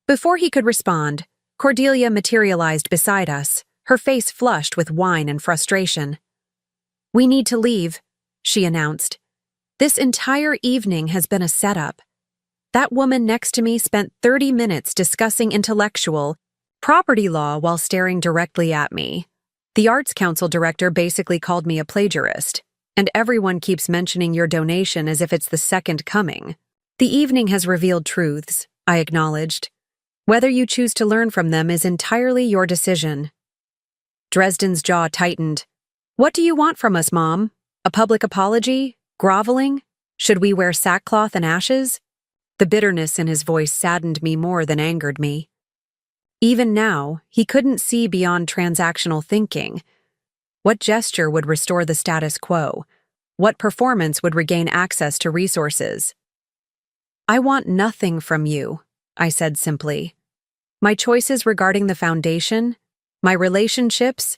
Before he could respond, Cordelia materialized beside us, her face flushed with wine and frustration. We need to leave, she announced. This entire evening has been a setup. That woman next to me spent 30 minutes discussing intellectual property law while staring directly at me. The Arts Council director basically called me a plagiarist, and everyone keeps mentioning your donation as if it's the second coming. The evening has revealed truths, I acknowledged. Whether you choose to learn from them is entirely your decision. Dresden's jaw tightened. What do you want from us, Mom? A public apology? Groveling? Should we wear sackcloth and ashes? The bitterness in his voice saddened me more than angered me. Even now, he couldn't see beyond transactional thinking. What gesture would restore the status quo? What performance would regain access to resources? I want nothing from you, I said simply. My choices regarding the foundation, my relationships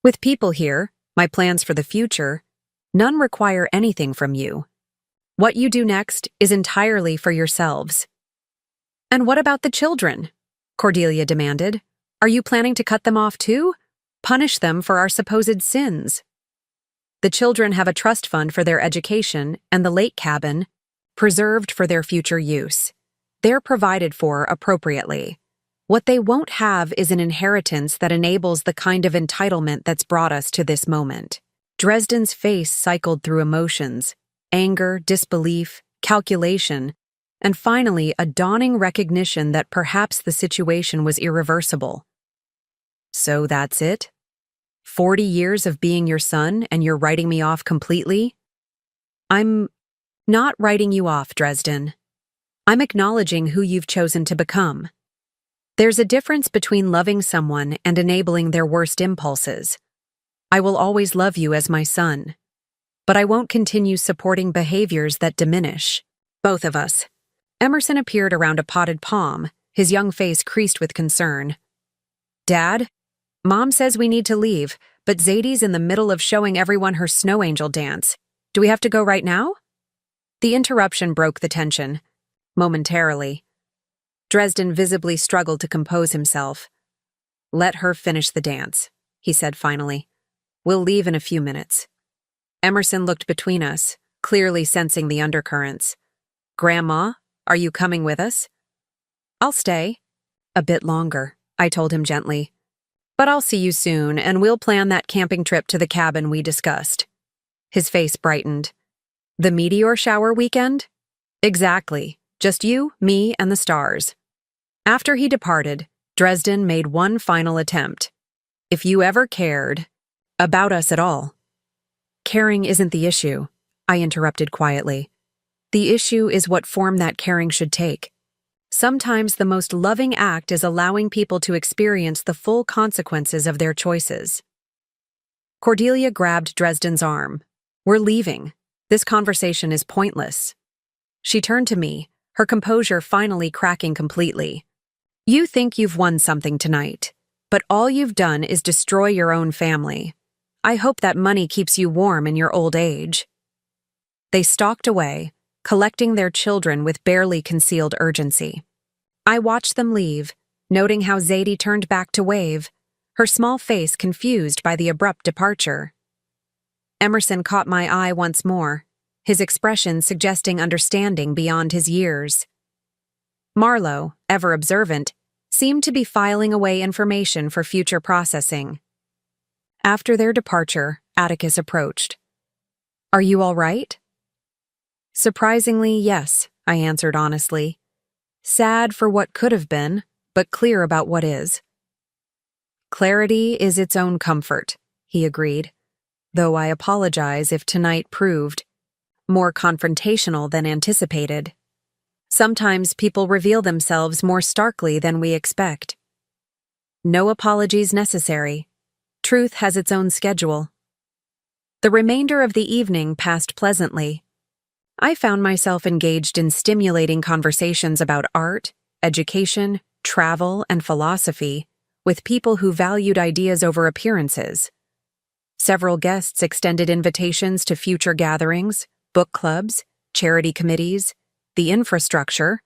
with people here, my plans for the future, none require anything from you. What you do next is entirely for yourselves. And what about the children? Cordelia demanded. Are you planning to cut them off too? Punish them for our supposed sins? The children have a trust fund for their education and the lake cabin, preserved for their future use. They're provided for appropriately. What they won't have is an inheritance that enables the kind of entitlement that's brought us to this moment. Dresden's face cycled through emotions, anger, disbelief, calculation, and finally a dawning recognition that perhaps the situation was irreversible. So that's it? 40 years of being your son and you're writing me off completely? I'm not writing you off, Dresden. I'm acknowledging who you've chosen to become. There's a difference between loving someone and enabling their worst impulses. I will always love you as my son, but I won't continue supporting behaviors that diminish both of us. Emerson appeared around a potted palm, his young face creased with concern. Dad, Mom says we need to leave, but Zadie's in the middle of showing everyone her snow angel dance. Do we have to go right now? The interruption broke the tension. Momentarily. Dresden visibly struggled to compose himself. Let her finish the dance, he said finally. We'll leave in a few minutes. Emerson looked between us, clearly sensing the undercurrents. Grandma, are you coming with us? I'll stay. A bit longer, I told him gently. But I'll see you soon, and we'll plan that camping trip to the cabin we discussed. His face brightened. The meteor shower weekend? Exactly. Just you, me, and the stars. After he departed, Dresden made one final attempt. If you ever cared about us at all. Caring isn't the issue, I interrupted quietly. The issue is what form that caring should take. Sometimes the most loving act is allowing people to experience the full consequences of their choices. Cordelia grabbed Dresden's arm. We're leaving. This conversation is pointless. She turned to me, her composure finally cracking completely. You think you've won something tonight, but all you've done is destroy your own family. I hope that money keeps you warm in your old age. They stalked away, collecting their children with barely concealed urgency. I watched them leave, noting how Zadie turned back to wave, her small face confused by the abrupt departure. Emerson caught my eye once more, his expression suggesting understanding beyond his years. Marlowe, ever observant, seemed to be filing away information for future processing. After their departure, Atticus approached. Are you all right? Surprisingly, yes, I answered honestly. Sad for what could have been, but clear about what is. Clarity is its own comfort, he agreed, though I apologize if tonight proved more confrontational than anticipated. Sometimes people reveal themselves more starkly than we expect. No apologies necessary. Truth has its own schedule. The remainder of the evening passed pleasantly. I found myself engaged in stimulating conversations about art, education, travel, and philosophy with people who valued ideas over appearances. Several guests extended invitations to future gatherings, book clubs, charity committees, the infrastructure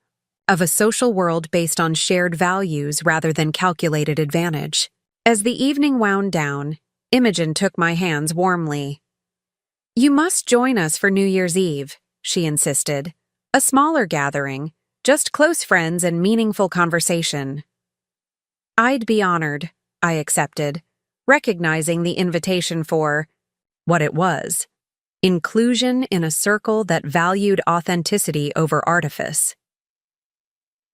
of a social world based on shared values rather than calculated advantage. As the evening wound down, Imogen took my hands warmly. You must join us for New Year's Eve, she insisted. A smaller gathering, just close friends and meaningful conversation. I'd be honored, I accepted, recognizing the invitation for what it was: inclusion in a circle that valued authenticity over artifice.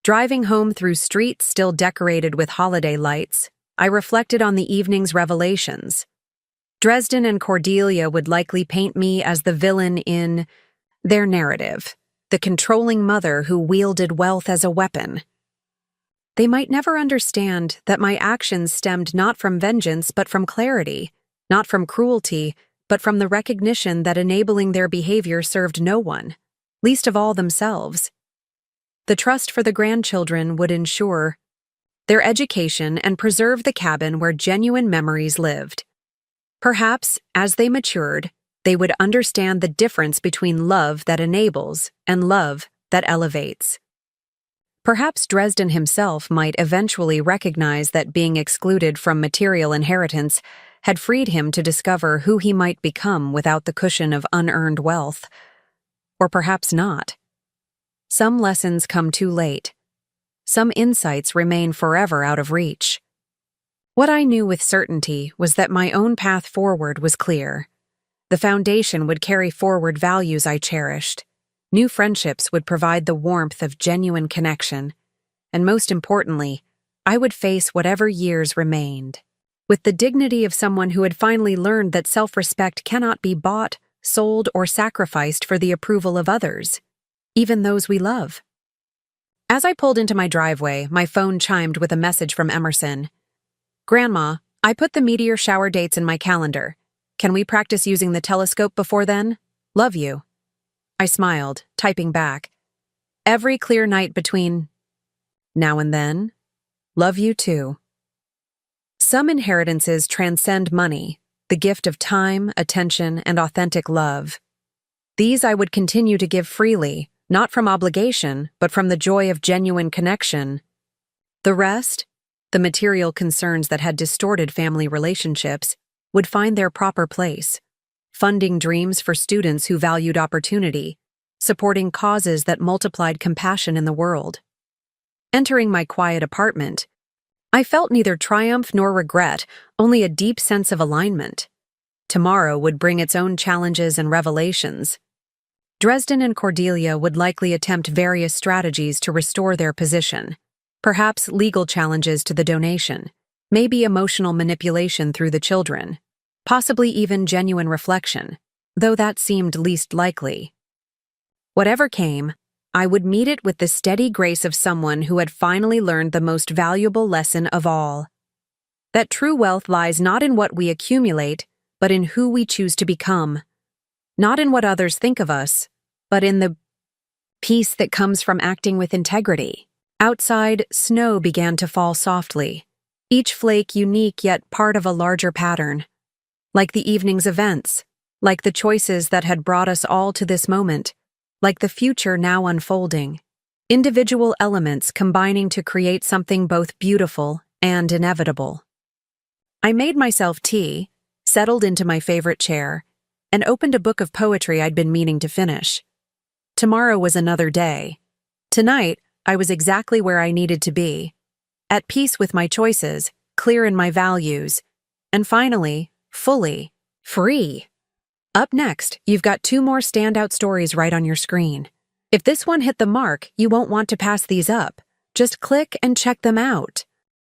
Driving home through streets still decorated with holiday lights, I reflected on the evening's revelations. Dresden and Cordelia would likely paint me as the villain in their narrative, the controlling mother who wielded wealth as a weapon. They might never understand that my actions stemmed not from vengeance but from clarity, not from cruelty, but from the recognition that enabling their behavior served no one, least of all themselves. The trust for the grandchildren would ensure their education and preserve the cabin where genuine memories lived. Perhaps, as they matured, they would understand the difference between love that enables and love that elevates. Perhaps Dresden himself might eventually recognize that being excluded from material inheritance had freed him to discover who he might become without the cushion of unearned wealth. Or perhaps not. Some lessons come too late. Some insights remain forever out of reach. What I knew with certainty was that my own path forward was clear. The foundation would carry forward values I cherished. New friendships would provide the warmth of genuine connection. And most importantly, I would face whatever years remained with the dignity of someone who had finally learned that self-respect cannot be bought, sold, or sacrificed for the approval of others, even those we love. As I pulled into my driveway, my phone chimed with a message from Emerson. "Grandma, I put the meteor shower dates in my calendar. Can we practice using the telescope before then? Love you." I smiled, typing back. "Every clear night between now and then. Love you too." Some inheritances transcend money, the gift of time, attention, and authentic love. These I would continue to give freely, not from obligation, but from the joy of genuine connection. The rest, the material concerns that had distorted family relationships, would find their proper place, funding dreams for students who valued opportunity, supporting causes that multiplied compassion in the world. Entering my quiet apartment, I felt neither triumph nor regret, only a deep sense of alignment. Tomorrow would bring its own challenges and revelations. Dresden and Cordelia would likely attempt various strategies to restore their position, perhaps legal challenges to the donation, maybe emotional manipulation through the children, possibly even genuine reflection, though that seemed least likely. Whatever came, I would meet it with the steady grace of someone who had finally learned the most valuable lesson of all: that true wealth lies not in what we accumulate, but in who we choose to become. Not in what others think of us, but in the peace that comes from acting with integrity. Outside, snow began to fall softly, each flake unique yet part of a larger pattern. Like the evening's events, like the choices that had brought us all to this moment, like the future now unfolding. Individual elements combining to create something both beautiful and inevitable. I made myself tea, settled into my favorite chair, and opened a book of poetry I'd been meaning to finish. Tomorrow was another day. Tonight, I was exactly where I needed to be, at peace with my choices, clear in my values, and finally, fully free. Up next, you've got 2 more standout stories right on your screen. If this one hit the mark, you won't want to pass these up. Just click and check them out.